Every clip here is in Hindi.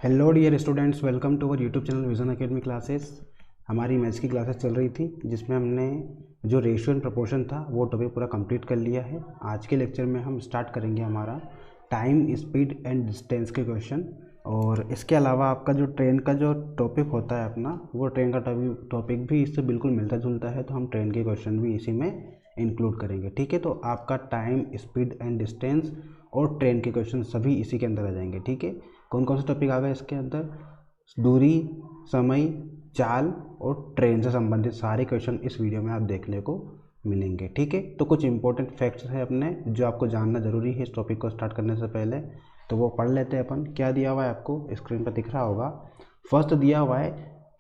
Hello dear students, welcome to our YouTube channel vision academy classes. हमारी मैथ्स की क्लासेस चल रही थी जिसमें हमने जो रेशियो एंड प्रोपोर्शन था वो टॉपिक पूरा कंप्लीट कर लिया है। आज के लेक्चर में हम स्टार्ट करेंगे हमारा टाइम, स्पीड एंड डिस्टेंस के क्वेश्चन। और इसके अलावा आपका जो ट्रेन का जो टॉपिक होता है अपना, वो ट्रेन का टॉपिक भी इससे बिल्कुल मिलता जुलता है, तो हम ट्रेन के क्वेश्चन भी इसी में इंक्लूड करेंगे। ठीक है, तो आपका टाइम, स्पीड एंड डिस्टेंस और ट्रेन के क्वेश्चन सभी इसी के अंदर आ जाएंगे। ठीक है, कौन कौन से टॉपिक आ गए इसके अंदर? दूरी, समय, चाल और ट्रेन से संबंधित सारे क्वेश्चन इस वीडियो में आप देखने को मिलेंगे। ठीक है, तो कुछ इंपॉर्टेंट फैक्ट्स हैं अपने जो आपको जानना ज़रूरी है इस टॉपिक को स्टार्ट करने से पहले, तो वो पढ़ लेते हैं अपन। क्या दिया हुआ है आपको स्क्रीन पर दिख रहा होगा। फर्स्ट दिया हुआ है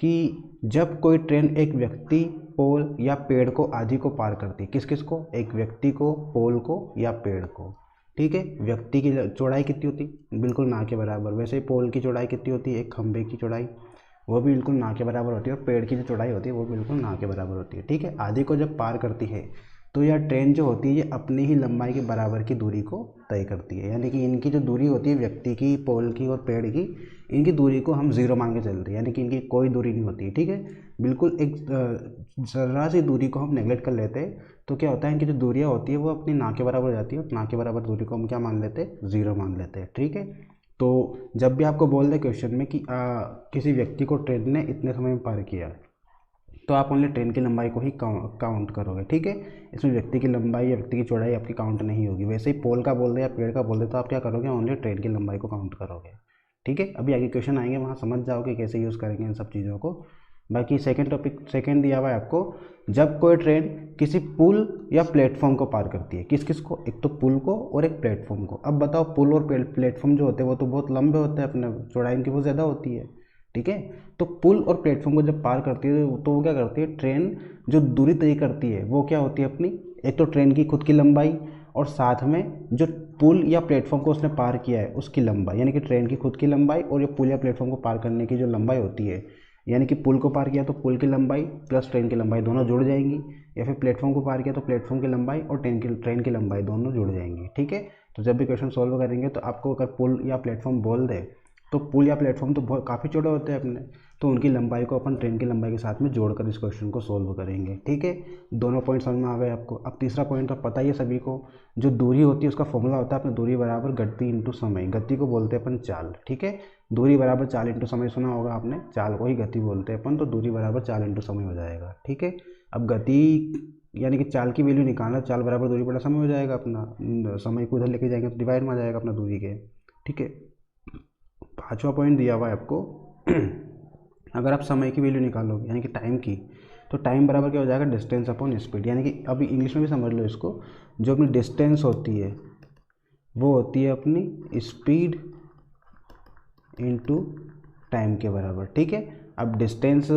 कि जब कोई ट्रेन एक व्यक्ति, पोल या पेड़ को आदि को पार करती है। किस किस को? एक व्यक्ति को, पोल को या पेड़ को। ठीक है, व्यक्ति की चौड़ाई कितनी होती? बिल्कुल ना के बराबर। वैसे ही पोल की चौड़ाई कितनी होती है? एक खंभे की चौड़ाई, वो भी बिल्कुल ना के बराबर होती है। और पेड़ की जो चौड़ाई होती है वो बिल्कुल ना के बराबर होती है। ठीक है, आधे को जब पार करती है तो यह ट्रेन जो होती है ये अपनी ही लंबाई के बराबर की दूरी को तय करती है। यानी कि इनकी जो दूरी होती है व्यक्ति की, पोल की और पेड़ की, इनकी दूरी को हम जीरो मान के चलते हैं, यानी कि इनकी कोई दूरी नहीं होती है। ठीक है, बिल्कुल एक जरा सी दूरी को हम नेगलेक्ट कर लेते हैं, तो क्या होता है इनकी जो दूरियाँ होती है वो अपनी ना के बराबर हो जाती है। और ना के बराबर दूरी को हम क्या मान लेते हैं? ज़ीरो मान लेते हैं। ठीक है, तो जब भी आपको बोल दे क्वेश्चन में कि किसी व्यक्ति को ट्रेन ने इतने समय में पार किया, तो आप ओनली ट्रेन की लंबाई को ही काउंट करोगे। ठीक है, इसमें व्यक्ति की लंबाई या व्यक्ति की चौड़ाई आपकी काउंट नहीं होगी। वैसे ही पोल का बोल दे या पेड़ का बोल दे तो आप क्या करोगे? ओनली ट्रेन की लंबाई को काउंट करोगे। ठीक है, अभी आगे क्वेश्चन आएंगे, वहाँ समझ जाओगे कैसे यूज़ करेंगे इन सब चीज़ों को। बाकी सेकंड दिया हुआ है आपको, जब कोई ट्रेन किसी पुल या प्लेटफॉर्म को पार करती है। किस किस को? एक तो पुल को और एक प्लेटफॉर्म को। अब बताओ, पुल और प्लेटफॉर्म जो होते हैं वो तो बहुत लंबे होते हैं, अपने चौड़ाई इनकी बहुत ज़्यादा होती है। ठीक है, तो पुल और प्लेटफॉर्म को जब पार करती है तो वो क्या करती है? ट्रेन जो दूरी तय करती है वो क्या होती है अपनी? एक तो ट्रेन की खुद की लंबाई और साथ में जो पुल या प्लेटफॉर्म को उसने पार किया है उसकी लंबाई, यानी कि ट्रेन की खुद की लंबाई और ये पुल या प्लेटफॉर्म को पार करने की जो लंबाई होती है, यानी कि पुल को पार किया तो पुल की लंबाई प्लस ट्रेन की लंबाई दोनों जुड़ जाएंगी, या फिर प्लेटफॉर्म को पार किया तो प्लेटफॉर्म की लंबाई और ट्रेन की लंबाई दोनों जुड़ जाएंगी। ठीक है, तो जब भी क्वेश्चन सॉल्व करेंगे तो आपको अगर पुल या प्लेटफॉर्म बोल दे तो पुल या प्लेटफॉर्म तो बहुत काफ़ी छोटे होते हैं अपने, तो उनकी लंबाई को अपन ट्रेन की लंबाई के साथ में जोड़कर इस क्वेश्चन को सोल्व करेंगे। ठीक है, दोनों पॉइंट समझ में आ गए आपको। अब तीसरा पॉइंट तो पता ही है सभी को, जो दूरी होती है उसका फॉर्मूला होता है अपने दूरी बराबर गति इंटू समय। गति को बोलते हैं अपन चाल। ठीक है, दूरी बराबर चाल इंटू समय सुना होगा आपने, चाल को ही गति बोलते हैं अपन, तो दूरी बराबर चाल इंटू समय हो जाएगा। ठीक है, अब गति यानी कि चाल की वैल्यू निकालना, चाल बराबर दूरी बटा समय हो जाएगा अपना। समय को उधर लेके जाएंगे तो डिवाइड में आ जाएगा अपना दूरी के। ठीक है, पांचवा पॉइंट दिया हुआ है आपको अगर आप समय की वैल्यू निकालोगे यानी कि टाइम की, तो टाइम बराबर क्या हो जाएगा? Distance upon speed. यानी कि अभी इंग्लिश में भी समझ लो इसको, जो अपनी डिस्टेंस होती है वो होती है अपनी स्पीड इनटू टाइम के बराबर। ठीक है, अब डिस्टेंस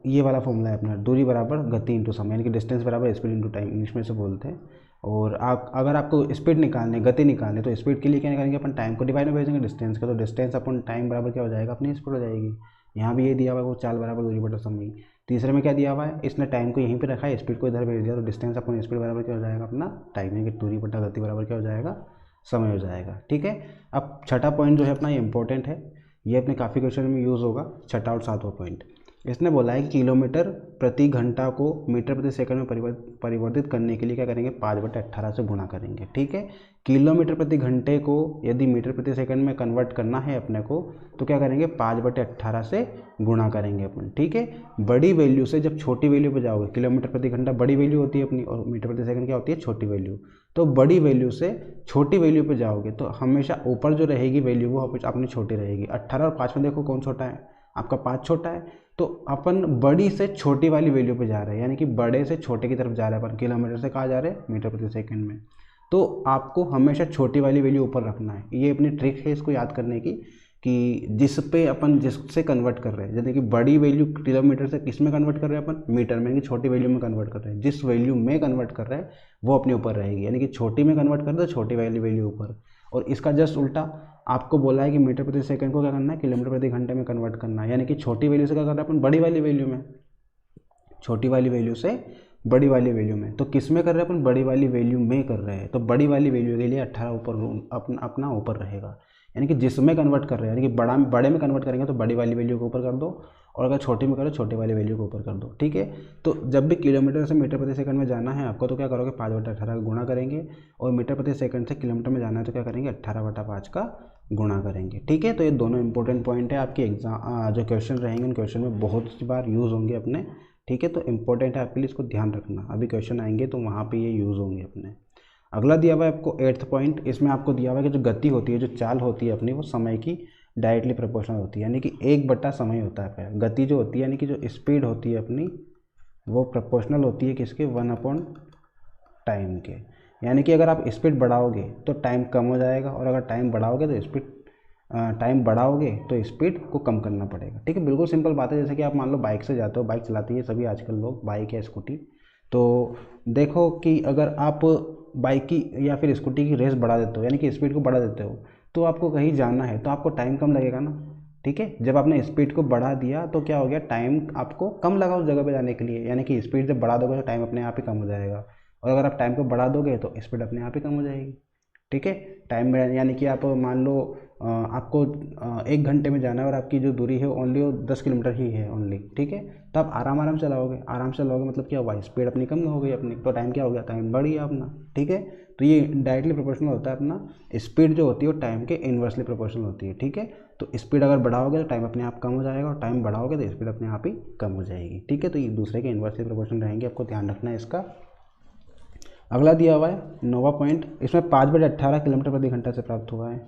ये वाला फॉर्मूला है अपना, दूरी बराबर गति इंटू समय, यानी कि डिस्टेंस बराबर स्पीड इंटू टाइम, इंग्लिश में से बोलते हैं। और आप अगर आपको स्पीड निकालने, गति निकालने, तो स्पीड के लिए क्या निकालेंगे अपन? टाइम को डिवाइड में भेजेंगे डिस्टेंस का, तो डिस्टेंस अपन टाइम बराबर क्या हो जाएगा? अपनी स्पीड हो जाएगी। यहाँ भी ये दिया हुआ है वो चाल बराबर दूरी बटा समय। तीसरे में क्या दिया हुआ है? इसने टाइम को यहीं पे रखा है, स्पीड को इधर भेज दिया, तो डिस्टेंस अपन स्पीड बराबर क्या हो जाएगा अपना? टाइम, यानी कि दूरी बटा गति बराबर क्या हो जाएगा? समय हो जाएगा। ठीक है, अब छठा पॉइंट जो है अपना ये इंपॉर्टेंट है, ये अपने काफ़ी क्वेश्चन में यूज़ होगा। छठा और सातवां पॉइंट, इसने बोला है कि किलोमीटर प्रति घंटा को मीटर प्रति सेकंड में परिवर्तित करने के लिए क्या करेंगे? 5/18 से गुणा करेंगे। ठीक है, किलोमीटर प्रति घंटे को यदि मीटर प्रति सेकंड में कन्वर्ट करना है अपने को, तो क्या करेंगे? 5/18 से गुणा करेंगे अपन। ठीक है, बड़ी वैल्यू से जब छोटी वैल्यू पे जाओगे, किलोमीटर प्रति घंटा बड़ी वैल्यू होती है अपनी और मीटर प्रति सेकंड क्या होती है? छोटी वैल्यू। तो बड़ी वैल्यू से छोटी वैल्यू पे जाओगे तो हमेशा ऊपर जो रहेगी वैल्यू वो अपनी छोटी रहेगी। 18 और 5 में देखो कौन छोटा है? आपका 5 छोटा है, तो अपन बड़ी से छोटी वाली वैल्यू पे जा रहे हैं, यानी कि बड़े से छोटे की तरफ जा रहे हैं अपन। किलोमीटर से कहाँ जा रहे हैं? मीटर प्रति सेकंड में। तो आपको हमेशा छोटी वाली वैल्यू ऊपर रखना है। ये अपनी ट्रिक है इसको याद करने की, कि जिस पे अपन जिससे कन्वर्ट कर रहे हैं, जैसे कि बड़ी वैल्यू किलोमीटर से किस में कन्वर्ट कर रहे हैं अपन? मीटर में, यानी कि छोटी वैल्यू में कन्वर्ट कर रहे हैं। जिस वैल्यू में कन्वर्ट कर रहे हैं वो अपने ऊपर रहेगी, यानी कि छोटी में कन्वर्ट कर दो, छोटी वाली वैल्यू ऊपर। और इसका जस्ट उल्टा आपको बोला है कि मीटर प्रति सेकंड को क्या करना है? किलोमीटर प्रति घंटे में कन्वर्ट करना है, यानी कि छोटी वैल्यू से क्या कर रहे हैं अपन? बड़ी वाली वैल्यू में, छोटी वाली वैल्यू से बड़ी वाली वैल्यू में। तो किस में कर रहे हैं अपन? बड़ी वाली वैल्यू में कर रहे हैं, तो बड़ी वाली वैल्यू के लिए 18 ऊपर अपना ऊपर रहेगा, यानी कि जिसमें कन्वर्ट कर रहे हैं, यानी कि बड़े में कन्वर्ट करेंगे तो बड़ी वाली वैल्यू को ऊपर कर दो, और अगर छोटी में करो छोटी वाली वैल्यू को ऊपर कर दो, ठीक है। तो जब भी किलोमीटर से मीटर प्रति सेकंड में जाना है आपको तो क्या करोगे, 5/18 का गुणा करेंगे, और मीटर प्रति सेकंड से किलोमीटर में जाना है तो क्या करेंगे, 18/5 का गुणा करेंगे, ठीक है। तो ये दोनों इंपॉर्टेंट पॉइंट है, आपके एग्जाम जो क्वेश्चन रहेंगे उन क्वेश्चन में बहुत सी बार यूज़ होंगे अपने, ठीक है। तो इंपॉर्टेंट है आपके लिए, इसको ध्यान रखना, अभी क्वेश्चन आएंगे तो वहाँ पर ये यूज़ होंगे अपने। अगला दिया हुआ है आपको 8th पॉइंट, इसमें आपको दिया हुआ है कि जो गति होती है, जो चाल होती है अपनी, वो समय की डायरेक्टली प्रोपोर्शनल होती है, यानी कि 1/, समय होता है। गति जो होती है यानी कि जो स्पीड होती है अपनी, वो प्रोपोर्शनल होती है किसके, 1/टाइम के। यानी कि अगर आप स्पीड बढ़ाओगे तो टाइम कम हो जाएगा, और अगर टाइम बढ़ाओगे तो स्पीड को कम करना पड़ेगा, ठीक है। बिल्कुल सिंपल बात है। जैसे कि आप मान लो बाइक से जाते हो, बाइक चलाते हैं सभी आजकल लोग, बाइक या स्कूटी। तो देखो कि अगर आप बाइक की या फिर स्कूटी की रेस बढ़ा देते हो, यानी कि स्पीड को बढ़ा देते हो, तो आपको कहीं जाना है तो आपको टाइम कम लगेगा ना, ठीक है। जब आपने स्पीड को बढ़ा दिया तो क्या हो गया, टाइम आपको कम लगा उस जगह पे जाने के लिए, यानी कि स्पीड जब बढ़ा दोगे तो टाइम अपने आप ही कम हो जाएगा, और अगर आप टाइम को बढ़ा दोगे तो स्पीड अपने आप ही कम हो जाएगी, ठीक है। टाइम में यानी कि आप मान लो आपको 1 घंटे में जाना है और आपकी जो दूरी है ओनली वो 10 किलोमीटर ही है ओनली, ठीक है। तो आप आराम से चलाओगे मतलब क्या हुआ, स्पीड अपनी कम हो गई अपनी, तो टाइम क्या हो गया, टाइम बढ़ गया अपना, ठीक है। तो ये डायरेक्टली प्रोपोर्शनल होता है अपना, स्पीड जो होती है वो टाइम के इन्वर्सली प्रोपोर्शनल होती है, ठीक है। तो स्पीड अगर बढ़ाओगे तो टाइम अपने आप कम हो जाएगा, और टाइम बढ़ाओगे तो स्पीड अपने आप ही कम हो जाएगी, ठीक है। तो ये दूसरे के इन्वर्सली प्रोपोर्शनल रहेंगे, आपको ध्यान रखना है इसका। अगला दिया हुआ है 9वां पॉइंट, इसमें 5/18 किलोमीटर प्रति घंटा से प्राप्त हुआ है।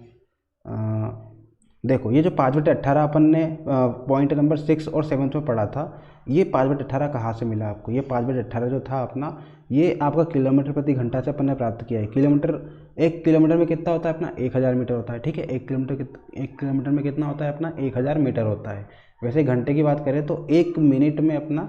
देखो ये जो 5/18 अपन ने पॉइंट नंबर 6 और 7 में पढ़ा था, ये 5/18 कहाँ से मिला आपको, ये 5/18 जो था अपना, ये आपका किलोमीटर प्रति घंटा से अपन ने प्राप्त किया है। एक किलोमीटर में कितना होता है अपना, 1000 मीटर होता है, ठीक है। एक किलोमीटर में कितना होता है अपना, 1000 मीटर होता है। वैसे घंटे की बात करें तो 1 मिनट में अपना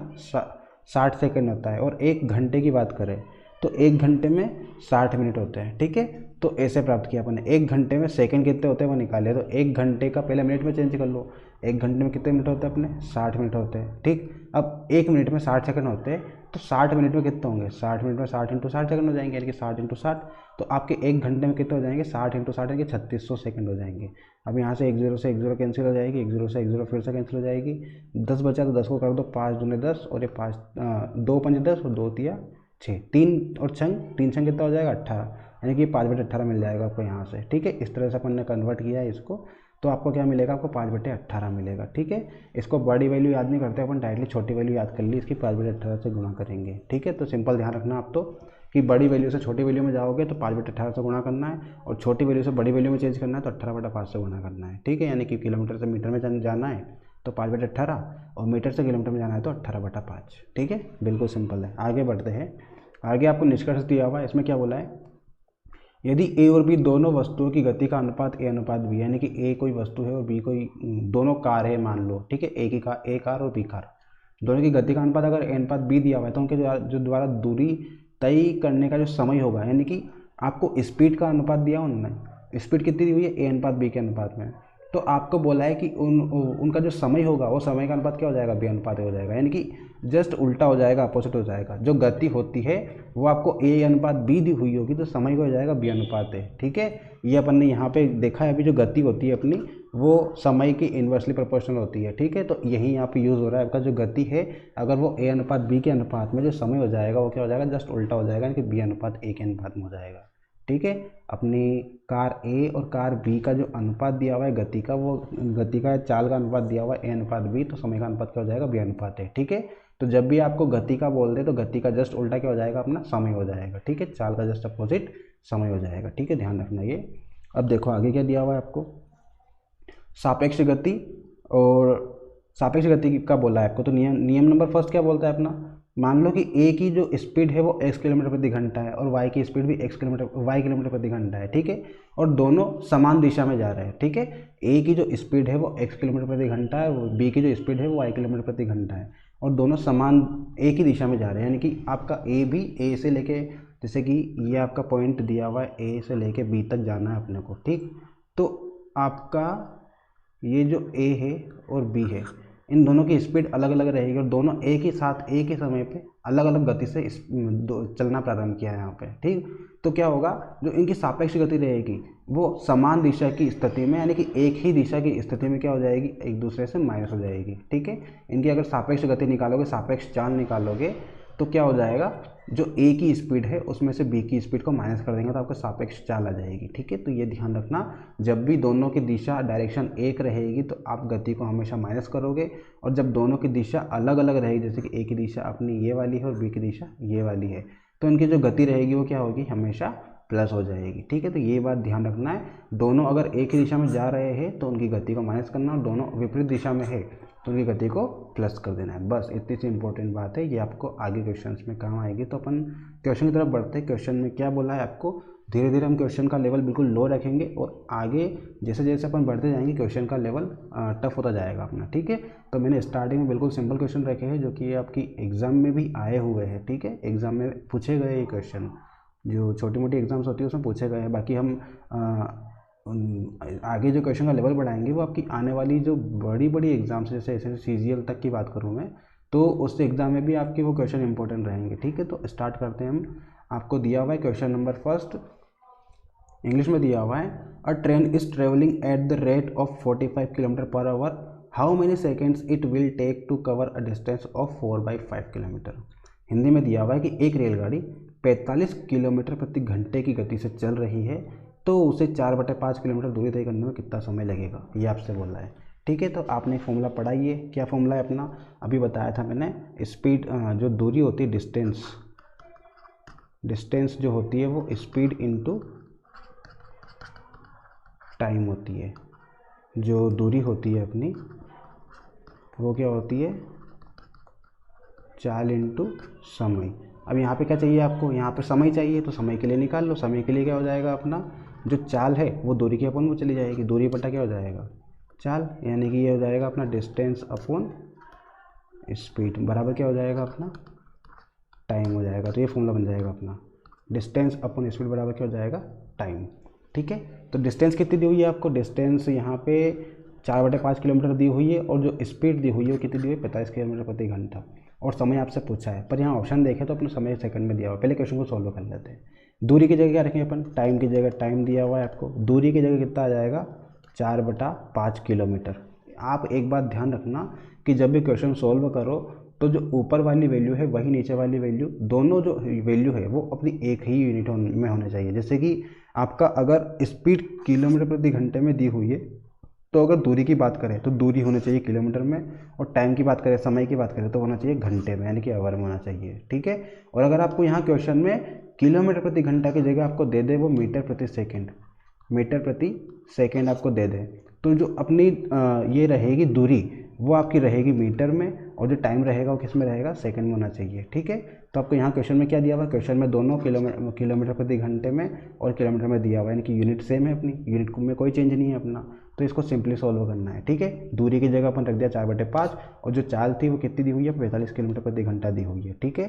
60 सेकेंड होता है, और 1 घंटे की बात करें तो 1 घंटे में 60 मिनट होते हैं, ठीक है। तो ऐसे प्राप्त किया अपन ने। 1 घंटे में सेकंड कितने होते हैं वो निकाले, तो 1 घंटे का पहले मिनट में चेंज कर लो, 1 घंटे में कितने मिनट होते हैं अपने, 60 मिनट होते हैं, ठीक। अब 1 मिनट में 60 सेकंड होते हैं, तो 60 मिनट में कितने होंगे, 60 मिनट में 60 × 60 सेकंड हो जाएंगे, यानी कि 60 × 60। तो आपके 1 घंटे में कितने हो जाएंगे, 60 × 60 यानी कि 3600 सेकंड हो जाएंगे। अब यहाँ से 1 0 से 1 0 कैंसिल हो जाएगी, 1 0 से 1 0 फिर से कैंसिल हो जाएगी, 10 बचा तो 10 को कर दो, 5 दूने 10, और ये 2 5 10 और 2 तिया 6, 3 और 3 छंग कितना हो जाएगा, 18, यानी कि 5/18 मिल जाएगा आपको यहाँ से, ठीक है। इस तरह से अपन ने कन्वर्ट किया है इसको, तो आपको क्या मिलेगा, आपको 5/18 मिलेगा, ठीक है। इसको बड़ी वैल्यू याद नहीं करते अपन, डायरेक्टली छोटी वैल्यू याद कर ली, इसकी 5/18 से गुणा करेंगे, ठीक है। तो सिंपल ध्यान रखना आप तो कि बड़ी वैल्यू से छोटी वैल्यू में जाओगे तो 5/18 से गुणा करना है, और छोटी वैल्यू से बड़ी वैल्यू में चेंज करना है तो 18/5 से गुणा करना है, ठीक है। यानी कि किलोमीटर से मीटर में जाना है तो 5/18, और मीटर से किलोमीटर में जाना है तो 18/5, ठीक है। बिल्कुल सिंपल है। आगे बढ़ते हैं। आगे आपको निष्कर्ष दिया हुआ है, इसमें क्या बोला है, यदि ए और बी दोनों वस्तुओं की गति का अनुपात ए अनुपात बी, यानी कि ए कोई वस्तु है और बी कोई, दोनों कार है मान लो, ठीक है। ए कार और बी कार, दोनों की गति का अनुपात अगर ए अनुपात बी दिया हुआ है तो उनके जो द्वारा दूरी तय करने का जो समय होगा, यानी कि आपको स्पीड का अनुपात दिया उन्होंने, स्पीड कितनी दी हुई है, ए अनुपात बी के अनुपात में, तो आपको बोला है कि उनका जो समय होगा वो समय का अनुपात क्या हो जाएगा, बी अनुपात हो जाएगा, यानी कि जस्ट उल्टा हो जाएगा, अपोजिट हो जाएगा। जो गति होती है वो आपको ए अनुपात बी दी हुई होगी, तो समय को हो जाएगा बी अनुपात है, ठीक है। ये अपन ने यहाँ पे देखा है, अभी जो गति होती है अपनी वो समय की इन्वर्सली प्रोपोर्शनल होती है, ठीक है। तो यही यहाँ पे यूज़ हो रहा है, आपका जो गति है अगर वो ए अनुपात बी के अनुपात में, जो समय हो जाएगा वो क्या हो जाएगा, जस्ट उल्टा हो जाएगा, यानी कि बी अनुपात ए के अनुपात में हो जाएगा, ठीक है। अपनी कार ए और कार बी का जो अनुपात दिया हुआ है गति का, वो गति का चाल का अनुपात दिया हुआ है ए अनुपात बी, तो समय का अनुपात क्या हो जाएगा, बी अनुपात है, ठीक है। तो जब भी आपको गति का बोल दे तो गति का जस्ट उल्टा क्या हो जाएगा, अपना समय हो जाएगा, ठीक है। चाल का जस्ट अपोजिट समय हो जाएगा, ठीक है। ध्यान रखना ये। अब देखो आगे क्या दिया हुआ है आपको, सापेक्ष गति, और सापेक्ष गति का बोला है आपको, तो नियम नंबर फर्स्ट क्या बोलता है अपना, मान लो कि ए की जो स्पीड है वो x किलोमीटर प्रति घंटा है, और y की स्पीड भी y किलोमीटर प्रति घंटा है, ठीक है। और दोनों समान दिशा में जा रहे हैं, ठीक है। ए की जो स्पीड है वो x किलोमीटर प्रति घंटा है, और बी की जो स्पीड है वो y किलोमीटर प्रति घंटा है, और दोनों समान एक ही दिशा में जा रहे हैं, यानी कि आपका ए भी ए से लेके, जैसे कि ये आपका पॉइंट दिया हुआ है ए से लेके बी तक जाना है अपने को, ठीक। तो आपका ये जो ए है और बी है, इन दोनों की स्पीड अलग अलग रहेगी, और दोनों एक ही साथ एक ही समय पे अलग अलग गति से चलना प्रारंभ किया है यहाँ पे, ठीक। तो क्या होगा, जो इनकी सापेक्ष गति रहेगी वो समान दिशा की स्थिति में, यानी कि एक ही दिशा की स्थिति में क्या हो जाएगी, एक दूसरे से माइनस हो जाएगी। ठीक है, इनकी अगर सापेक्ष गति निकालोगे, सापेक्ष चाल निकालोगे, तो क्या हो जाएगा, जो ए की स्पीड है उसमें से बी की स्पीड को माइनस कर देंगे तो आपको सापेक्ष चाल आ जाएगी। ठीक है, तो ये ध्यान रखना, जब भी दोनों की दिशा डायरेक्शन एक रहेगी तो आप गति को हमेशा माइनस करोगे, और जब दोनों की दिशा अलग अलग रहेगी, जैसे कि ए की दिशा अपनी ये वाली है और बी की दिशा ये वाली है, तो इनकी जो गति रहेगी वो क्या होगी, हमेशा प्लस हो जाएगी। ठीक है, तो ये बात ध्यान रखना है, दोनों अगर एक ही दिशा में जा रहे हैं तो उनकी गति को माइनस करना, और दोनों विपरीत दिशा में है तो उनकी गति को प्लस कर देना है। बस इतनी सी इंपॉर्टेंट बात है, ये आपको आगे क्वेश्चंस में काम आएगी। तो अपन क्वेश्चन की तरफ बढ़ते हैं। क्वेश्चन में क्या बोला है आपको, धीरे धीरे हम क्वेश्चन का लेवल बिल्कुल लो रखेंगे और आगे जैसे जैसे अपन बढ़ते जाएंगे क्वेश्चन का लेवल टफ होता जाएगा अपना। ठीक है, तो मैंने स्टार्टिंग में बिल्कुल सिंपल क्वेश्चन रखे हैं जो कि ये आपकी एग्जाम में भी आए हुए हैं। ठीक है, एग्जाम में पूछे गए ये क्वेश्चन, जो छोटी मोटी एग्जाम्स होती है उसमें पूछे गए हैं। बाकी हम आगे जो क्वेश्चन का लेवल बढ़ाएंगे वो आपकी आने वाली जो बड़ी बड़ी एग्जाम्स, जैसे ऐसे CGL तक की बात करूँ मैं, तो उस एग्ज़ाम में भी आपके वो क्वेश्चन इंपॉर्टेंट रहेंगे। ठीक है, तो स्टार्ट करते हैं हम। आपको दिया हुआ है क्वेश्चन नंबर फर्स्ट, इंग्लिश में दिया हुआ है, a train is travelling at the rate of 45 kilometre per hour, how many seconds it will take to cover a distance of 4/5 kilometre. Hindi में दिया हुआ है कि एक रेलगाड़ी 45 किलोमीटर प्रति घंटे की गति से चल रही है, तो उसे 4/5 किलोमीटर दूरी तय करने में कितना समय लगेगा, ये आपसे बोल रहा है। ठीक है, तो आपने फॉर्मूला पढ़ा ही है, क्या फॉर्मूला है अपना, अभी बताया था मैंने, स्पीड जो दूरी होती है, डिस्टेंस जो होती है वो स्पीड इनटू टाइम होती है। जो दूरी होती है अपनी वो क्या होती है, चाल इनटू समय। अब यहाँ पे क्या चाहिए आपको, यहाँ पे समय चाहिए, तो समय के लिए निकाल लो। समय के लिए क्या हो जाएगा, अपना जो चाल है वो दूरी के अपन वो चली जाएगी, दूरी बटा क्या हो जाएगा, चाल, यानी कि ये हो जाएगा अपना डिस्टेंस अपॉन स्पीड बराबर क्या हो जाएगा, अपना टाइम हो जाएगा। तो ये फॉर्मूला बन जाएगा अपना, डिस्टेंस अपॉन स्पीड बराबर क्या हो जाएगा, टाइम। ठीक है, तो डिस्टेंस कितनी दी हुई है आपको, डिस्टेंस यहाँ पे 4/5 किलोमीटर दी हुई है, और जो स्पीड दी हुई है वो कितनी दी हुई है, 45 किलोमीटर प्रति घंटा, और समय आपसे पूछा है। पर यहाँ ऑप्शन देखें तो अपना समय सेकंड में दिया हुआ है। पहले क्वेश्चन को सॉल्व कर लेते हैं। दूरी की जगह क्या रखेंगे अपन, टाइम की जगह टाइम दिया हुआ है आपको, दूरी की जगह कितना आ जाएगा, 4/5 किलोमीटर। आप एक बात ध्यान रखना कि जब भी क्वेश्चन सॉल्व करो तो जो ऊपर वाली वैल्यू है वही नीचे वाली वैल्यू, दोनों जो वैल्यू है वो अपनी एक ही यूनिट में होने चाहिए। जैसे कि आपका अगर स्पीड किलोमीटर प्रति घंटे में दी हुई है, तो अगर दूरी की बात करें तो दूरी होनी चाहिए किलोमीटर में, और टाइम की बात करें, समय की बात करें, तो होना चाहिए घंटे में, यानी कि आवर में होना चाहिए। ठीक है, और अगर आपको यहाँ क्वेश्चन में किलोमीटर प्रति घंटा की जगह आपको दे दे वो मीटर प्रति सेकेंड आपको दे दे, तो जो अपनी ये रहेगी दूरी वो आपकी रहेगी मीटर में, और जो टाइम रहेगा वो किस में रहेगा, सेकंड में होना चाहिए। ठीक है, तो आपको यहाँ क्वेश्चन में क्या दिया हुआ है, क्वेश्चन में दोनों किलोमीटर प्रति घंटे में और किलोमीटर में दिया हुआ है, यानी कि यूनिट सेम है, अपनी यूनिट में कोई चेंज नहीं है अपना, तो इसको सिंपली सॉल्व करना है। ठीक है, दूरी की जगह अपन रख दिया 4/5, और जो चाल थी वो कितनी दी हुई है, 45 किलोमीटर प्रति घंटा दी हुई है। ठीक है,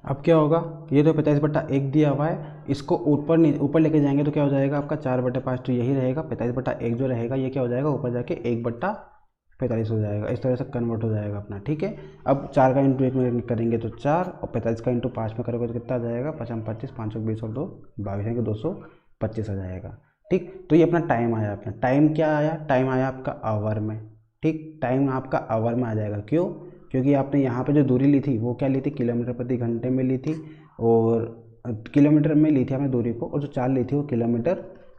अब क्या होगा, ये तो 45/1 दिया हुआ है, इसको ऊपर लेके जाएंगे तो क्या हो जाएगा आपका 4/5, तो यही रहेगा, 45/1 जो रहेगा ये क्या हो जाएगा, ऊपर जाके 1/45 हो जाएगा, इस तरह से कन्वर्ट हो जाएगा अपना। ठीक है, अब 4 का इंटू 1 में करेंगे तो 4, और 45 का इंटू 5 में करोगे तो कितना आ जाएगा, 5×5 = 5, 5 और 2 22 है कि 225 आ जाएगा। ठीक, तो ये अपना टाइम आया, अपना टाइम क्या आया, टाइम आया आपका आवर में। ठीक, टाइम आपका आवर में आ जाएगा, क्यों, क्योंकि आपने यहाँ पे जो दूरी ली थी वो क्या ली थी, किलोमीटर प्रति घंटे में ली थी, और किलोमीटर में ली थी हमने दूरी को, और जो चाल ली थी वो किलोमीटर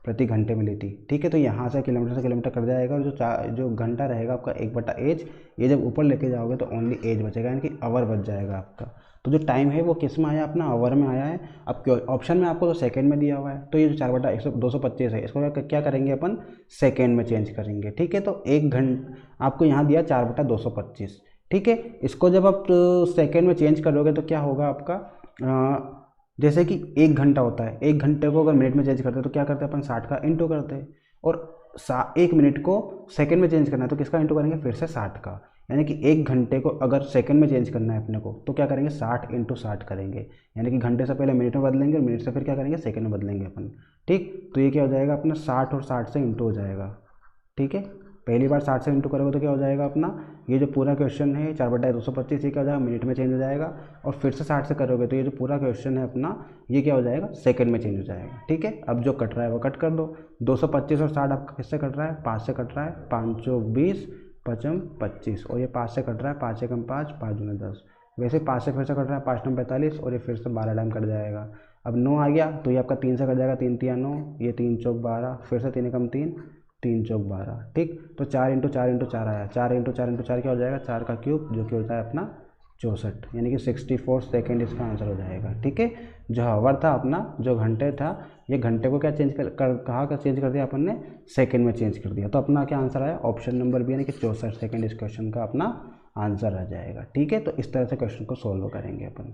प्रति घंटे में ली थी। ठीक है, तो यहाँ से किलोमीटर कट जाएगा, और जो घंटा रहेगा आपका 1/एज, ये जब ऊपर लेके जाओगे तो ओनली एज बचेगा, यानी कि आवर बच जाएगा आपका। तो जो टाइम है वो किस में आया, अपना आवर में आया है। अब ऑप्शन में आपको तो सेकंड में दिया हुआ है, तो ये जो 4/225 है इसको क्या करेंगे अपन, सेकंड में चेंज करेंगे। ठीक है, तो 1 घंटा आपको यहाँ दिया 4/225। ठीक है, इसको जब आप सेकंड में चेंज करोगे तो क्या होगा आपका, जैसे कि 1 घंटा होता है, 1 घंटे को अगर मिनट में चेंज करते हैं तो क्या करते हैं अपन, 60 का इंटू करते हैं, और 1 मिनट को सेकंड में चेंज करना है तो किसका इंटू करेंगे, फिर से 60 का, यानी कि 1 घंटे को अगर सेकंड में चेंज करना है अपने को तो क्या करेंगे, 60 × 60 करेंगे, यानी कि घंटे से पहले मिनट में बदलेंगे, और मिनट से फिर क्या करेंगे, सेकंड में बदलेंगे अपन। ठीक, तो ये क्या हो जाएगा अपना 60 और 60 से इंटू हो जाएगा। ठीक है, पहली बार 60 से इंटू करोगे तो क्या हो जाएगा अपना, ये जो पूरा क्वेश्चन है 4/225 ये क्या हो जाएगा, मिनट में चेंज हो जाएगा। और फिर से 60 से करोगे तो ये जो पूरा क्वेश्चन है अपना ये क्या हो जाएगा, सेकंड में चेंज हो जाएगा। ठीक है, अब जो कट रहा है वो कट कर दो। 225 और 60 आपका किससे कट रहा है, 5 से कट रहा है। 520 पचम 25 और ये 5 से कट रहा है, 5 एकम 5, 5 दूनी 10। वैसे 5 से फिर से कट रहा है, 5 9 45 और ये फिर से 12 टाइम कट जाएगा। अब 9 आ गया तो ये आपका 3 से कट जाएगा, 3 3 9, ये 3 चौक 12, फिर से 3 एकम 3, 3 चौक 12। ठीक, तो 4 इंटू 4 इंटू 4 आया, 4 इंटू 4 इंटू 4 क्या हो जाएगा, 4 का क्यूब, जो कि होता है अपना 64, यानी कि 64 सेकेंड इसका आंसर हो जाएगा। ठीक है, जो आवर था अपना, जो घंटे था, ये घंटे को क्या चेंज कहाँ का चेंज कर दिया अपन ने, सेकंड में चेंज कर दिया। तो अपना क्या आंसर आया, ऑप्शन नंबर बी, यानी कि 64 सेकंड इस क्वेश्चन का अपना आंसर आ जाएगा। ठीक है, तो इस तरह से क्वेश्चन को सॉल्व करेंगे अपन।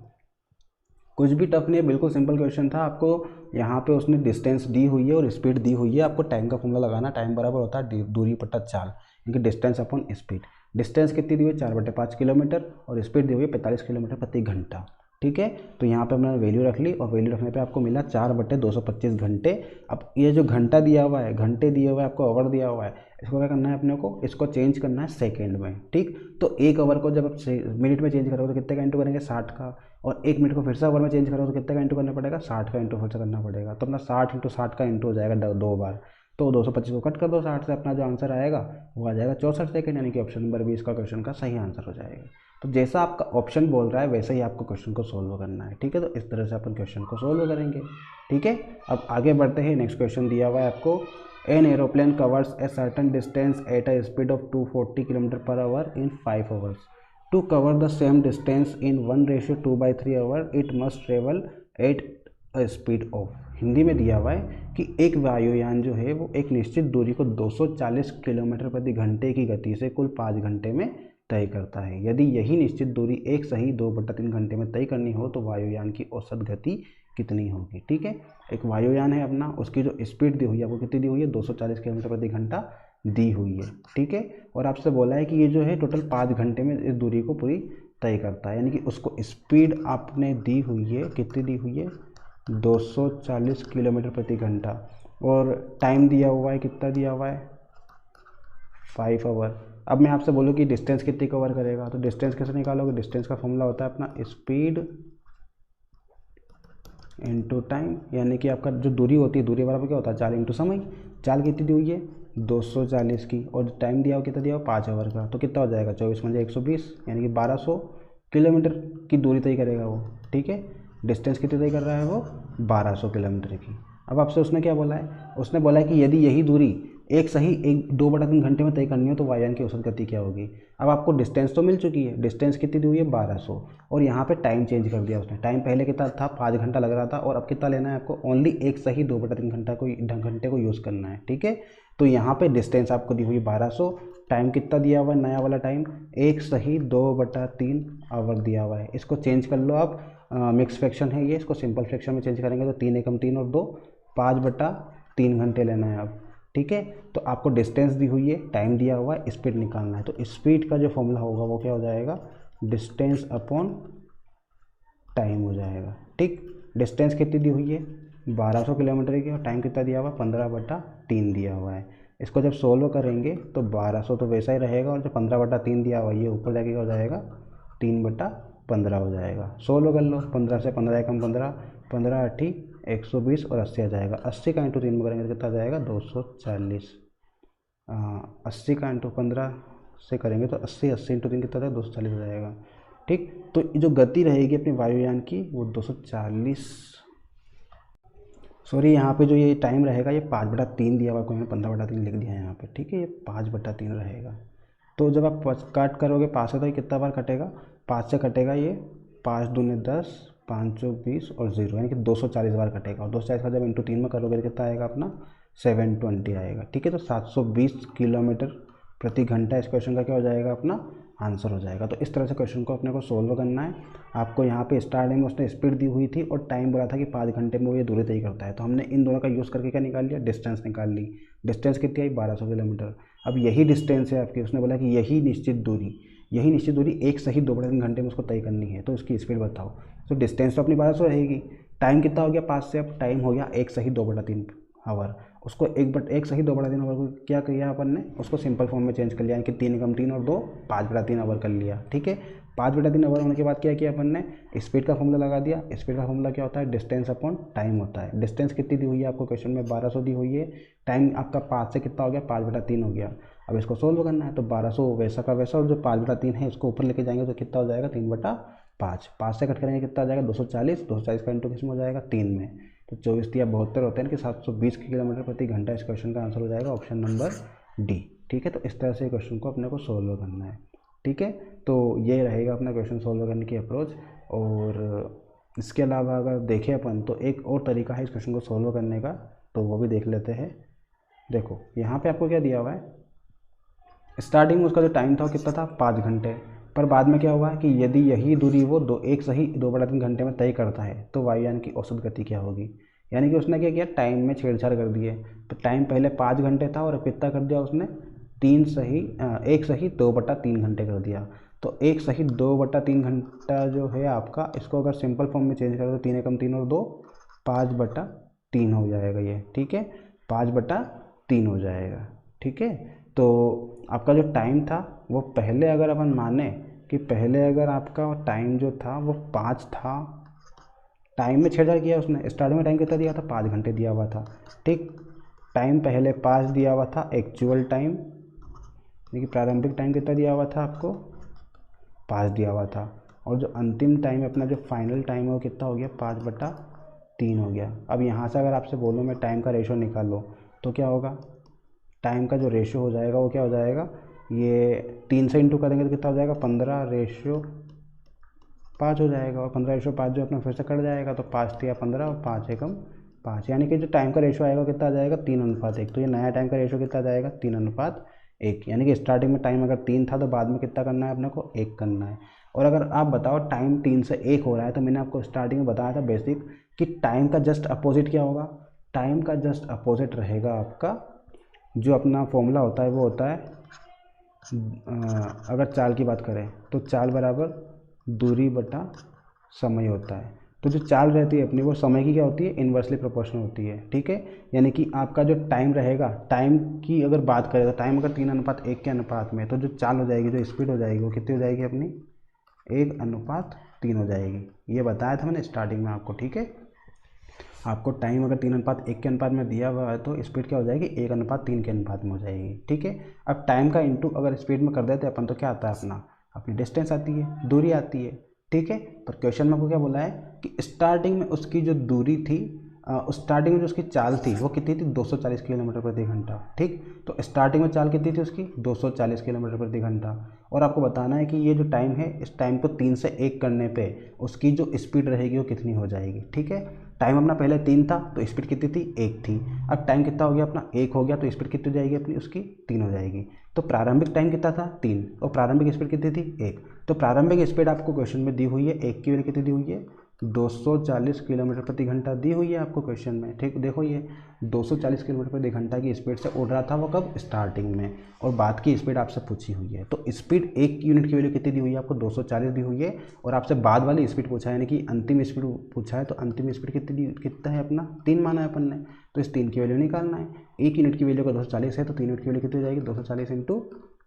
कुछ भी टफ नहीं है, बिल्कुल सिंपल क्वेश्चन था। आपको यहाँ पे उसने डिस्टेंस दी हुई है और स्पीड दी हुई है, आपको टाइम का फॉर्मूला लगाना। टाइम बराबर होता है दूरी बटा चाल, यानी कि डिस्टेंस अपॉन स्पीड। डिस्टेंस कितनी दी हुई है, 4/5 किलोमीटर, और स्पीड दी हुई है 45 किलोमीटर प्रति घंटा। ठीक है, तो यहाँ पे हमने वैल्यू रख ली और वैल्यू रखने पे आपको मिला 4/225 घंटे। अब ये जो घंटा दिया हुआ है, घंटे दिए हुए हैं, आपको आवर दिया हुआ है, इसको क्या करना है अपने को, इसको चेंज करना है सेकंड में। ठीक, तो एक आवर को जब आप मिनट में चेंज करोगे तो कितने का इंटू करेंगे, 60 का, और एक मिनट को फिर से आवर में चेंज करोगे तो कितने का इंटू करना पड़ेगा, 60 का इंटू फिर से करना पड़ेगा। तो अपना 60 इंटू 60 का इंटू हो जाएगा 2 बार, तो 225 को कट कर दो 60 से, अपना जो आंसर आएगा वो आ जाएगा 64 सेकंड, यानी कि ऑप्शन नंबर बी इसका क्वेश्चन का सही आंसर हो जाएगा। तो जैसा आपका ऑप्शन बोल रहा है वैसे ही आपको क्वेश्चन को सोल्व करना है। ठीक है, तो इस तरह से अपन क्वेश्चन को सोल्व करेंगे। ठीक है, अब आगे बढ़ते हैं। नेक्स्ट क्वेश्चन दिया हुआ है आपको, an aeroplane covers a certain distance at a speed of 240 km/h in 5 hours. To cover the same distance in 1:2/3 hour, it must travel at a speed of। Hindi में दिया हुआ है कि एक वायुयान जो है वो एक निश्चित दूरी को 240 किलोमीटर प्रति घंटे की गति से कुल 5 घंटे में तय करता है। यदि यही निश्चित दूरी एक सही 2/3 घंटे में तय करनी हो तो वायुयान की औसत गति कितनी होगी। ठीक है, एक वायुयान है अपना, उसकी जो स्पीड दी हुई है आपको कितनी दी हुई है, 240 किलोमीटर प्रति घंटा दी हुई है। ठीक है, और आपसे बोला है कि ये जो है टोटल 5 घंटे में इस दूरी को पूरी तय करता है, यानी कि उसको स्पीड आपने दी हुई है, कितनी दी हुई है, 240 किलोमीटर प्रति घंटा, और टाइम दिया हुआ है, कितना दिया हुआ है, 5 आवर। अब मैं आपसे बोलूँ कि डिस्टेंस कितनी कवर करेगा, तो डिस्टेंस कैसे निकालोगे, डिस्टेंस का फॉर्मूला होता है अपना स्पीड इंटू टाइम, यानी कि आपका जो दूरी होती है, दूरी बराबर क्या होता है, चाल इंटू समय। चाल कितनी दी हुई है, 240 की, और टाइम दिया हुआ कितना दिया हुआ, 5 आवर का, तो कितना हो जाएगा, 24 × 120, यानी कि 1200 किलोमीटर की दूरी तय करेगा वो। ठीक है, डिस्टेंस कितनी तय कर रहा है वो, 1200 किलोमीटर की। अब आपसे उसने क्या बोला है, उसने बोला है कि यदि यही दूरी एक सही 2/3 घंटे में तय करनी हो तो वायुयान की औसत गति क्या होगी। अब आपको डिस्टेंस तो मिल चुकी है, डिस्टेंस कितनी दी हुई है, 1200, और यहाँ पे टाइम चेंज कर दिया उसने। टाइम पहले कितना था, 5 घंटा लग रहा था, और अब कितना लेना है आपको, ओनली एक सही 2/3 घंटे को यूज़ करना है। ठीक है, तो यहाँ पे डिस्टेंस आपको दी हुई 1200, टाइम कितना दिया हुआ है, नया वाला टाइम एक सही 2/3 आवर दिया हुआ है। इसको चेंज कर लो आप, मिक्स फ्रैक्शन है ये, इसको सिंपल फ्रैक्शन में चेंज करेंगे तो 3 एकम 3 और 2, 5/3 घंटे लेना है अब। ठीक है, तो आपको डिस्टेंस दी हुई है, टाइम दिया हुआ है, स्पीड निकालना है। तो स्पीड का जो फॉर्मूला होगा वो क्या हो जाएगा, डिस्टेंस अपॉन टाइम हो जाएगा। ठीक, डिस्टेंस कितनी दी हुई है, 1200 किलोमीटर की, और टाइम कितना दिया हुआ है, 15/3 दिया हुआ है। इसको जब सोल्व करेंगे तो 1200 तो वैसा ही रहेगा, और जो 15/3 दिया हुआ है ये ऊपर जाके क्या हो जाएगा, 3/15 हो जाएगा। सोल्व कर लो, 15 से 15 एकम 15, 15 8 120 और 80 आ जाएगा। 80 का इंटू 3 में करेंगे तो कितना आ जाएगा, 240। 80 का इंटू 15 से करेंगे तो 80 इंटू 3 कितना आ जाएगा, 240 हो जाएगा। ठीक, तो जो गति रहेगी अपने वायुयान की वो 240, सॉरी यहाँ पे जो ये टाइम रहेगा ये 5/3 दिया हुआ है, मैंने 15/3 लिख दिया है यहाँ पे। ठीक है, ये 5/3 रहेगा। तो जब आप काट करोगे 5 से तो ये कितना बार कटेगा, 5 से कटेगा ये, 5 दूने 10, 5 20 और 0, यानी कि 240 बार कटेगा। और 240 का जब इंटू 3 में करोगे तो कितना आएगा अपना, 720 आएगा। ठीक है, तो 720 किलोमीटर प्रति घंटा इस क्वेश्चन का क्या हो जाएगा, अपना आंसर हो जाएगा। तो इस तरह से क्वेश्चन को अपने को सोल्व करना है। आपको यहाँ पे स्टार्टिंग में उसने स्पीड दी हुई थी और टाइम बोला था कि 5 घंटे में वो ये दूरी तय करता है, तो हमने इन दोनों का यूज़ करके क्या निकाल लिया, डिस्टेंस निकाल ली। डिस्टेंस कितनी आई, 1200 किलोमीटर। अब यही डिस्टेंस है आपकी, उसने बोला कि यही निश्चित दूरी एक सही 2/3 घंटे में उसको तय करनी है, तो उसकी स्पीड बताओ। तो डिस्टेंस तो अपनी 1200 रहेगी, टाइम कितना हो गया 5 से, अब टाइम हो गया एक सही 2/3 आवर, उसको एक सही 2/3 आवर को क्या किया अपन ने, उसको सिंपल फॉर्म में चेंज कर लिया, यानी कि 3 और 2 5/3 आवर कर लिया। ठीक है, 5/3 आवर होने के बाद क्या किया अपन ने, स्पीड का फॉर्मूला लगा दिया। स्पीड का फॉर्मूला क्या होता है, डिस्टेंस अपॉन टाइम होता है। डिस्टेंस कितनी दी हुई है आपको क्वेश्चन में, 1200 दी हुई है। टाइम आपका 5 से कितना हो गया, 5/3 हो गया। अब इसको सोल्व करना है, तो 1200 वैसा का वैसा, और जो 5/3 है उसको ऊपर लेके जाएंगे तो कितना हो जाएगा, 3/5। 5 से कट करेंगे कितना आ जाएगा, 240। 240 का इंटू किसमें हो जाएगा, 3 में। तो 24 या 72 होते हैं कि 720 किलोमीटर प्रति घंटा। इस क्वेश्चन का आंसर हो जाएगा ऑप्शन नंबर डी। ठीक है, तो इस तरह से क्वेश्चन को अपने को सोल्व करना है। ठीक है, तो ये रहेगा अपना क्वेश्चन सोल्व करने की अप्रोच। और इसके अलावा अगर देखें अपन तो एक और तरीका है इस क्वेश्चन को सोल्व करने का, तो वो भी देख लेते हैं। देखो यहाँ पे आपको क्या दिया हुआ है, स्टार्टिंग में उसका जो टाइम था वो कितना था, 5 घंटे। पर बाद में क्या हुआ है कि यदि यही दूरी वो एक सही 2/3 घंटे में तय करता है तो वायुयान की औसत गति क्या होगी। यानी कि उसने क्या किया, टाइम में छेड़छाड़ कर दिए। तो टाइम पहले 5 घंटे था और अब कितना कर दिया उसने, 1 सही 2/3 घंटे कर दिया। तो 1 सही 2/3 घंटा जो है आपका, इसको अगर सिंपल फॉर्म में चेंज करो तो 3 एकम 3 और 2 5/3 हो जाएगा ये। ठीक है, 5/3 हो जाएगा। ठीक है, तो आपका जो टाइम था वो पहले अगर अपन माने कि पहले अगर आपका टाइम जो था वो 5 था, टाइम में छेड़छाड़ किया उसने। स्टार्टिंग में टाइम कितना दिया था, 5 घंटे दिया हुआ था। ठीक, टाइम पहले 5 दिया हुआ था, एक्चुअल टाइम यानी कि प्रारंभिक टाइम कितना दिया हुआ था आपको, 5 दिया हुआ था। और जो अंतिम टाइम अपना जो फाइनल टाइम है वो कितना हो गया, 5/3 हो गया। अब यहाँ से अगर आपसे बोलूँ मैं टाइम का रेशो निकालो तो क्या होगा, टाइम का जो रेशो हो जाएगा वो क्या हो जाएगा, ये 3 से इंटू करेंगे तो कितना हो जाएगा, 15/5 हो जाएगा। और 15/5 जो अपना फिर से कट जाएगा, तो 5 या 15 और 5 एकम 5, यानी कि जो टाइम का रेशो आएगा कितना आ जाएगा, 3:1। तो ये नया टाइम का रेशो कितना आ जाएगा, 3:1। यानी कि स्टार्टिंग में टाइम अगर 3 था तो बाद में कितना करना है अपने को, 1 करना है। और अगर आप बताओ टाइम 3 से 1 हो रहा है, तो मैंने आपको स्टार्टिंग में बताया था बेसिक कि टाइम का जस्ट अपोजिट क्या होगा, टाइम का जस्ट अपोजिट रहेगा आपका जो अपना फॉर्मूला होता है वो होता है, अगर चाल की बात करें तो चाल बराबर दूरी बटा समय होता है। तो जो चाल रहती है अपनी वो समय की क्या होती है, इन्वर्सली प्रोपोर्शनल होती है। ठीक है, यानी कि आपका जो टाइम रहेगा, टाइम की अगर बात करें तो टाइम अगर 3:1 के अनुपात में, तो जो चाल हो जाएगी, जो स्पीड हो जाएगी वो कितनी हो जाएगी अपनी, 1:3 हो जाएगी। ये बताया था मैंने स्टार्टिंग में आपको। ठीक है, आपको टाइम अगर 3:1 के अनुपात में दिया हुआ है तो स्पीड क्या हो जाएगी, 1:3 के अनुपात में हो जाएगी। ठीक है, अब टाइम का इंटू अगर स्पीड में कर देते हैं अपन तो क्या आता है अपना, अपनी डिस्टेंस आती है, दूरी आती है। ठीक है, पर क्वेश्चन में आपको क्या बोला है कि स्टार्टिंग में उसकी जो दूरी थी, स्टार्टिंग में जो उसकी चाल थी वो कितनी थी, 240 किलोमीटर प्रति घंटा। ठीक, तो स्टार्टिंग में चाल कितनी थी उसकी, 240 किलोमीटर प्रति घंटा। और आपको बताना है कि ये जो टाइम है, इस टाइम को 3 से 1 करने पे उसकी जो स्पीड रहेगी वो कितनी हो जाएगी। ठीक है, टाइम अपना पहले 3 था तो स्पीड कितनी थी, 1 थी। अब टाइम कितना हो गया अपना, 1 हो गया, तो स्पीड कितनी हो जाएगी अपनी उसकी, 3 हो जाएगी। तो प्रारंभिक टाइम कितना था, 3, और प्रारंभिक स्पीड कितनी थी, 1। तो प्रारंभिक स्पीड आपको क्वेश्चन में दी हुई है, 1 की वैल्यू कितनी दी हुई है, 240 किलोमीटर प्रति घंटा दी हुई है आपको क्वेश्चन में। ठीक, देखो ये 240 किलोमीटर प्रति घंटा की स्पीड से उड़ रहा था वो कब, स्टार्टिंग में, और बाद की स्पीड आपसे पूछी हुई है। तो स्पीड 1 यूनिट की वैल्यू कितनी दी हुई है आपको, 240 दी हुई है, और आपसे बाद वाली स्पीड पूछा है, यानी कि अंतिम स्पीड पूछा है। तो अंतिम स्पीड कितना है अपना, 3 माना है अपन ने, तो इस 3 की वैल्यू निकालना है। 1 यूनिट की वैल्यू का 240 है तो 3 यूनिट की वैल्यू कितनी हो जाएगी, 240 इंटू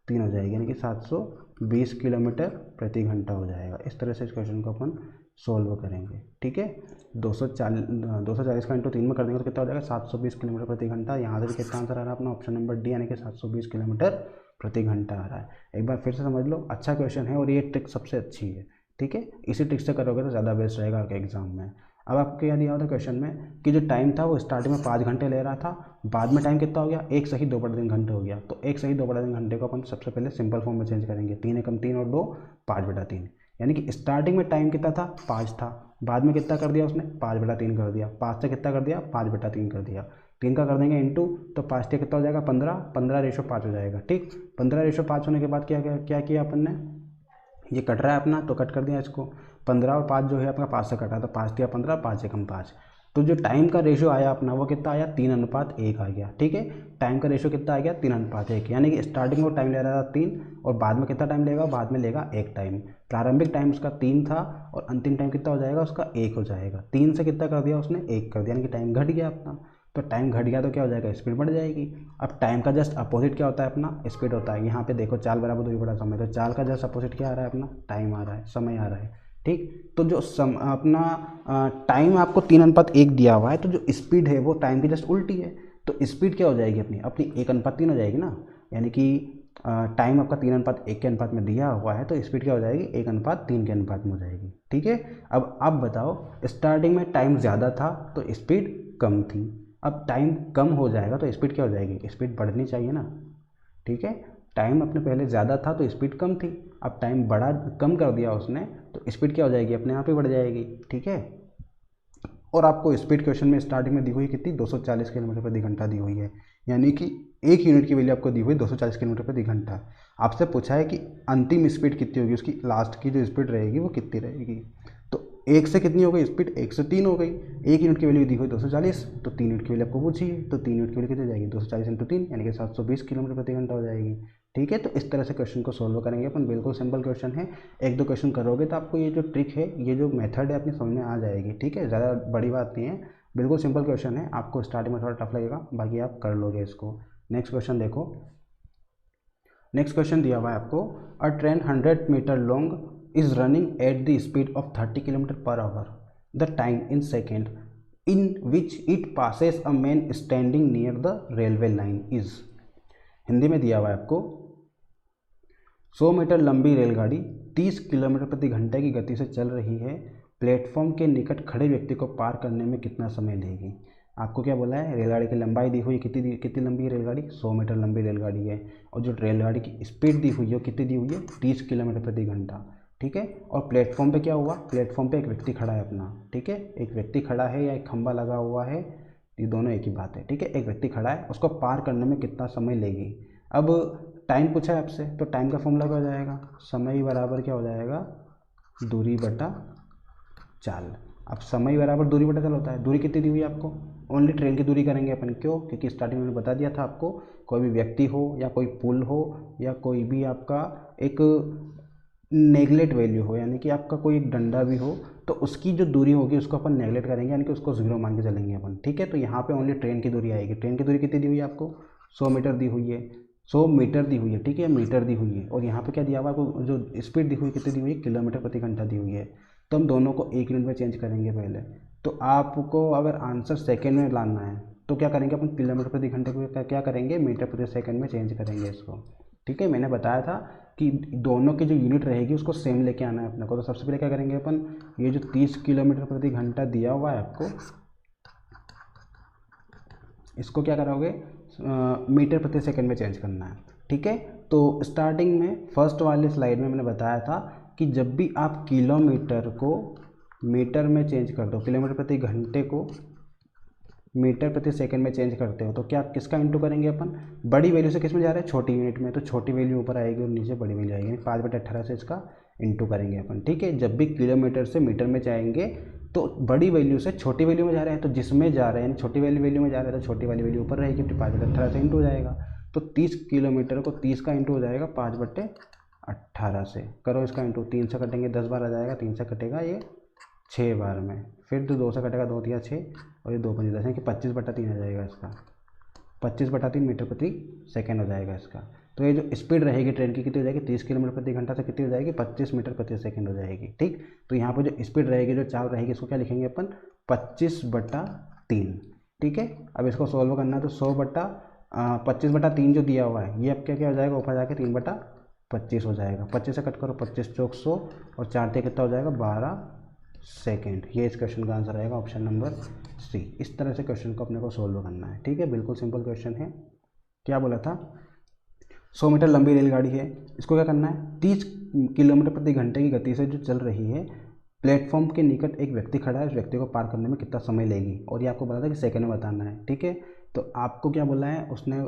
3 हो जाएगी, यानी कि 720 किलोमीटर प्रति घंटा हो जाएगा। इस तरह से इस क्वेश्चन को अपन सॉल्व करेंगे। ठीक है, 240 का इंटू 3 में कर देंगे तो कितना हो जाएगा, 720 किलोमीटर प्रति घंटा। यहाँ से भी कितना आंसर आ रहा है अपना, ऑप्शन नंबर डी, यानी कि 720 किलोमीटर प्रति घंटा आ रहा है। एक बार फिर से समझ लो, अच्छा क्वेश्चन है और ये ट्रिक सबसे अच्छी है। ठीक है, इसी ट्रिक से करोगे तो ज़्यादा बेस्ट रहेगा आपके एग्जाम में। अब आपको क्या दिया होता क्वेश्चन में कि जो टाइम था वो स्टार्टिंग में 5 घंटे ले रहा था, बाद में टाइम कितना हो गया, 1 सही 2/3 घंटे हो गया। तो 1 सही 2/3 घंटे को अपन सबसे पहले सिंपल फॉर्म में चेंज करेंगे, 3 एकम 3 और 2 5/3। यानी कि स्टार्टिंग में टाइम कितना था, 5 था, बाद में कितना कर दिया उसने, 5/3 कर दिया। 5 से कितना कर दिया, 5/3 कर दिया। 3 का कर देंगे इंटू, तो 5 से कितना हो जाएगा, 15, 15:5 हो जाएगा। ठीक, 15:5 होने के बाद क्या किया अपन ने, ये कट रहा है अपना तो कट कर दिया इसको, 15 और 5 जो है अपना 5 से कटा, तो 5 या 15, 5 एकम 5। तो जो टाइम का रेशियो आया अपना वो कितना आया, 3:1 आ गया। ठीक है, टाइम का रेशियो कितना आ गया, 3:1, यानी कि स्टार्टिंग में टाइम ले रहा था 3 और बाद में कितना टाइम लेगा, बाद में लेगा 1 टाइम। प्रारंभिक टाइम उसका 3 था और अंतिम टाइम कितना हो जाएगा उसका, 1 हो जाएगा। 3 से कितना कर दिया उसने, 1 कर दिया, यानी कि टाइम घट गया अपना। तो टाइम घट गया तो क्या हो जाएगा, स्पीड बढ़ जाएगी। अब टाइम का जस्ट अपोजिट क्या होता है अपना, स्पीड होता है। यहाँ पे देखो चाल बराबर दूरी बटा समय, तो चाल का जस्ट अपोजिट क्या आ रहा है अपना, टाइम आ रहा है, समय आ रहा है। ठीक, तो जो अपना टाइम आपको 3:1 दिया हुआ है, तो जो स्पीड है वो टाइम की जस्ट उल्टी है। तो स्पीड क्या हो जाएगी अपनी 1:3 हो जाएगी ना, यानी कि टाइम आपका 3:1 के अनुपात में दिया हुआ है, तो स्पीड क्या हो जाएगी 1:3 के अनुपात में हो जाएगी। ठीक है, अब आप बताओ, स्टार्टिंग में टाइम ज़्यादा था तो स्पीड कम थी, अब टाइम कम हो जाएगा तो स्पीड क्या हो जाएगी, स्पीड बढ़नी चाहिए ना। ठीक है, टाइम अपने पहले ज़्यादा था तो स्पीड कम थी, अब टाइम बढ़ा कम कर दिया उसने तो स्पीड क्या हो जाएगी, अपने आप ही बढ़ जाएगी। ठीक है, और आपको स्पीड क्वेश्चन में स्टार्टिंग में दी हुई कितनी, 240 किलोमीटर प्रति घंटा दी हुई है, यानी कि 1 यूनिट की वैल्यू आपको दी हुई 240 किलोमीटर प्रति घंटा। आपसे पूछा है कि अंतिम स्पीड कितनी होगी, उसकी लास्ट की जो स्पीड रहेगी वो कितनी रहेगी। तो 1 से कितनी हो गई स्पीड, 1 से 3 हो गई। 1 यूनिट की वैल्यू दी हुई 240, तो 3 यूनिट की वैल्यू आपको पूछी है, तो 3 यूनिट की वैल्यू कितनी हो जाएगी, 240 × 3 यानी कि 720 किलोमीटर प्रति घंटा हो जाएगी। ठीक है, तो इस तरह से क्वेश्चन को सॉल्व करेंगे अपन, बिल्कुल सिंपल क्वेश्चन है। 1-2 क्वेश्चन करोगे तो आपको ये जो ट्रिक है, ये जो मेथड है अपनी समझ में आ जाएगी। ठीक है, ज़्यादा बड़ी बात नहीं है, बिल्कुल सिंपल क्वेश्चन है। आपको स्टार्टिंग में थोड़ा टफ लगेगा, बाकी आप कर लोगे इसको। नेक्स्ट क्वेश्चन देखो, नेक्स्ट क्वेश्चन दिया हुआ है आपको, a train 100 metre long is running at the speed of 30 kilometre per hour, the time in second in which it passes a man standing near the railway line is. Hindi में दिया हुआ है आपको, 100 मीटर लंबी रेलगाड़ी 30 किलोमीटर प्रति घंटे की गति से चल रही है, प्लेटफॉर्म के निकट खड़े व्यक्ति को पार करने में कितना समय लेगी। आपको क्या बोला है, रेलगाड़ी की लंबाई दी हुई, कितनी लंबी है रेलगाड़ी, 100 मीटर लंबी रेलगाड़ी है, और जो रेलगाड़ी की स्पीड दी हुई है वो कितनी दी हुई है, 30 किलोमीटर प्रति घंटा। ठीक है, और प्लेटफॉर्म पे क्या हुआ, प्लेटफॉर्म पे एक व्यक्ति खड़ा है अपना। ठीक है, एक व्यक्ति खड़ा है या एक खंभा लगा हुआ है, ये दोनों एक ही बात है। ठीक है, एक व्यक्ति खड़ा है, उसको पार करने में कितना समय लेगी। अब टाइम पूछा है आपसे, तो टाइम का फॉर्मूला क्या हो जाएगा, समय बराबर क्या हो जाएगा, दूरी बटा चाल। अब समय बराबर दूरी बटा चाल होता है, दूरी कितनी दी हुई है आपको, ओनली ट्रेन की दूरी करेंगे अपन, क्यों, क्योंकि स्टार्टिंग में बता दिया था आपको, कोई भी व्यक्ति हो या कोई पुल हो या कोई भी आपका एक नेगलेट वैल्यू हो, यानी कि आपका कोई एक डंडा भी हो, तो उसकी जो दूरी होगी उसको अपन नेगलेट करेंगे, यानी कि उसको 0 मान के चलेंगे अपन। ठीक है, तो यहाँ पे ओनली ट्रेन की दूरी आएगी। ट्रेन की दूरी कितनी दी हुई है आपको, 100 मीटर दी हुई है, 100 मीटर दी हुई है। ठीक है, मीटर दी हुई है, और यहाँ पे क्या दिया हुआ है आपको, जो स्पीड दी हुई है कितनी दी हुई है, किलोमीटर प्रति घंटा दी हुई है। तो हम दोनों को 1 यूनिट में चेंज करेंगे पहले। तो आपको अगर आंसर सेकेंड में लाना है तो क्या करेंगे अपन, किलोमीटर प्रति घंटे को क्या करेंगे, मीटर प्रति सेकंड में चेंज करेंगे इसको। ठीक है, मैंने बताया था कि दोनों की जो यूनिट रहेगी उसको सेम लेके आना है अपने को। तो सबसे पहले क्या करेंगे अपन, ये जो 30 किलोमीटर प्रति घंटा दिया हुआ है आपको, इसको क्या करोगे, मीटर प्रति सेकंड में चेंज करना है। ठीक है, तो स्टार्टिंग में फर्स्ट वाले स्लाइड में मैंने बताया था कि जब भी आप किलोमीटर को मीटर में चेंज कर दो, किलोमीटर प्रति घंटे को मीटर प्रति सेकंड में चेंज करते हो, तो क्या किसका इंटू करेंगे अपन, बड़ी वैल्यू से किस में जा रहा है, छोटी यूनिट में, तो छोटी वैल्यू ऊपर आएगी और नीचे बड़ी वैल्यू आएगी, 5/18 से इसका इंटू करेंगे अपन। ठीक है, जब भी किलोमीटर से मीटर में जाएंगे तो बड़ी वैल्यू से छोटी वैल्यू में जा रहे हैं, तो जिसमें जा रहे हैं छोटी वैल्यू में जा रहे हैं तो छोटी वाली वैल्यू ऊपर रहेगी, 5/18 से इंटू हो जाएगा। तो 30 किलोमीटर को 30 का इंटू हो जाएगा 5/18 से, करो इसका इंटू, 3 से कटेंगे 10 बार आ जाएगा, 3 से कटेगा ये 6 बार में, फिर तो 2 से कटेगा 2 या 6, और ये 2×5 10 है कि 25/3 आ जाएगा इसका, 25/3 मीटर प्रति सेकंड हो जाएगा इसका। तो ये जो स्पीड रहेगी ट्रेन की कितनी हो जाएगी, 30 किलोमीटर प्रति घंटा से कितनी हो जाएगी, 25 मीटर प्रति सेकंड हो जाएगी। ठीक, तो यहाँ पर जो स्पीड रहेगी, जो चाल रहेगी, इसको क्या लिखेंगे अपन, 25/3। ठीक है, अब इसको सॉल्व करना है तो 25/3 जो दिया हुआ है ये अब क्या हो जाएगा, ऊपर जाके 3/25 हो जाएगा। 25 से कट करो, 25 चौक 100 और 4 से कितना हो जाएगा, 12 सेकेंड। ये इस क्वेश्चन का आंसर आएगा, ऑप्शन नंबर सी। इस तरह से क्वेश्चन को अपने को सोल्व करना है। ठीक है, बिल्कुल सिंपल क्वेश्चन है। क्या बोला था, 100 मीटर लंबी रेलगाड़ी है, इसको क्या करना है, 30 किलोमीटर प्रति घंटे की गति से जो चल रही है, प्लेटफॉर्म के निकट एक व्यक्ति खड़ा है, उस व्यक्ति को पार करने में कितना समय लेगी, और ये आपको बताया था कि सेकंड में बताना है। ठीक है, तो आपको क्या बोला है, उसने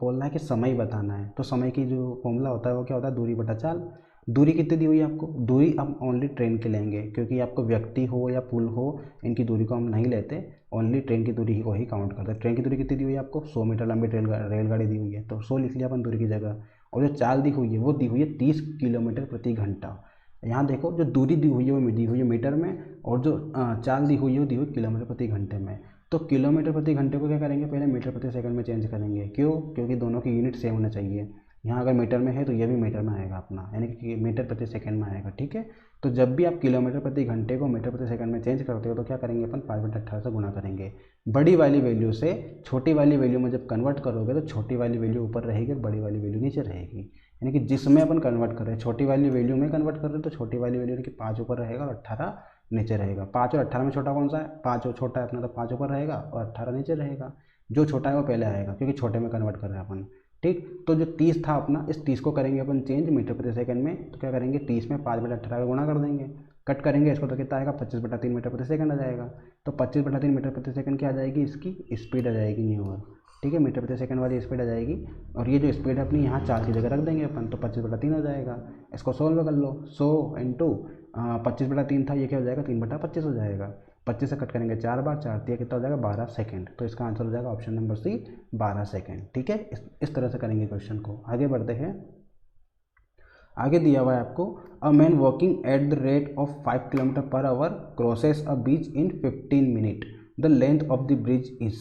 बोलना है कि समय बताना है। तो समय की जो फॉर्मूला होता है वो क्या होता है, दूरी बटा चाल। दूरी कितनी दी हुई है आपको, दूरी हम ओनली ट्रेन की लेंगे, क्योंकि आपको व्यक्ति हो या पुल हो इनकी दूरी को हम नहीं लेते, ओनली ट्रेन की दूरी को ही काउंट करते हैं। ट्रेन की दूरी कितनी दी हुई है आपको, 100 मीटर लंबी रेलगाड़ी दी हुई है, तो 100 लिख लिया अपन दूरी की जगह, और जो चाल दी हुई है वो दी हुई है 30 किलोमीटर प्रति घंटा। यहाँ देखो जो दूरी दी हुई है वो दी हुई है मीटर में, और जो चाल दी हुई है वो दी हुई किलोमीटर प्रति घंटे में। तो किलोमीटर प्रति घंटे को क्या करेंगे, पहले मीटर प्रति सेकंड में चेंज करेंगे। क्यों? क्योंकि दोनों की यूनिट सेम होना चाहिए। यहाँ अगर मीटर में है तो ये भी मीटर में आएगा अपना, यानी कि मीटर प्रति सेकंड में आएगा। ठीक है, तो जब भी आप किलोमीटर प्रति घंटे को मीटर प्रति सेकंड में चेंज करते हो तो क्या करेंगे अपन 5/18 से गुणा करेंगे। बड़ी वाली वैल्यू से छोटी वाली वैल्यू में जब कन्वर्ट करोगे तो छोटी वाली वैल्यू ऊपर रहेगी और बड़ी वाली वैल्यू नीचे रहेगी। यानी कि जिसमें अपन कन्वर्ट कर रहे हैं छोटी वाली वैल्यू में कन्वर्ट कर रहे हैं तो छोटी वाली वैल्यू यानी कि 5 ऊपर रहेगा और 18 नीचे रहेगा। 5 और 18 में छोटा कौन सा है? 5 छोटा है अपना, तो 5 ऊपर रहेगा और 18 नीचे रहेगा। जो छोटा है वो पहले आएगा क्योंकि छोटे में कन्वर्ट कर रहे हैं अपन। ठीक, तो जो 30 था अपना, इस 30 को करेंगे अपन चेंज मीटर प्रति सेकंड में। तो क्या करेंगे, 30 में 5/18 का गुणा कर देंगे, कट करेंगे इसको तो कितना आएगा 25/3 मीटर प्रति सेकंड आ जाएगा। तो 25/3 मीटर प्रति सेकंड क्या आ जाएगी, इसकी स्पीड आ जाएगी न्यू और। ठीक है, मीटर प्रति सेकंड वाली स्पीड आ जाएगी। और ये जो स्पीड है अपनी यहाँ 4 की जगह रख देंगे अपन, तो 25/3 आ जाएगा। इसको सोल्व कर लो, 100 इंटू 25/3 था, ये क्या हो जाएगा 3/25 हो जाएगा। 25 से कट करेंगे 4 बार, 4 दिया कितना हो जाएगा 12 सेकंड। तो इसका आंसर हो जाएगा ऑप्शन नंबर सी 12 सेकंड। ठीक है, इस तरह से करेंगे क्वेश्चन को। आगे बढ़ते हैं। आगे दिया हुआ है आपको, a man walking at the rate of 5 kilometre per hour crosses a bridge in 15 minute, the length of the bridge is,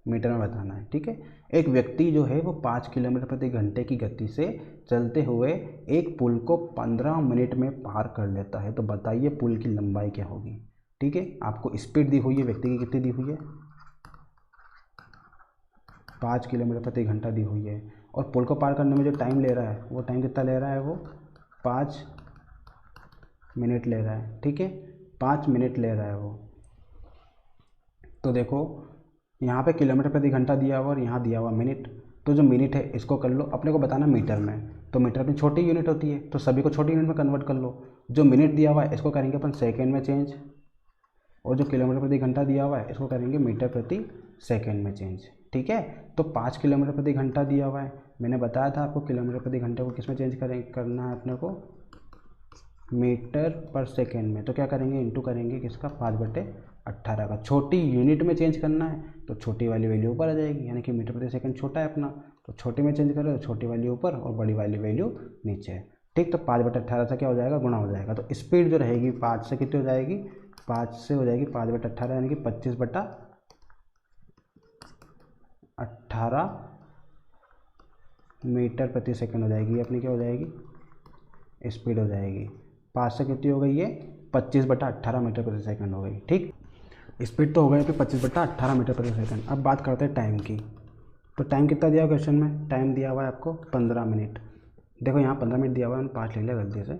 metre में बताना है। ठीक है, एक व्यक्ति जो है वो 5 किलोमीटर प्रति घंटे की गति से चलते हुए एक पुल को 15 मिनट में पार कर लेता है, तो बताइए पुल की लंबाई क्या होगी। ठीक है, आपको स्पीड दी हुई है, व्यक्ति की कितनी दी हुई है 5 किलोमीटर प्रति घंटा दी हुई है, और पुल को पार करने में जो टाइम ले रहा है वो टाइम कितना ले रहा है, वो 5 मिनट ले रहा है। ठीक है, 5 मिनट ले रहा है वो। तो देखो यहाँ पे किलोमीटर प्रति घंटा दिया हुआ और यहाँ दिया हुआ मिनट, तो जो मिनट है इसको कर लो, अपने को बताना मीटर में, तो मीटर अपनी छोटी यूनिट होती है तो सभी को छोटी यूनिट में कन्वर्ट कर लो। जो मिनट दिया हुआ है इसको करेंगे अपन सेकेंड में चेंज, और जो किलोमीटर प्रति घंटा दिया हुआ है इसको करेंगे मीटर प्रति सेकेंड में चेंज। ठीक है, तो 5 किलोमीटर प्रति घंटा दिया हुआ है, मैंने बताया था आपको किलोमीटर प्रति घंटे को किस में चेंज करना है अपने को, मीटर पर सेकेंड में। तो क्या करेंगे, इंटू करेंगे किसका 5/18 का। छोटी यूनिट में चेंज करना है तो छोटी वाली वैल्यू ऊपर आ जाएगी, यानी कि मीटर प्रति सेकंड छोटा है अपना, तो छोटी में चेंज करें तो छोटी वाली ऊपर और बड़ी वाली वैल्यू नीचे है। ठीक, तो 5/18 से क्या हो जाएगा, गुणा हो जाएगा। तो स्पीड जो रहेगी 5 से कितनी हो जाएगी, 5 से हो जाएगी 5/18 यानी कि 25/18 मीटर प्रति सेकंड हो जाएगी। अपनी क्या हो जाएगी, स्पीड हो जाएगी। 5 से कितनी हो गई, ये 25/18 मीटर प्रति सेकंड हो गई। ठीक, स्पीड तो हो गई 25/18 मीटर प्रति सेकंड। अब बात करते हैं टाइम की। तो टाइम कितना दिया हुआ क्वेश्चन में, टाइम दिया हुआ है आपको 15 मिनट। देखो यहाँ 15 मिनट दिया हुआ है, 5 ले लिया गलती से,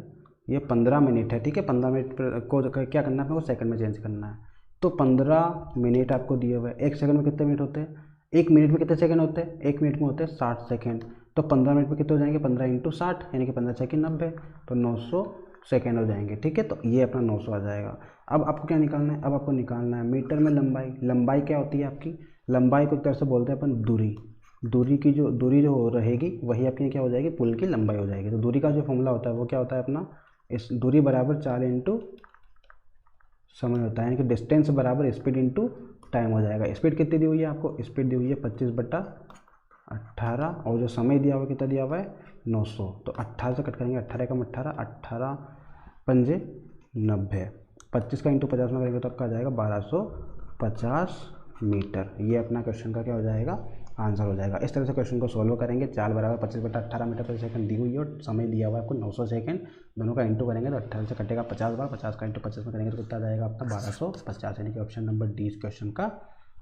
ये 15 मिनट है। ठीक है, 15 मिनट को क्या करना है अपने को, सेकंड में चेंज करना है। तो 15 मिनट आपको दिए हुए हैं, एक सेकंड में कितने मिनट होते हैं, एक मिनट में कितने सेकंड होते हैं, एक मिनट में होते हैं 60 सेकंड। तो 15 मिनट में कितने हो जाएंगे, 15 × 60 यानी कि 15 सेकंड 90, तो 900 सेकंड हो जाएंगे। ठीक है, तो ये अपना 900 आ जाएगा। अब आपको क्या निकालना है, अब आपको निकालना है मीटर में लंबाई। लंबाई क्या होती है आपकी, लंबाई को एक तरह से बोलते हैं अपन दूरी। दूरी जो रहेगी वही आपकी क्या हो जाएगी, पुल की लंबाई हो जाएगी। तो दूरी का जो फॉर्मूला होता है वो क्या होता है अपना, इस दूरी बराबर 4 इंटू समय होता है, यानी कि डिस्टेंस बराबर स्पीड इंटू टाइम हो जाएगा। स्पीड कितनी दी हुई है आपको, स्पीड दी हुई है 25/18, और जो समय दिया हुआ कितना दिया हुआ है 900। तो 18 से कट करेंगे, 18 कम 18, 18 पंजे 90, 25 का इंटू 50 में करेंगे तो आपका आ जाएगा 1250 मीटर। ये अपना क्वेश्चन का क्या हो जाएगा, आंसर हो जाएगा। इस तरह से क्वेश्चन को सोल्व करेंगे। चाल बराबर 25/18 मीटर प्रति सेकंड दी हुई है और समय दिया हुआ है आपको 900 सेकंड। दोनों का इंटू करेंगे तो 18 से कटेगा 50 बार, 50 का इंटू 50 में करेंगे तो कितना आ जाएगा आपका 1250, यानी कि ऑप्शन नंबर डी इस क्वेश्चन का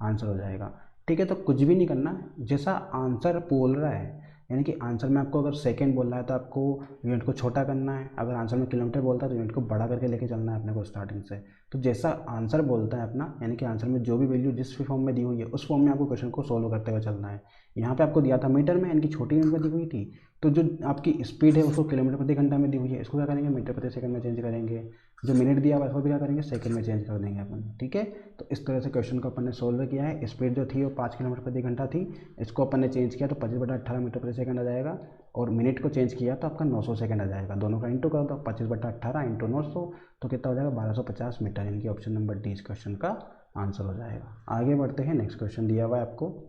आंसर हो जाएगा। ठीक है, तो कुछ भी नहीं करना, जैसा आंसर बोल रहा है, यानी कि आंसर में आपको अगर सेकंड बोल रहा है तो आपको यूनिट को छोटा करना है, अगर आंसर में किलोमीटर बोलता है तो यूनिट को बड़ा करके लेके चलना है अपने को स्टार्टिंग से। तो जैसा आंसर बोलता है अपना, यानी कि आंसर में जो भी वैल्यू जिस भी फॉर्म में दी हुई है उस फॉर्म में आपको क्वेश्चन को सोल्व करते हुए चलना है। यहाँ पे आपको दिया था मीटर में, यानी कि छोटी यूनिट में दी हुई थी, तो जो आपकी स्पीड है उसको किलोमीटर प्रति घंटा में दी हुई है, इसको क्या करेंगे मीटर प्रति सेकंड में चेंज करेंगे। जो मिनट दिया हुआ है इसको भी क्या करेंगे, सेकंड में चेंज कर देंगे अपन। ठीक है, तो इस तरह से क्वेश्चन को अपन ने सोल्व किया है। स्पीड जो थी वो 5 किलोमीटर प्रति घंटा थी, इसको अपन ने चेंज किया तो 25/18 मीटर प्रति सेकंड आ जाएगा, और मिनट को चेंज किया तो आपका 900 सेकंड आ जाएगा। दोनों का इंटू कर दो, 25/18 इंटू 900 तो कितना हो जाएगा 1250 मीटर, यानी कि ऑप्शन नंबर डी इस क्वेश्चन का आंसर हो जाएगा। आगे बढ़ते हैं, नेक्स्ट क्वेश्चन दिया हुआ है आपको,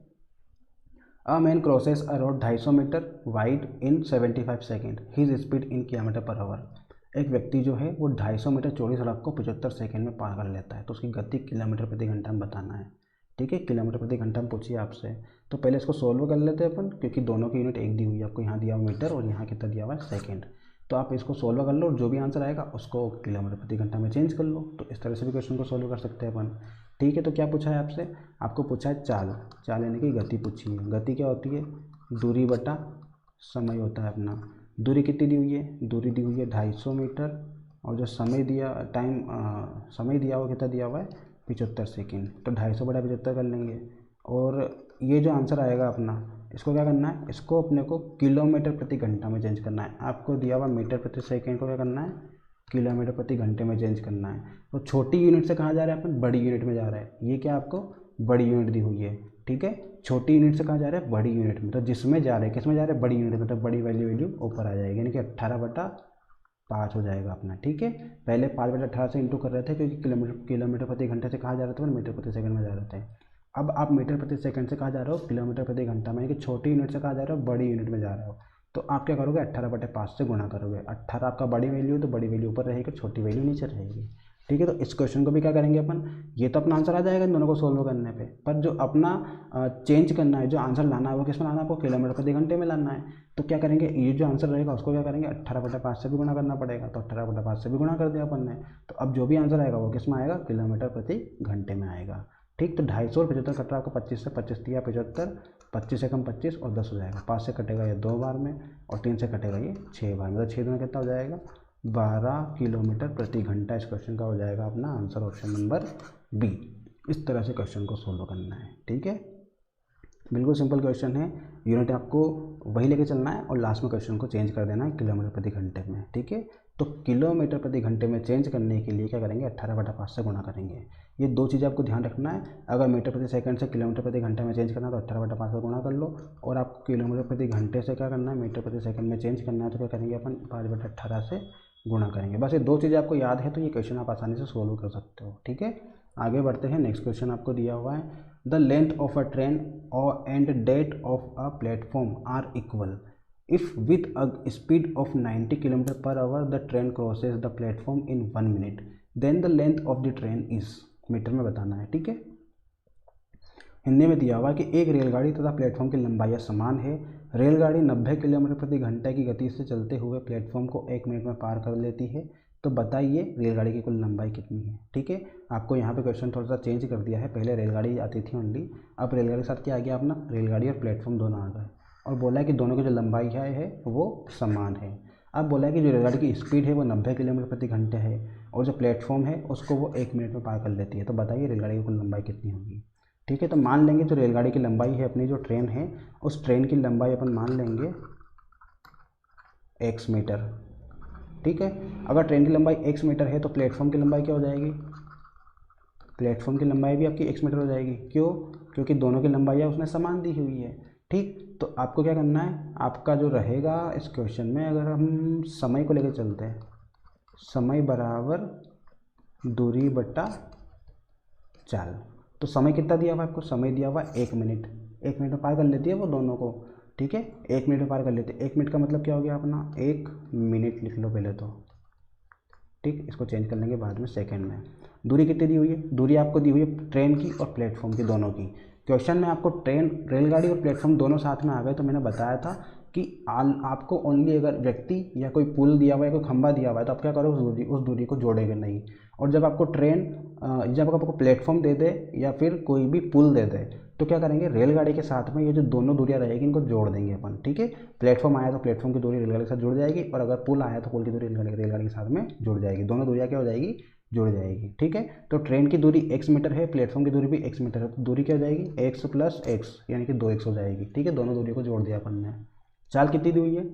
a man crosses a road 250 metre wide in 75 second, his speed in kilometre per hour. एक व्यक्ति जो है वो 250 मीटर चौड़ी सड़क को 75 सेकंड में पार कर लेता है, तो उसकी गति किलोमीटर प्रति घंटा में बताना है। ठीक है, किलोमीटर प्रति घंटा में पूछिए आपसे। तो पहले इसको सोल्व कर लेते हैं अपन, क्योंकि दोनों की यूनिट एक दी हुई है आपको, यहाँ दिया हुआ मीटर और यहाँ कितना दिया हुआ है सेकेंड। तो आप इसको सोल्व कर लो और जो भी आंसर आएगा उसको किलोमीटर प्रति घंटा में चेंज कर लो। तो इस तरह से भी क्वेश्चन को सोल्व कर सकते हैं अपन। ठीक है, तो क्या पूछा है आपसे, आपको पूछा है चाल, चाल यानी कि गति पूछी है। गति क्या होती है, दूरी बटा समय होता है अपना। दूरी कितनी दी हुई है, दूरी दी हुई है 250 मीटर, और जो समय दिया समय दिया हुआ कितना दिया हुआ है 75 सेकेंड। तो 250 बटा 75 कर लेंगे, और ये जो आंसर आएगा अपना, इसको क्या करना है, इसको अपने को किलोमीटर प्रति घंटा में चेंज करना है। आपको दिया हुआ मीटर प्रति सेकेंड को क्या करना है, किलोमीटर प्रति घंटे में चेंज करना है। तो छोटी यूनिट से कहाँ जा रहा है अपन, बड़ी यूनिट में जा रहा है। ये क्या आपको बड़ी यूनिट दी हुई है, ठीक है। छोटी यूनिट से कहाँ जा रहा है, बड़ी यूनिट में। तो जिसमें जा रहे हैं, किस में जा रहे हैं, बड़ी यूनिट में। तो बड़ी वैल्यू ऊपर आ जाएगी, यानी कि 18/5 हो जाएगा अपना। ठीक है, पहले 5/18 से इंटू कर रहे थे, क्योंकि किलोमीटर प्रति घंटे से कहाँ जा रहे थे, मीटर प्रति सेकंड में जा रहे थे। अब आप मीटर प्रति सेकंड से कहाँ जा रहे हो, किलोमीटर प्रति घंटा में, यानी कि छोटी यूनिट से कहाँ जा रहे हो, बड़ी यूनिट में जा रहे हो। तो आप क्या करोगे, 18/5 से गुणा करोगे। 18 आपका बड़ी वैल्यू है, तो बड़ी वैल्यू ऊपर रहेगी, छोटी वैल्यू नीचे रहेगी। ठीक है, तो इस क्वेश्चन को भी क्या करेंगे अपन, ये तो अपना आंसर आ जाएगा इन दोनों को सोल्व करने पे, पर जो अपना चेंज करना है, जो आंसर लाना है वो किस में लाना है, आपको किलोमीटर प्रति घंटे में लाना है। तो क्या करेंगे, ये जो आंसर रहेगा उसको क्या करेंगे, 18/5 से भी गुणा करना पड़ेगा। तो 18/5 से भी गुणा कर दिया अपन ने। तो अब जो भी आंसर आएगा वो किस में आएगा, किलोमीटर प्रति घंटे में आएगा। ठीक, तो 250 और 75 कट रहा है आपको 25 से, 25 दिया 75, 25 से कम 25 और 10 हो जाएगा। 5 से कटेगा ये 2 बार में, और 3 से कटेगा ये 6 बार में। मतलब 6 में कितना हो जाएगा, 12 किलोमीटर प्रति घंटा। इस क्वेश्चन का हो जाएगा अपना आंसर ऑप्शन नंबर बी। इस तरह से क्वेश्चन को सोल्व करना है। ठीक है, बिल्कुल सिंपल क्वेश्चन है। यूनिट आपको वही लेके चलना है और लास्ट में क्वेश्चन को चेंज कर देना है किलोमीटर प्रति घंटे में। ठीक है, तो किलोमीटर प्रति घंटे में चेंज करने के लिए क्या करेंगे, 18/5 से गुणा करेंगे। ये दो चीज़ें आपको ध्यान रखना है। अगर मीटर प्रति सेकंड से किलोमीटर प्रति घंटे में चेंज करना है तो 18/5 से गुणा कर लो, और आपको किलोमीटर प्रति घंटे से क्या करना है, मीटर प्रति सेकंड में चेंज करना है, तो क्या करेंगे अपन 5/18 से गुणा करेंगे। बस ये दो चीज़ें आपको याद है, तो ये क्वेश्चन आप आसानी से सोल्व कर सकते हो। ठीक है, आगे बढ़ते हैं। नेक्स्ट क्वेश्चन आपको दिया हुआ है, the length of a train and that of a platform are equal if with a speed of 90 kilometre per hour the train crosses the platform in 1 minute, then the length of the train is, metre में बताना है। ठीक है, हिंदी में दिया हुआ कि एक रेलगाड़ी तथा प्लेटफॉर्म की लंबाई समान है। रेलगाड़ी 90 किलोमीटर प्रति घंटे की गति से चलते हुए प्लेटफॉर्म को 1 मिनट में पार कर लेती है। तो बताइए रेलगाड़ी की कुल लंबाई कितनी है। ठीक है, आपको यहाँ पे क्वेश्चन थोड़ा सा चेंज कर दिया है। पहले रेलगाड़ी आती थी ओनली, अब रेलगाड़ी के साथ क्या आ गया अपना, रेलगाड़ी और प्लेटफॉर्म दोनों आ गए, और बोला है कि दोनों की जो लंबाई है वो समान है। अब बोला है कि जो रेलगाड़ी की स्पीड है वो 90 किलोमीटर प्रति घंटे है, और जो प्लेटफॉर्म है उसको वो 1 मिनट में पार कर लेती है। तो बताइए रेलगाड़ी की कुल लंबाई कितनी होगी। ठीक है, तो मान लेंगे जो रेलगाड़ी की लंबाई है अपनी, जो ट्रेन है, उस ट्रेन की लंबाई अपन मान लेंगे x मीटर। ठीक है, अगर ट्रेन की लंबाई x मीटर है तो प्लेटफॉर्म की लंबाई क्या हो जाएगी, प्लेटफॉर्म की लंबाई भी आपकी x मीटर हो जाएगी। क्यों, क्योंकि दोनों की लंबाई उसने समान दी हुई है। ठीक, तो आपको क्या करना है, आपका जो रहेगा इस क्वेश्चन में, अगर हम समय को लेकर चलते हैं, समय बराबर दूरी बटा चाल। तो समय कितना दिया हुआ है आपको, समय दिया हुआ 1 मिनट। 1 मिनट में पार कर लेती है वो दोनों को। ठीक है, 1 मिनट में पार कर लेते हैं। 1 मिनट का मतलब क्या हो गया अपना, 1 मिनट लिख लो पहले तो। ठीक, इसको चेंज कर लेंगे बाद में सेकंड में। दूरी कितनी दी हुई है, दूरी आपको दी हुई है ट्रेन की और प्लेटफॉर्म की, दोनों की। क्वेश्चन में आपको ट्रेन, रेलगाड़ी और प्लेटफॉर्म दोनों साथ में आ गए, तो मैंने बताया था कि आपको ओनली अगर व्यक्ति या कोई पुल दिया हुआ है, कोई खंभा दिया हुआ है, तो आप क्या करो, उस दूरी को जोड़ेंगे नहीं। और जब आपको ट्रेन, जब आपको प्लेटफॉर्म दे दे या फिर कोई भी पुल दे दे, तो क्या करेंगे, रेलगाड़ी के साथ में ये जो दोनों दूरियां रहेगी इनको जोड़ देंगे अपन। ठीक है, प्लेटफॉर्म आया तो प्लेटफॉर्म की दूरी रेलगाड़ी के साथ जुड़ जाएगी, और अगर पुल आया तो पुल की दूरी रेलगाड़ी के साथ में जुड़ जाएगी। दोनों दूरियां क्या हो जाएगी, जुड़ जाएगी। ठीक है, तो ट्रेन की दूरी x मीटर है, प्लेटफॉर्म की दूरी भी x मीटर है, तो दूरी क्या हो जाएगी, x प्लस x, यानी कि 2x हो जाएगी। ठीक है, दोनों दूरी को जोड़ दिया अपन ने। चाल कितनी दी हुई है,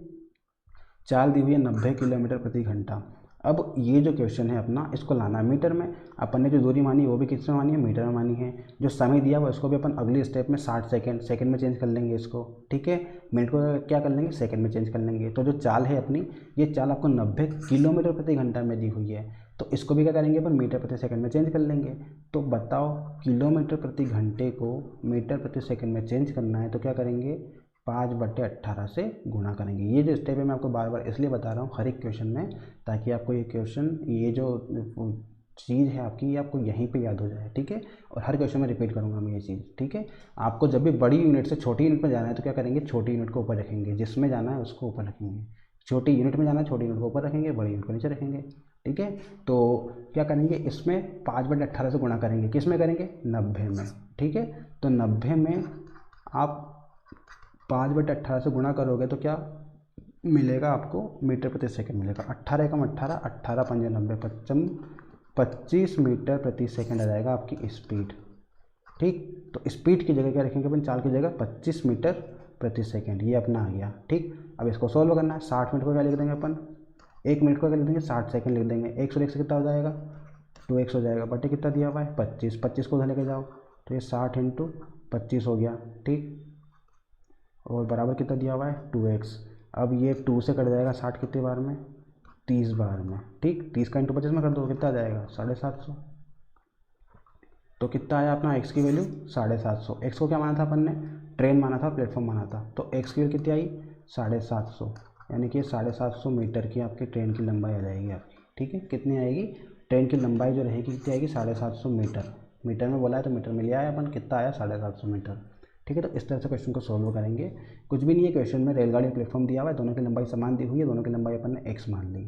चाल दी हुई है 90 किलोमीटर प्रति घंटा। अब ये जो क्वेश्चन है अपना, इसको लाना है मीटर में। अपन ने जो दूरी मानी वो भी किस में मानी है, मीटर में मानी है। जो समय दिया हुआ उसको भी अपन अगले स्टेप में 60 सेकंड में चेंज कर लेंगे इसको। ठीक है, मिनट को क्या कर लेंगे, सेकंड में चेंज कर लेंगे। तो जो चाल है अपनी, ये चाल आपको 90 किलोमीटर प्रति घंटा में दी हुई है, तो इसको भी क्या करेंगे अपन, मीटर प्रति सेकंड में चेंज कर लेंगे। तो बताओ किलोमीटर प्रति घंटे को मीटर प्रति सेकंड में चेंज करना है, तो क्या करेंगे, 5/18 से गुणा करेंगे। ये जो स्टेप है मैं आपको बार बार इसलिए बता रहा हूँ हर एक क्वेश्चन में, ताकि आपको ये क्वेश्चन, ये जो चीज़ है आपकी, ये आपको यहीं पे याद हो जाए, ठीक है। और हर क्वेश्चन में रिपीट करूँगा मैं ये चीज़, ठीक है। आपको जब भी बड़ी यूनिट से छोटी यूनिट में जाना है तो क्या करेंगे, छोटी यूनिट को ऊपर रखेंगे, जिसमें जाना है उसको ऊपर रखेंगे। छोटी यूनिट में जाना है, छोटी यूनिट को ऊपर रखेंगे, बड़ी यूनिट को नीचे रखेंगे, ठीक है। तो क्या करेंगे, इसमें 5/18 से गुणा करेंगे, किस में करेंगे, 90 में, ठीक है। तो 90 में आप 5/18 से गुणा करोगे तो क्या मिलेगा आपको, मीटर प्रति सेकंड मिलेगा। 18 एकम 18, 18 पंजे 90, 25 मीटर प्रति सेकंड आ जाएगा आपकी स्पीड, ठीक। तो स्पीड की जगह क्या रखेंगे अपन, चाल की जगह 25 मीटर प्रति सेकंड, ये अपना आ गया, ठीक। अब इसको सॉल्व करना है। 60 मिनट को क्या लिख देंगे अपन, 1 मिनट को क्या लिख देंगे, 60 सेकंड लिख देंगे। 101 से कितना हो जाएगा, 2x हो जाएगा, बटे कितना दिया हुआ है 25, 25 को उधर लेके जाओ तो ये 60 × 25 हो गया, ठीक। और बराबर कितना दिया हुआ है 2x। अब ये 2 से कट जाएगा 60 कितने बार में, 30 बार में, ठीक। 30 का × 25 में कर दो, कितना आ जाएगा 750। तो कितना आया अपना x की वैल्यू 750। x को क्या माना था अपन ने, ट्रेन माना था, प्लेटफॉर्म माना था। तो x की वैल्यू कितनी आई 750, यानी कि 750 मीटर की आपकी ट्रेन की लंबाई आ जाएगी आपकी, ठीक है। कितनी आएगी, ट्रेन की लंबाई जो रहेगी कितनी आएगी, 750 मीटर। मीटर में बोला है तो मीटर में लिया है अपन, कितना आया 750 मीटर, ठीक है। तो इस तरह से क्वेश्चन को सॉल्व करेंगे। कुछ भी नहीं है क्वेश्चन में, रेलगाड़ी प्लेटफॉर्म दिया हुआ है, दोनों की लंबाई समान दी हुई है, दोनों की लंबाई अपन ने x मान ली,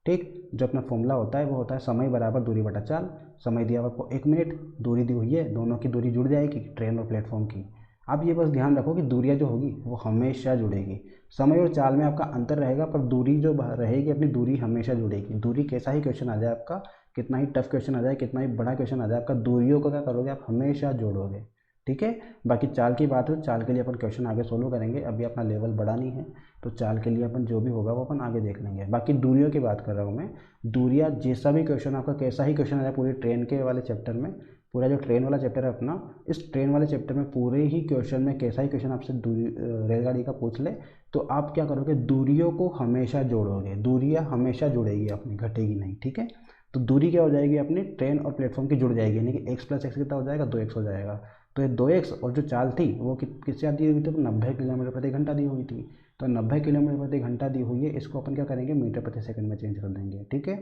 ठीक। जो अपना फॉर्मूला होता है वो होता है समय बराबर दूरी बटा चाल। समय दिया हुआ आपको 1 मिनट, दूरी दी हुई है, दोनों की दूरी जुड़ जाएगी ट्रेन और प्लेटफॉर्म की। आप ये बस ध्यान रखो कि दूरियाँ जो होगी वो हमेशा जुड़ेगी। समय और चाल में आपका अंतर रहेगा, पर दूरी जो रहेगी अपनी, दूरी हमेशा जुड़ेगी। दूरी कैसा ही क्वेश्चन आ जाए आपका, कितना ही टफ क्वेश्चन आ जाए, कितना ही बड़ा क्वेश्चन आ जाए, आपका दूरियों को क्या करोगे आप, हमेशा जोड़ोगे, ठीक है। बाकी चाल की बात है, चाल के लिए अपन क्वेश्चन आगे सोल्व करेंगे, अभी अपना लेवल बड़ा नहीं है, तो चाल के लिए अपन जो भी होगा वो अपन आगे देख लेंगे। बाकी दूरियों की बात कर रहा हूँ मैं, दूरियाँ जैसा भी क्वेश्चन आपका, कैसा ही क्वेश्चन आया पूरी ट्रेन के वाले चैप्टर में, पूरा जो ट्रेन वाला चैप्टर है अपना, इस ट्रेन वाले चैप्टर में पूरे ही क्वेश्चन में कैसा ही क्वेश्चन आपसे दूरी रेलगाड़ी का पूछ ले, तो आप क्या करोगे, दूरियों को हमेशा जोड़ोगे। दूरियाँ हमेशा जुड़ेगी अपनी, घटेगी नहीं, ठीक है। तो दूरी क्या हो जाएगी अपनी, ट्रेन और प्लेटफॉर्म की जुड़ जाएगी, यानी कि x + x कितना हो जाएगा, 2x हो जाएगा। तो ये 2x और जो चाल थी वो किससे दी हुई थी, 90 किलोमीटर प्रति घंटा दी हुई थी। तो 90 किलोमीटर प्रति घंटा दी हुई है, इसको अपन क्या करेंगे, मीटर प्रति सेकंड में चेंज कर देंगे, ठीक है।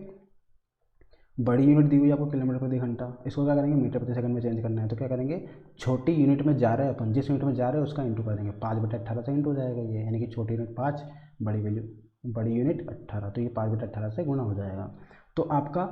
बड़ी यूनिट दी हुई है आपको किलोमीटर प्रति घंटा, इसको क्या करेंगे, मीटर प्रति सेकंड में चेंज करना है। तो क्या करेंगे, छोटी यूनिट में जा रहे हैं अपन, जिस यूनिट में जा रहे हैं उसका इंटू कर देंगे, 5/18 से इंटू हो जाएगा ये, यानी कि छोटी यूनिट 5, बड़ी यूनिट 18, तो ये 5/18 से गुणा हो जाएगा। तो आपका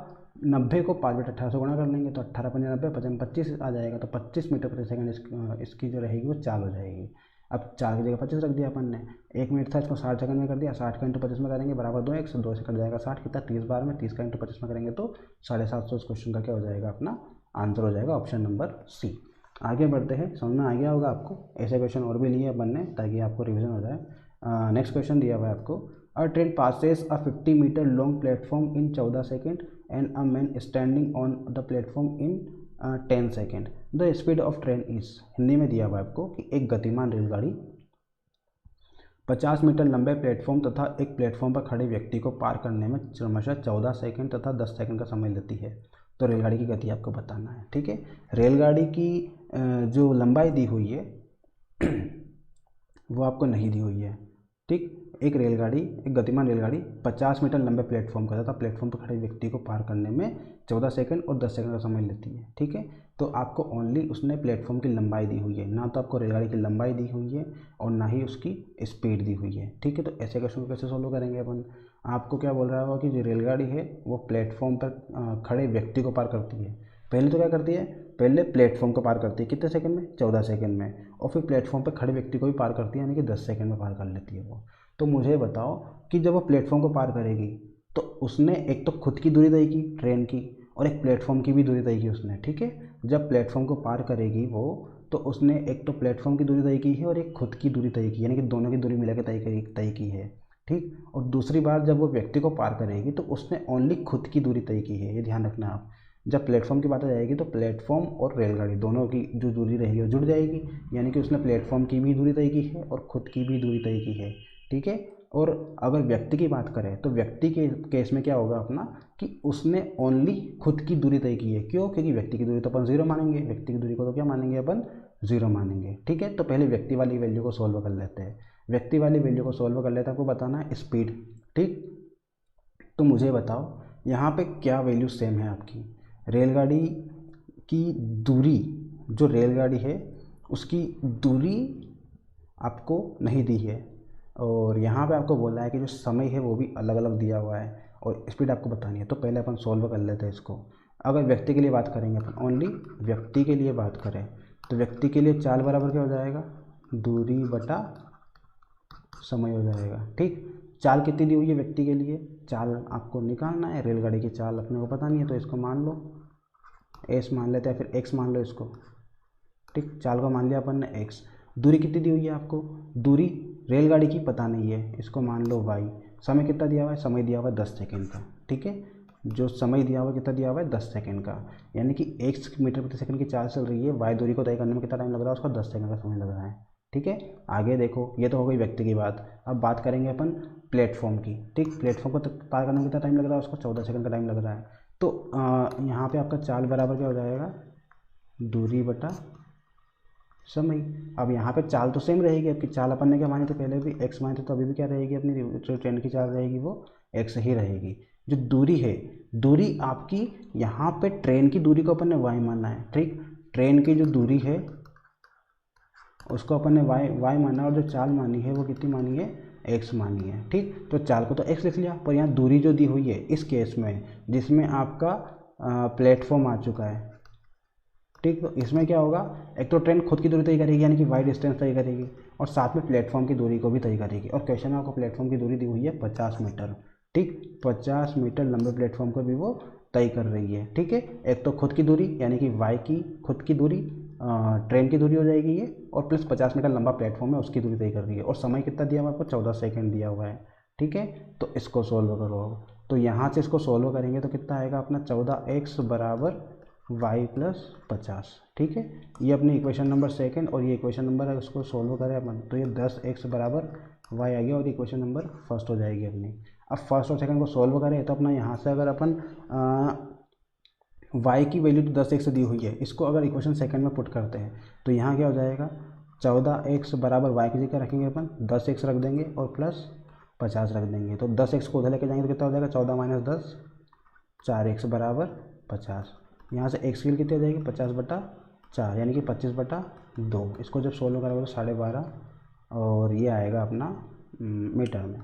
90 को 5/18 से गुणा कर लेंगे तो 18 × 5 = 90, 25 आ जाएगा। तो 25 मीटर प्रति सेकंड इसकी जो रहेगी वो चाल हो जाएगी। अब चाल की जगह 25 रख दिया अपन ने, 1 मिनट था, इसको 60 सेकंड में कर दिया, 60 का × 25 में करेंगे बराबर 2x, 2 से कट जाएगा 60, कितना 30 बार में, 30 का × 25 में करेंगे तो 750। इस क्वेश्चन का क्या हो जाएगा, अपना आंसर हो जाएगा ऑप्शन नंबर सी। आगे बढ़ते हैं, समझ में आ गया होगा आपको, ऐसे क्वेश्चन और भी लिए अपन ने ताकि आपको रिविजन हो जाए। नेक्स्ट क्वेश्चन दिया हुआ है आपको, a train passes a 50 metre long platform in 14 second and a man standing on the platform in 10 second, the speed of train is. Hindi में दिया हुआ है आपको कि एक गतिमान रेलगाड़ी 50 मीटर लंबे प्लेटफॉर्म तथा एक प्लेटफॉर्म पर खड़े व्यक्ति को पार करने में क्रमशः 14 सेकंड तथा 10 सेकंड का समय लेती है। तो रेलगाड़ी की गति आपको बताना है, ठीक है। रेलगाड़ी की जो लंबाई दी हुई है वो आपको नहीं दी हुई है, ठीक। एक रेलगाड़ी, एक गतिमान रेलगाड़ी 50 मीटर लंबे प्लेटफॉर्म का तथा प्लेटफॉर्म पर खड़े व्यक्ति को पार करने में 14 सेकंड और 10 सेकंड का समय लेती है, ठीक है। तो आपको ओनली उसने प्लेटफॉर्म की लंबाई दी हुई है, ना तो आपको रेलगाड़ी की लंबाई दी हुई है और ना ही उसकी स्पीड दी हुई है, ठीक है। तो ऐसे क्वेश्चन को कैसे सोल्व करेंगे अपन, आपको क्या बोल रहा होगा कि जो रेलगाड़ी है वो प्लेटफॉर्म पर खड़े व्यक्ति को पार करती है। पहले तो क्या करती है, पहले प्लेटफॉर्म को पार करती है, कितने सेकंड में, 14 सेकंड में, और फिर प्लेटफॉर्म पर खड़े व्यक्ति को भी पार करती है, यानी कि 10 सेकंड में पार कर लेती है वो। तो मुझे बताओ कि जब वो प्लेटफॉर्म को पार करेगी तो उसने एक तो खुद की दूरी तय की ट्रेन की, और एक प्लेटफॉर्म की भी दूरी तय की उसने, ठीक है। जब प्लेटफॉर्म को पार करेगी वो, तो उसने एक तो प्लेटफॉर्म की दूरी तय की है और एक खुद की दूरी तय की, यानी कि दोनों की दूरी मिला के तय की है, ठीक। और दूसरी बार जब वो व्यक्ति को पार करेगी तो उसने ओनली खुद की दूरी तय की है, ये ध्यान रखना आप। जब प्लेटफॉर्म की बात आ जाएगी तो प्लेटफॉर्म और रेलगाड़ी दोनों की जो दूरी रहेगी वो जुड़ जाएगी, यानी कि उसने प्लेटफॉर्म की भी दूरी तय की है और खुद की भी दूरी तय की है, ठीक है। और अगर व्यक्ति की बात करें तो व्यक्ति के केस में क्या होगा अपना, कि उसने ओनली खुद की दूरी तय की है। क्यों, क्योंकि व्यक्ति की दूरी तो अपन 0 मानेंगे, व्यक्ति की दूरी को तो क्या मानेंगे अपन, 0 मानेंगे, ठीक है। तो पहले व्यक्ति वाली वैल्यू को सॉल्व कर लेते हैं। व्यक्ति वाली वैल्यू को सॉल्व कर लेते हैं, आपको बताना है स्पीड, ठीक। तो मुझे बताओ यहाँ पे क्या वैल्यू सेम है आपकी, रेलगाड़ी की दूरी, जो रेलगाड़ी है उसकी दूरी आपको नहीं दी है, और यहाँ पे आपको बोला है कि जो समय है वो भी अलग अलग दिया हुआ है और स्पीड आपको बतानी है। तो पहले अपन सॉल्व कर लेते हैं इसको। अगर व्यक्ति के लिए बात करेंगे अपन, ओनली व्यक्ति के लिए बात करें, तो व्यक्ति के लिए चाल बराबर क्या हो जाएगा, दूरी बटा समय हो जाएगा। ठीक, चाल कितनी दी हुई है व्यक्ति के लिए, चाल आपको निकालना है, रेलगाड़ी की चाल अपने को पता नहीं है, तो इसको मान लो एस मान लेते हैं, फिर एक्स मान लो इसको। ठीक, चाल को मान लिया अपन ने एक्स। दूरी कितनी दी हुई है आपको, दूरी रेलगाड़ी की पता नहीं है, इसको मान लो वाई। समय कितना दिया हुआ है, समय दिया हुआ है 10 सेकेंड का। ठीक है, जो समय दिया हुआ है कितना दिया हुआ है 10 सेकेंड का, यानी कि 1 मीटर प्रति सेकंड की चाल चल रही है, वाई दूरी को तय करने में कितना टाइम लग रहा है, उसका 10 सेकंड का समय लग रहा है। ठीक है, आगे देखो, ये तो हो गई व्यक्ति की बात। अब बात करेंगे अपन प्लेटफॉर्म की। ठीक, प्लेटफॉर्म को पार करने में कितना टाइम लग रहा है, उसको 14 सेकंड का टाइम लग रहा है। तो यहाँ पे आपका चाल बराबर क्या हो जाएगा, दूरी बटा समय। अब यहाँ पे चाल तो सेम रहेगी, आपकी चाल अपन ने क्या मानी थी पहले भी, एक्स मानी थी, तो अभी भी क्या रहेगी अपनी जो ट्रेन की चाल रहेगी वो एक्स ही रहेगी। जो दूरी है, दूरी आपकी यहाँ पे ट्रेन की दूरी को अपन ने वाई माना है। ठीक, ट्रेन की जो दूरी है उसको अपन ने वाई माना, और जो चाल मानी है वो कितनी मानी है, एक्स मानी है। ठीक, तो चाल को तो एक्स लिख लिया, पर यहाँ दूरी जो दी हुई है इस केस में, जिसमें आपका प्लेटफॉर्म आ चुका है। ठीक, तो इसमें क्या होगा, एक तो ट्रेन खुद की दूरी तय करेगी, यानी कि वाई डिस्टेंस तय करेगी, और साथ में प्लेटफॉर्म की दूरी को भी तय करेगी। और क्वेश्चन में आपको प्लेटफॉर्म की दूरी दी हुई है 50 मीटर। ठीक, 50 मीटर लंबे प्लेटफॉर्म को भी वो तय कर रही है। ठीक है, एक तो खुद की दूरी यानी कि वाई की खुद की दूरी, ट्रेन की दूरी हो जाएगी ये, और प्लस 50 मीटर लंबा प्लेटफॉर्म है उसकी दूरी तय कर रही है, और समय कितना दिया हुआ है आपको, 14 सेकेंड दिया हुआ है। ठीक है, तो इसको सोल्व करो। तो यहाँ से इसको सोल्व करेंगे तो कितना आएगा अपना, 14x बराबर y प्लस 50। ठीक है, ये अपनी इक्वेशन नंबर सेकंड, और ये इक्वेशन नंबर है, उसको सोल्व करें अपन तो ये 10x बराबर y आ गया, और इक्वेशन नंबर फर्स्ट हो जाएगी अपनी। अब फर्स्ट और सेकंड को सोल्व करें तो अपना यहाँ से अगर अपन y की वैल्यू तो 10x दी हुई है, इसको अगर इक्वेशन सेकंड में पुट करते हैं तो यहाँ क्या हो जाएगा, 14x बराबर y की जगह रखेंगे अपन 10x रख देंगे और प्लस 50 रख देंगे। तो 10x को उधर लेके जाएंगे तो कितना हो जाएगा, 14 माइनस 10, 4x बराबर 50। यहाँ से x की वैल्यू कितनी आ जाएगी, 50/4, यानी कि 25/2। इसको जब सोल्व करोगे तो 12.5, और ये आएगा अपना मीटर में।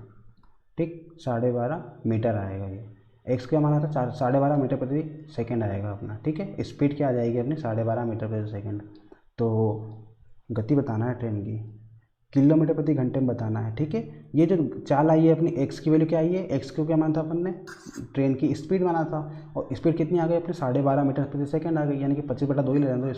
ठीक, 12.5 मीटर आएगा ये। एक्स क्या माना था, 12.5 मीटर प्रति सेकंड आएगा अपना। ठीक है, स्पीड क्या आ जाएगी अपनी, 12.5 मीटर प्रति सेकंड। तो गति बताना है ट्रेन की, किलोमीटर प्रति घंटे में बताना है। ठीक है, ये जो चाल आई है अपनी, एक्स की वैल्यू क्या आई है, एक्स को क्या माना था अपन ने, ट्रेन की स्पीड माना था, और स्पीड कितनी आ गई अपनी, 12.5 मीटर प्रति सेकंड आ गई, यानी कि 25/2 ही ले लेंगे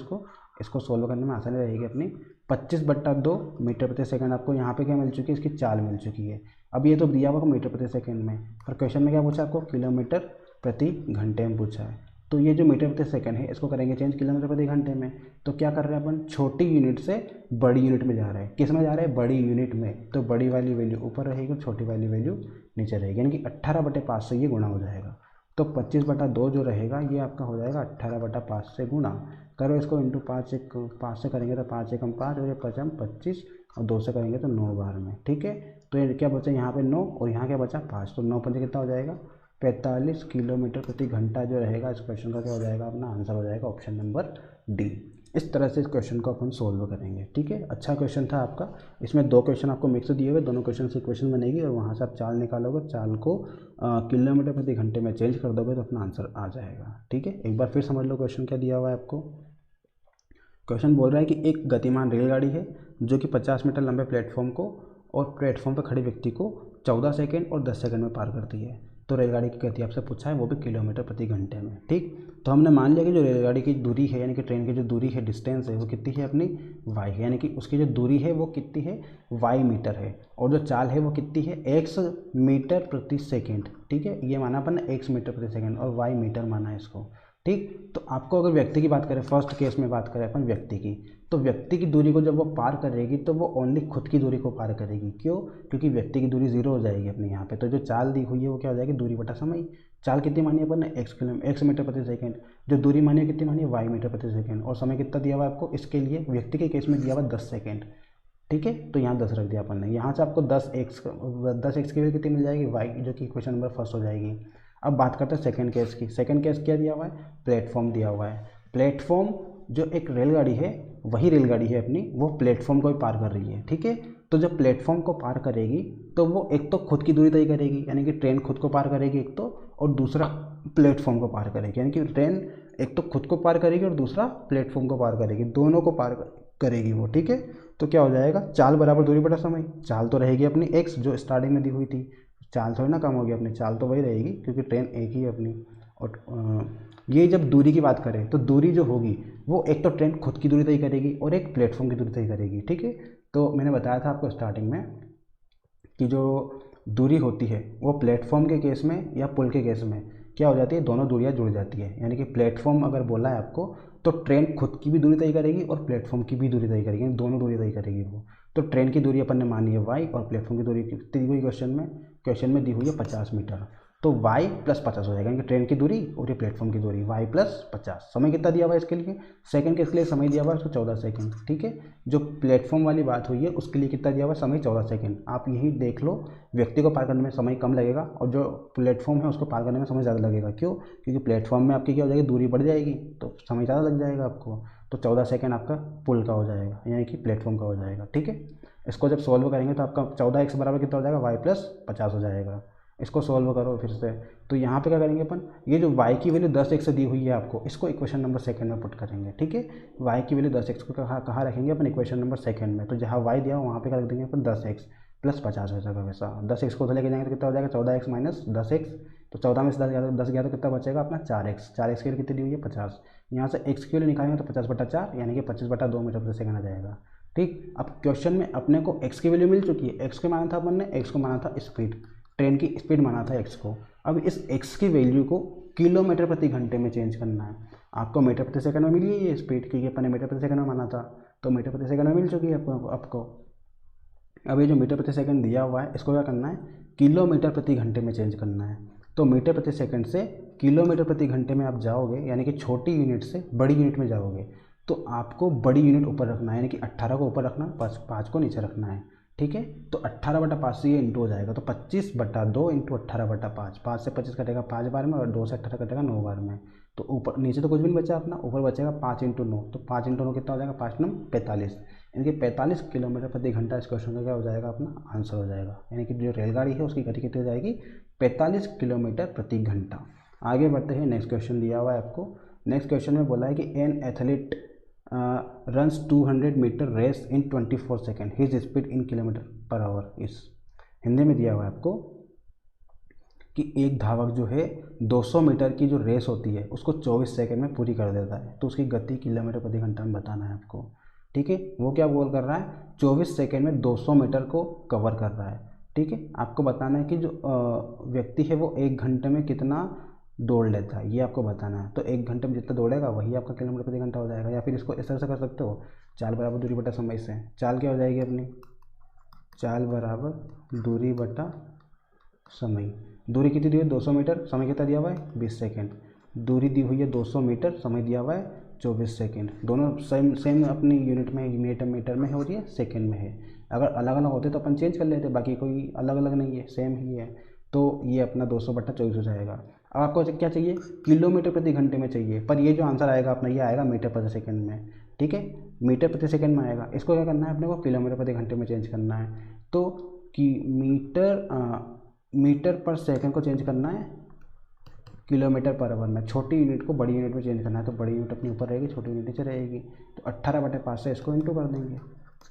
इसको सोल्व करने में आसानी रहेगी अपनी। 25/2 मीटर प्रति सेकंड आपको यहाँ पे क्या मिल चुकी है, इसकी चाल मिल चुकी है। अब ये तो दिया हुआ मीटर प्रति सेकंड में, और क्वेश्चन में क्या पूछा आपको, किलोमीटर प्रति घंटे में पूछा है। तो ये जो मीटर प्रति सेकंड है इसको करेंगे चेंज किलोमीटर प्रति घंटे में। तो क्या कर रहे हैं अपन, छोटी यूनिट से बड़ी यूनिट में जा रहे हैं। किस में जा रहे हैं, बड़ी यूनिट में। तो बड़ी वाली वैल्यू ऊपर रहेगी, छोटी वाली वैल्यू नीचे रहेगी, यानी कि 18/5 से ये गुणा हो जाएगा। तो 25/2 जो रहेगा ये आपका हो जाएगा 18/5 से गुणा करो इसको, इंटू 5 से करेंगे तो 5 एकम 5, और ये 5 25, और 2 से करेंगे तो 9 बार में। ठीक है, तो ये क्या बचा यहाँ पे 9, और यहाँ क्या बचा 5, तो 9 पंजे कितना हो जाएगा, 45 किलोमीटर प्रति घंटा जो रहेगा इस क्वेश्चन का क्या हो जाएगा, अपना आंसर हो जाएगा ऑप्शन नंबर डी। इस तरह से इस क्वेश्चन को अपन सोल्व करेंगे। ठीक है, अच्छा क्वेश्चन था आपका। इसमें 2 क्वेश्चन आपको मिक्स दिए हुए, दोनों क्वेश्चन से इक्वेशन बनेगी, और वहाँ से आप चाल निकालोगे, चाल को किलोमीटर प्रति घंटे में चेंज कर दोगे तो अपना आंसर आ जाएगा। ठीक है, एक बार फिर समझ लो क्वेश्चन क्या दिया हुआ है आपको। क्वेश्चन बोल रहा है कि एक गतिमान रेलगाड़ी है जो कि 50 मीटर लंबे प्लेटफॉर्म को और प्लेटफॉर्म पर खड़े व्यक्ति को 14 सेकंड और 10 सेकंड में पार करती है। तो रेलगाड़ी की गति आपसे पूछा है, वो भी किलोमीटर प्रति घंटे में। ठीक, तो हमने मान लिया कि जो रेलगाड़ी की दूरी है, यानी कि ट्रेन की जो दूरी है, डिस्टेंस है, वो कितनी है अपनी, वाई है, यानी कि उसकी जो दूरी है वो कितनी है, वाई मीटर है, और जो चाल है वो कितनी है, एक्स मीटर प्रति सेकेंड। ठीक है, ये माना अपन एक्स मीटर प्रति सेकेंड, और वाई मीटर माना है इसको। ठीक, तो आपको अगर व्यक्ति की बात करें, फर्स्ट केस में बात करें अपन व्यक्ति की, तो व्यक्ति की दूरी को जब वो पार करेगी तो वो ओनली खुद की दूरी को पार करेगी। क्यों, क्योंकि व्यक्ति की दूरी 0 हो जाएगी अपने यहाँ पे। तो जो चाल दी हुई है वो क्या हो जाएगी, दूरी बटा समय। चाल कितनी मानी अपन ने, एक्स मीटर प्रति सेकंड। जो दूरी मानी है कितनी मानी है, वाई मीटर प्रति सेकंड। और समय कितना दिया हुआ है आपको, इसके लिए व्यक्ति के केस में दिया हुआ 10 सेकेंड। ठीक है, तो यहाँ 10 रख दिया अपन ने। यहाँ से आपको 10x की वैल्यू कितनी मिल जाएगी, वाई, जो कि क्वेश्चन नंबर फर्स्ट हो जाएगी। अब बात करते हैं सेकंड केस की। सेकंड केस क्या दिया हुआ है, प्लेटफॉर्म दिया हुआ है। प्लेटफॉर्म जो एक रेलगाड़ी है वही रेलगाड़ी है अपनी, वो प्लेटफॉर्म को भी पार कर रही है, ठीक है। तो जब प्लेटफॉर्म को पार करेगी तो वो एक तो खुद की दूरी तय करेगी, यानी कि ट्रेन खुद को पार करेगी एक तो, और दूसरा प्लेटफॉर्म को पार करेगी, यानी कि ट्रेन एक तो खुद को पार करेगी और दूसरा प्लेटफॉर्म को पार करेगी, दोनों को पार करेगी वो, ठीक है। तो क्या हो जाएगा, चाल बराबर दूरी बटा समय। चाल तो रहेगी अपनी x जो स्टार्टिंग में दी हुई थी, चाल थोड़ी ना कम होगी अपनी, चाल तो वही रहेगी क्योंकि ट्रेन एक ही है अपनी। और ये जब दूरी की बात करें तो दूरी जो होगी वो एक तो ट्रेन खुद की दूरी तय करेगी और एक प्लेटफॉर्म की दूरी तय करेगी, ठीक है। तो मैंने बताया था आपको स्टार्टिंग में कि जो दूरी होती है वो प्लेटफॉर्म के केस में या पुल के केस में क्या हो जाती है, दोनों दूरियां जुड़ जाती है। यानी कि प्लेटफॉर्म अगर बोला है आपको तो ट्रेन खुद की भी दूरी तय करेगी और प्लेटफॉर्म की भी दूरी तय करेगी, यानी दोनों दूरी तय करेगी वो। तो ट्रेन की दूरी अपन ने मानी है y और प्लेटफॉर्म की दूरी कितनी दी हुई क्वेश्चन में दी हुई है 50 मीटर। तो y + 50 हो जाएगा, यानी कि ट्रेन की दूरी और ये प्लेटफॉर्म की दूरी y + 50। समय कितना दिया हुआ है इसके लिए, सेकंड के इसके लिए समय दिया हुआ है उसको 14 सेकंड, ठीक है। जो प्लेटफॉर्म वाली बात हुई है उसके लिए कितना दिया हुआ है, समय 14 सेकंड। आप यही देख लो, व्यक्ति को पार करने में समय कम लगेगा और जो प्लेटफॉर्म है उसको पार करने में समय ज़्यादा लगेगा। क्यों, क्योंकि प्लेटफॉर्म में आपकी क्या हो जाएगी, दूरी बढ़ जाएगी तो समय ज़्यादा लग जाएगा आपको। तो 14 सेकंड आपका पुल का हो जाएगा, यानी कि प्लेटफॉर्म का हो जाएगा, ठीक है। इसको जब सॉल्व करेंगे तो आपका 14x बराबर कितना हो जाएगा, y + 50 हो जाएगा। इसको सॉल्व करो फिर से, तो यहाँ पे क्या करेंगे अपन, ये जो y की वैल्यू 10x दी हुई है आपको, इसको इक्वेशन नंबर सेकंड में पुट करेंगे, ठीक है। y की वैल्यू 10x को कहाँ रखेंगे अपन, इक्वेशन नंबर सेकंड में। तो जहाँ y दिया हो वहाँ पे क्या रख देंगे अपन, 10x + 50 हो जाएगा वैसा। 10x को उधर लेके जाएंगे तो कितना हो जाएगा, 14x - 10x। तो 14 में से 10 गया तो कितना बचेगा अपना 4x। 4x की वैल्यू कितनी दी हुई है, 50। यहाँ से x की वैल्यू निकालेंगे तो 50/4 यानी कि 25/2 मीटर प्रति सेकंड आ जाएगा, ठीक। अब क्वेश्चन में अपने को x की वैल्यू मिल चुकी है। x को माना था अपन ने, x को माना था स्पीड, ट्रेन की स्पीड माना था x को। अब इस x की वैल्यू को किलोमीटर प्रति घंटे में चेंज करना है। आपको मीटर प्रति सेकंड में मिली है ये स्पीड, क्योंकि अपन ने मीटर प्रति सेकंड में माना था, तो मीटर प्रति सेकंड में मिल चुकी है आपको। अब ये जो मीटर प्रति सेकंड दिया हुआ है इसको क्या करना है, किलोमीटर प्रति घंटे में चेंज करना है। तो मीटर प्रति सेकंड से किलोमीटर प्रति घंटे में आप जाओगे, यानी कि छोटी यूनिट से बड़ी यूनिट में जाओगे, तो आपको बड़ी यूनिट ऊपर रखना है, यानी कि 18 को ऊपर रखना, 5 को नीचे रखना है, ठीक है। तो 18/5 से ये इंटू हो जाएगा, तो 25/2 × 18/5। 5 से 25 कटेगा 5 बार में और 2 से 18 कटेगा 9 बार में। तो ऊपर नीचे तो कुछ भी नहीं बचा अपना, ऊपर बचेगा 5 × 9। तो 5 × 9 कितना हो जाएगा, 5 × 9 = 45, यानी कि 45 किलोमीटर प्रति घंटा इस क्वेश्चन का क्या हो जाएगा, अपना आंसर हो जाएगा। यानी कि जो रेलगाड़ी है उसकी गति कितनी हो जाएगी, 45 किलोमीटर प्रति घंटा। आगे बढ़ते हैं, नेक्स्ट क्वेश्चन दिया हुआ है आपको। नेक्स्ट क्वेश्चन में बोला है कि an athlete runs 200 metre race in 24 second, his speed in km/h is. Hindi में दिया हुआ है आपको कि एक धावक जो है 200 मीटर की जो रेस होती है उसको 24 सेकेंड में पूरी कर देता है, तो उसकी गति किलोमीटर प्रति घंटा में बताना है आपको, ठीक है। वो क्या बोल कर रहा है, 24 सेकेंड में 200 मीटर को कवर कर रहा है, ठीक है। आपको बताना है कि जो व्यक्ति है वो 1 घंटे में कितना दौड़ लेता है, ये आपको बताना है। तो 1 घंटे में जितना दौड़ेगा वही आपका किलोमीटर प्रति घंटा हो जाएगा। या फिर इसको इस तरह से कर सकते हो, चाल बराबर दूरी बटा समय से। चाल क्या हो जाएगी अपनी, चाल बराबर दूरी बटा समय। दूरी कितनी दी हुई है, 200 मीटर, समय कितना दिया हुआ है, 20 सेकेंड। दूरी दी हुई है 200 मीटर, समय दिया हुआ है 24 सेकेंड। दोनों सेम अपनी यूनिट में, मीटर में हो रही है, सेकेंड में है। अगर अलग अलग होते तो अपन चेंज कर लेते, बाकी कोई अलग अलग नहीं है, सेम ही है। तो ये अपना 200/24 हो जाएगा। अब आपको क्या चाहिए, किलोमीटर प्रति घंटे में चाहिए, पर ये जो आंसर आएगा अपना, ये आएगा मीटर प्रति सेकंड में, ठीक है। मीटर प्रति सेकंड में आएगा, इसको क्या करना है अपने को, किलोमीटर प्रति घंटे में चेंज करना है। तो कि मीटर पर सेकंड को चेंज करना है km/h में। छोटी यूनिट को बड़ी यूनिट में चेंज करना है, तो बड़ी यूनिट अपनी ऊपर रहेगी, छोटी यूनिट नीचे रहेगी। तो 18/5 से इसको इंटू कर देंगे,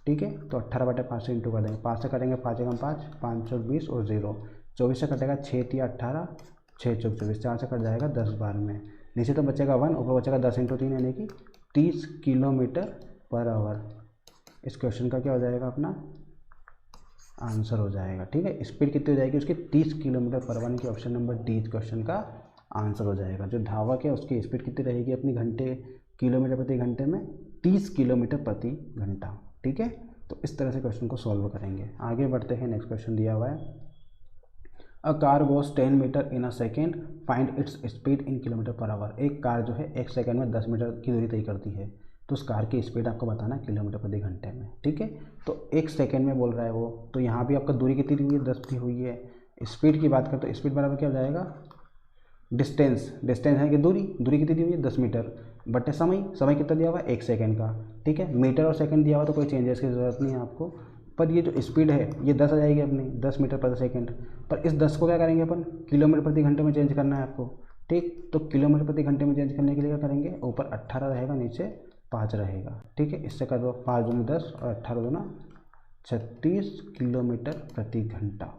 ठीक है। तो 18/5 से इंटू कर देंगे, 5 से कटेंगे 5 × 5 5 × 20 और 0। 24 से कटेगा 6 × 18 6 × 24, 4 से कट जाएगा 10 बार में। नीचे तो बचेगा 1, ऊपर बचेगा 10 × 3 यानी कि 30 km/h। इस क्वेश्चन का क्या हो जाएगा, अपना आंसर हो जाएगा, ठीक है। स्पीड कितनी हो जाएगी उसकी, 30 km/h, यानी कि ऑप्शन नंबर डी इस क्वेश्चन का आंसर हो जाएगा। जो धावक है उसकी स्पीड कितनी रहेगी अपनी किलोमीटर प्रति घंटे में, 30 किलोमीटर प्रति घंटा, ठीक है। तो इस तरह से क्वेश्चन को सॉल्व करेंगे। आगे बढ़ते हैं, नेक्स्ट क्वेश्चन दिया हुआ है, a car goes 10 metre in a second, find its speed in km/h। एक कार जो है 1 सेकेंड में 10 मीटर की दूरी तय करती है, तो उस कार की स्पीड आपको बताना है किलोमीटर प्रति घंटे में, ठीक है। तो 1 सेकेंड में बोल रहा है वो, तो यहाँ भी आपका दूरी कितनी दी हुई है, 10 दी हुई है। स्पीड की बात करते तो स्पीड बराबर क्या हो जाएगा, डिस्टेंस है कि दूरी कितनी दी हुई है 10 मीटर, बटे समय कितना दिया हुआ है 1 सेकंड का, ठीक है। मीटर और सेकंड दिया हुआ तो कोई चेंजेस की ज़रूरत नहीं है आपको। पर ये जो स्पीड है ये 10 आ जाएगी अपनी, 10 मीटर प्रति सेकंड। पर इस 10 को क्या करेंगे अपन, किलोमीटर प्रति घंटे में चेंज करना है आपको, ठीक। तो किलोमीटर प्रति घंटे में चेंज करने के लिए क्या करेंगे, ऊपर 18 रहेगा, नीचे 5 रहेगा, ठीक है। इससे कर दो 5 दूनी 10 और 18 दूना 36 किलोमीटर प्रति घंटा।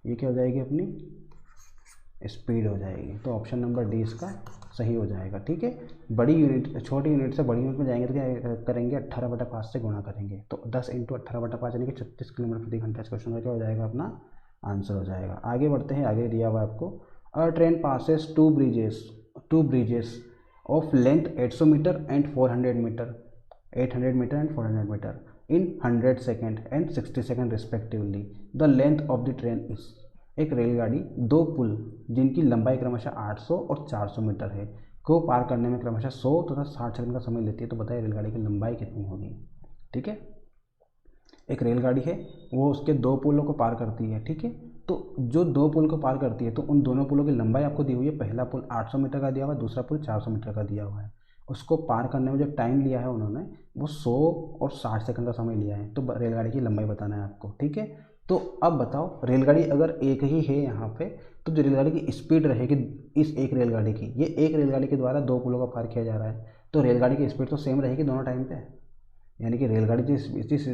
ये क्या हो जाएगी अपनी स्पीड हो जाएगी। तो ऑप्शन नंबर डी इसका सही हो जाएगा, ठीक है। बड़ी यूनिट छोटी यूनिट से बड़ी यूनिट में जाएंगे तो क्या करेंगे, 18/5 से गुणा करेंगे। तो 10 × 18/5 यानी कि 36 किलोमीटर प्रति घंटा। इस क्वेश्चन का क्या हो जाएगा, अपना आंसर हो जाएगा। आगे बढ़ते हैं, आगे दिया हुआ आपको a train passes two bridges of length 800 metre and 400 metre 800 metre and 400 metre in 100 second and 60 second respectively. The length of the train is. एक रेलगाड़ी दो पुल जिनकी लंबाई क्रमशः 800 और 400 मीटर है को पार करने में क्रमशः 100 तथा 60 सेकंड का समय लेती है। तो बताइए रेलगाड़ी की लंबाई कितनी होगी, ठीक है। एक रेलगाड़ी है, वो उसके दो पुलों को पार करती है, ठीक है। तो जो दो पुल को पार करती है तो उन दोनों पुलों की लंबाई आपको दी हुई है। पहला पुल 800 मीटर का दिया हुआ है, दूसरा पुल 400 मीटर का दिया हुआ है। उसको पार करने में जो टाइम लिया है उन्होंने, वो 100 और 60 सेकंड का समय लिया है। तो रेलगाड़ी की लंबाई बताना है आपको, ठीक है। तो अब बताओ, रेलगाड़ी अगर एक ही है यहाँ पे, तो जो रेलगाड़ी की स्पीड रहेगी इस एक रेलगाड़ी की, ये एक रेलगाड़ी के द्वारा दो पुलों का पार किया जा रहा है, तो रेलगाड़ी की स्पीड तो सेम रहेगी दोनों टाइम पे। यानी कि रेलगाड़ी जिस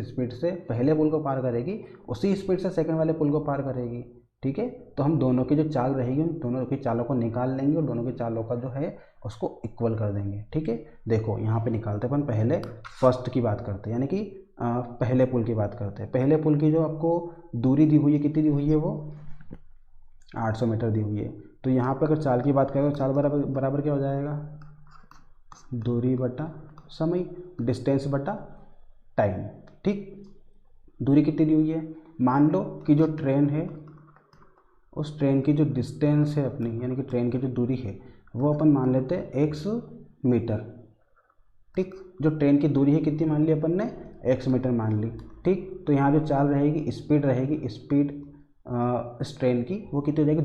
स्पीड से पहले पुल को पार करेगी उसी स्पीड से सेकंड वाले पुल को पार करेगी, ठीक है। तो हम दोनों की जो चाल रहेगी उन दोनों की चालों को निकाल लेंगे और दोनों की चालों का जो है उसको इक्वल कर देंगे, ठीक है। देखो यहाँ पे निकालते हैं अपन, पहले फर्स्ट की बात करते हैं, यानी कि पहले पुल की बात करते हैं। पहले पुल की जो आपको दूरी दी हुई है, कितनी दी हुई है, वो 800 मीटर दी हुई है। तो यहाँ पे अगर चाल की बात करें तो चाल बराबर क्या हो जाएगा, दूरी बटा समय, डिस्टेंस बटा टाइम, ठीक। दूरी कितनी दी हुई है, मान लो कि जो ट्रेन है उस ट्रेन की जो डिस्टेंस है अपनी, यानी कि ट्रेन की जो दूरी है वो अपन मान लेते हैं x मीटर, ठीक। जो ट्रेन की दूरी है कितनी मान ली अपन ने, x मीटर मान ली, ठीक। तो यहाँ जो चाल रहेगी, स्पीड रहेगी, स्पीड इस ट्रेन की वो कितनी हो जाएगी,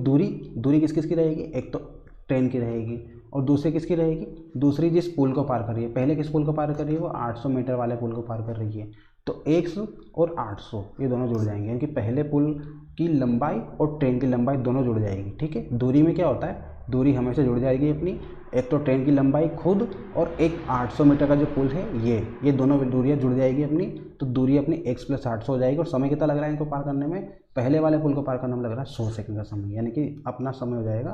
दूरी किस किस की रहेगी, एक तो ट्रेन की रहेगी और दूसरी किसकी रहेगी, दूसरी जिस पुल को पार कर रही है। पहले किस पुल को पार कर रही है, वो 800 मीटर वाले पुल को पार कर रही है। तो 100 और 800 ये दोनों जुड़ जाएंगे, यानी कि पहले पुल की लंबाई और ट्रेन की लंबाई दोनों जुड़ जाएगी, ठीक है। दूरी में क्या होता है, दूरी हमेशा जुड़ जाएगी अपनी, एक तो ट्रेन की लंबाई खुद और एक 800 मीटर का जो पुल है ये दोनों दूरियाँ जुड़ जाएगी अपनी। तो दूरी अपनी x + 800 हो जाएगी। और समय कितना लग रहा है इनको पार करने में, पहले वाले पुल को पार करने में लग रहा है 100 सेकंड का समय, यानी कि अपना समय हो जाएगा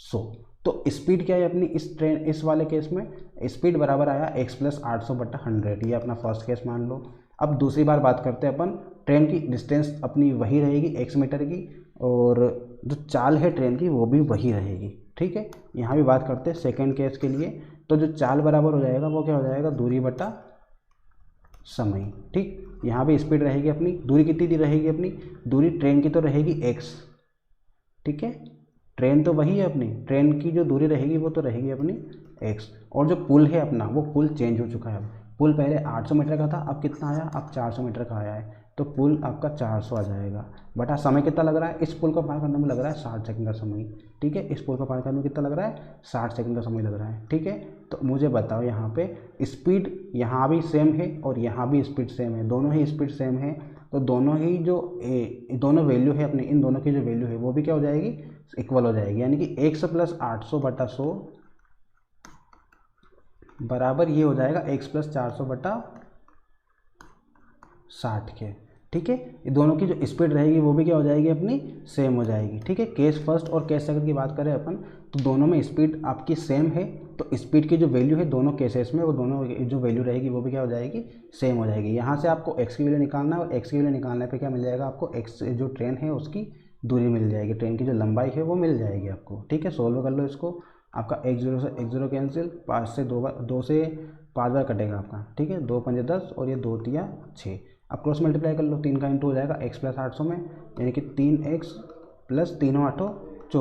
100। तो स्पीड क्या है अपनी इस वाले केस में, स्पीड बराबर आया x + 800/100, ये अपना फर्स्ट केस मान लो। अब दूसरी बार बात करते हैं अपन, ट्रेन की डिस्टेंस अपनी वही रहेगी x मीटर की, और जो चाल है ट्रेन की वो भी वही रहेगी, ठीक है। यहाँ भी बात करते हैं सेकेंड केस के लिए, तो जो चाल बराबर हो जाएगा वो क्या हो जाएगा, दूरी बटा समय, ठीक। यहाँ भी स्पीड रहेगी अपनी, दूरी कितनी दी रहेगी अपनी, दूरी ट्रेन की तो रहेगी x, ठीक है। ट्रेन तो वही है अपनी, ट्रेन की जो दूरी रहेगी वो तो रहेगी अपनी x, और जो पुल है अपना वो पुल चेंज हो चुका है। अब पुल पहले 800 मीटर का था, अब कितना आया, अब 400 मीटर का आया है। तो पुल आपका 400 आ जाएगा, बटा समय कितना लग रहा है, इस पुल को पार करने में लग रहा है 60 सेकंड का समय, ठीक है। इस पुल को पार करने में कितना लग रहा है, 60 सेकंड का समय लग रहा है, ठीक है। तो मुझे बताओ यहाँ पे स्पीड यहाँ भी सेम है और यहाँ भी स्पीड सेम है, दोनों ही स्पीड सेम है। तो दोनों ही जो दोनों वैल्यू है अपनी, इन दोनों की जो वैल्यू है वो भी क्या हो जाएगी, इक्वल हो जाएगी। यानी कि x + 800/100 बराबर ये हो जाएगा x + 400/60 के, ठीक है। ये दोनों की जो स्पीड रहेगी वो भी क्या हो जाएगी अपनी, सेम हो जाएगी, ठीक है। केस फर्स्ट और केस सेकंड की बात करें अपन, तो दोनों में स्पीड आपकी सेम है, तो स्पीड की जो वैल्यू है दोनों केसेस में, वो दोनों जो वैल्यू रहेगी वो भी क्या हो जाएगी, सेम हो जाएगी। यहाँ से आपको x की वैल्यू निकालना है, और x की वैल्यू निकालने पे क्या मिल जाएगा आपको, x जो ट्रेन है उसकी दूरी मिल जाएगी, ट्रेन की जो लंबाई है वो मिल जाएगी आपको, ठीक है। सोल्व कर लो इसको, आपका x0 से x0 कैंसिल, 2 से 5 बार कटेगा आपका, ठीक है। 2 × 5 = 10 और ये 2 × 3 = 6। अब क्रॉस मल्टीप्लाई कर लो, 3 का इंटू हो जाएगा x + 800 में, यानी कि 3x + 3 × 8 =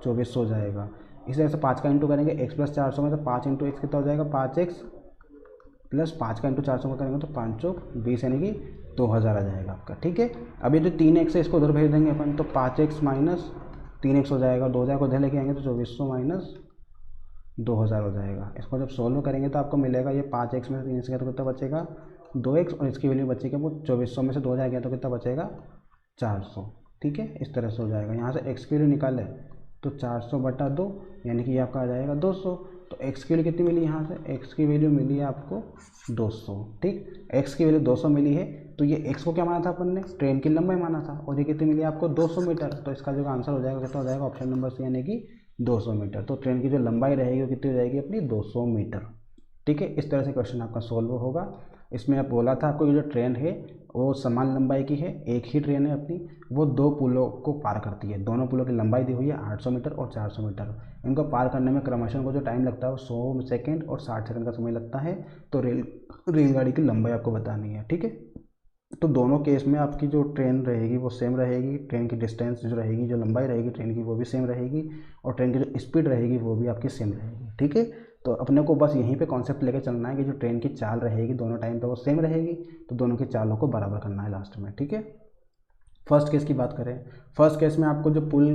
24 हो जाएगा। इस तरह से 5 का इंटू करेंगे x + 400 में, तो 5 × x कितना हो जाएगा, 5x + 5 का इंटू 400 में करेंगे तो 5 × 4 = 20, यानी कि 2000 आ जाएगा आपका, ठीक है। अब ये जो 3x है इसको उधर भेज देंगे अपन, तो 5x - 3x हो जाएगा, 2000 को इधर लेके आएंगे तो 2400 माइनस 2000 हो जाएगा। इसको जब सोल्व करेंगे तो आपको मिलेगा ये 5x में से 3x गया तो कितना बचेगा 2x, और इसकी वैल्यू बचेगी वो 2400 में से 2000 गया तो कितना बचेगा 400। ठीक है, इस तरह से हो जाएगा। यहाँ से x की वैल्यू निकाले तो 400/2 यानी कि ये आपका आ जाएगा 200। तो x की वैल्यू कितनी मिली यहाँ से, x की वैल्यू मिली है आपको 200। ठीक, x की वैल्यू 200 मिली है, तो ये x को क्या माना था अपन ने, ट्रेन की लंबाई माना था, और ये कितनी मिली आपको 200 मीटर। तो इसका जो आंसर हो जाएगा कितना हो जाएगा, ऑप्शन नंबर सी यानी कि 200 मीटर। तो ट्रेन की जो लंबाई रहेगी वो कितनी हो जाएगी अपनी 200 मीटर। ठीक है, इस तरह से क्वेश्चन आपका सोल्व होगा। इसमें आप बोला था आपको कि जो ट्रेन है वो समान लंबाई की है, एक ही ट्रेन है अपनी, वो 2 पुलों को पार करती है। दोनों पुलों की लंबाई दी हुई है 800 मीटर और 400 मीटर। इनको पार करने में क्रमशः को जो टाइम लगता है वो 100 सेकेंड और 60 सेकंड का समय लगता है। तो रेलगाड़ी की लंबाई आपको बतानी है। ठीक है, तो दोनों केस में आपकी जो ट्रेन रहेगी वो सेम रहेगी, ट्रेन की डिस्टेंस जो रहेगी, जो लंबाई रहेगी ट्रेन की वो भी सेम रहेगी, और ट्रेन की जो स्पीड रहेगी वो भी आपकी सेम रहेगी। ठीक है, तो अपने को बस यहीं पे कॉन्सेप्ट लेके चलना है कि जो ट्रेन की चाल रहेगी दोनों टाइम पे वो सेम रहेगी, तो दोनों की चालों को बराबर करना है लास्ट में। ठीक है, फर्स्ट केस की बात करें, फर्स्ट केस में आपको जो पुल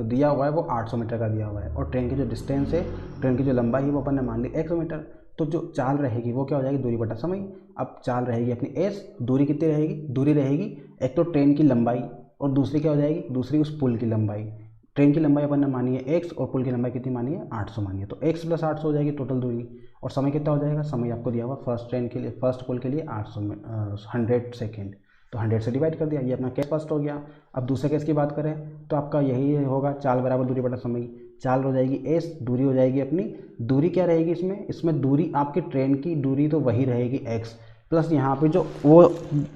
दिया हुआ है वो 800 मीटर का दिया हुआ है, और ट्रेन की जो डिस्टेंस है, ट्रेन की जो लंबाई है वो अपन ने मान ली 100 मीटर। तो जो चाल रहेगी वो क्या हो जाएगी, दूरी बटा समय। अब चाल रहेगी अपनी एस, दूरी कितनी रहेगी, दूरी रहेगी एक तो ट्रेन की लंबाई, और दूसरी क्या हो जाएगी, दूसरी उस पुल की लंबाई। ट्रेन की लंबाई अपन ने मानी है x, और पुल की लंबाई कितनी मानी है 800 मानी है, तो x + 800 हो जाएगी टोटल दूरी। और समय कितना हो जाएगा, समय आपको दिया हुआ फर्स्ट ट्रेन के लिए, फर्स्ट पुल के लिए 100 सेकेंड, तो 100 से डिवाइड कर दिया। ये अपना केस फर्स्ट हो गया। अब दूसरे केस की बात करें तो आपका यही होगा, चाल बराबर दूरी बटा समय। चाल हो जाएगी एस, दूरी हो जाएगी अपनी, दूरी क्या रहेगी इसमें दूरी आपकी ट्रेन की दूरी तो वही रहेगी एक्स, प्लस यहाँ पे जो वो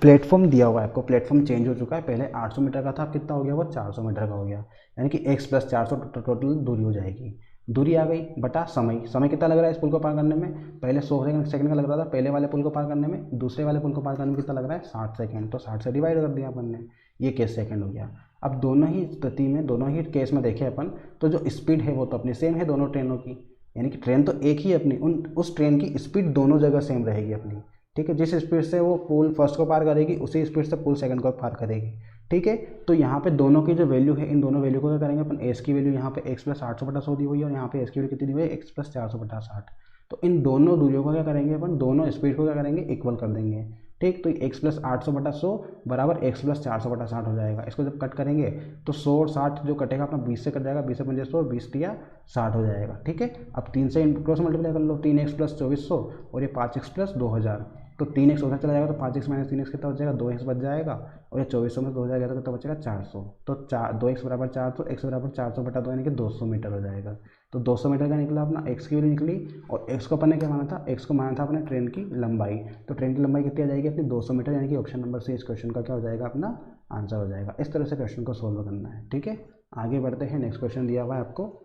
प्लेटफॉर्म दिया हुआ है आपको, प्लेटफॉर्म चेंज हो चुका है, पहले 800 मीटर का था, अब कितना हो गया वो 400 मीटर का हो गया, यानी कि x + 400 टोटल दूरी हो जाएगी। दूरी आ गई बटा समय। समय कितना लग रहा है इस पुल को पार करने में, पहले 100 सेकंड का लग रहा था पहले वाले पुल को पार करने में, दूसरे वाले पुल को पार करने में कितना लग रहा है 60 सेकंड, तो 60 से डिवाइड कर दिया अपन ने, ये केस सेकंड हो गया। अब दोनों ही स्थिति में, दोनों ही केस में देखें अपन तो जो स्पीड है वो तो अपनी सेम है दोनों ट्रेनों की, यानी कि ट्रेन तो एक ही अपनी, उस ट्रेन की स्पीड दोनों जगह सेम रहेगी अपनी। ठीक है, जिस स्पीड से वो पुल फर्स्ट को पार करेगी उसी स्पीड से पुल सेकंड को पार करेगी। ठीक है, तो यहाँ पे दोनों की जो वैल्यू है, इन दोनों वैल्यू को क्या करेंगे अपन, एस की वैल्यू यहाँ पे x + 800/100 दी हुई है, और यहाँ पे एस की वैल्यू कितनी दी हुई है x + 400/60। तो इन दोनों दूरियों को क्या करेंगे अपन, दोनों स्पीड को क्या करेंगे इक्वल कर देंगे। ठीक, तो x + 800/100 बराबर x + 400/60 हो जाएगा। इसको जब कट करेंगे तो 100 और 60 जो कटेगा अपना 20 से कट जाएगा, 20 से 50 100, 20 × 60 हो जाएगा। ठीक है, अब 3 से क्रॉस मल्टीप्लाई कर लो, 3x + 2400 और ये 5x + 2000, तो 3x उधर चला जाएगा तो 5x - 3x कितना बच जाएगा, 2x बच जाएगा, और ये 2400 में 2000 गया तो कितना बचेगा 400। तो 2x = 400, x = 400/2 यानी कि 200 मीटर हो जाएगा। तो 200 मीटर का निकला अपना, x की वैल्यू निकली, और x को अपन ने क्या माना था, x को माना था अपने ट्रेन की लंबाई, तो ट्रेन की लंबाई कितनी आ जाएगी अपनी 200 मीटर, यानी कि ऑप्शन नंबर सी इस क्वेश्चन का क्या हो जाएगा अपना आंसर हो जाएगा। इस तरह से क्वेश्चन को सोल्व करना है। ठीक है, आगे बढ़ते हैं। नेक्स्ट क्वेश्चन दिया हुआ है आपको,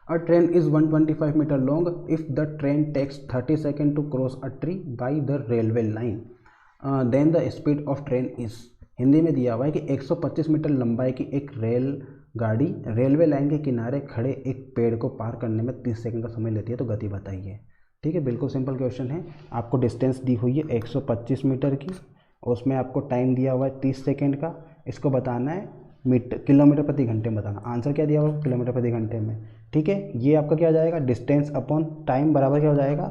A train is 125 meter long if the train takes 30 seconds to cross a tree by the railway line, then the speed of train is। Hindi में दिया हुआ है कि 125 मीटर लंबाई की एक रेल गाड़ी रेलवे लाइन के किनारे खड़े एक पेड़ को पार करने में 30 सेकंड का समय लेती है, तो गति बताइए। ठीक है, बिल्कुल सिंपल क्वेश्चन है। आपको डिस्टेंस दी हुई है 125 मीटर की, और उसमें आपको टाइम दिया हुआ है 30 सेकेंड का। इसको बताना है किलोमीटर प्रति घंटे में बताना। आंसर क्या दिया हुआ, किलोमीटर प्रति घंटे में। ठीक है, ये आपका क्या हो जाएगा, डिस्टेंस अपॉन टाइम बराबर क्या हो जाएगा,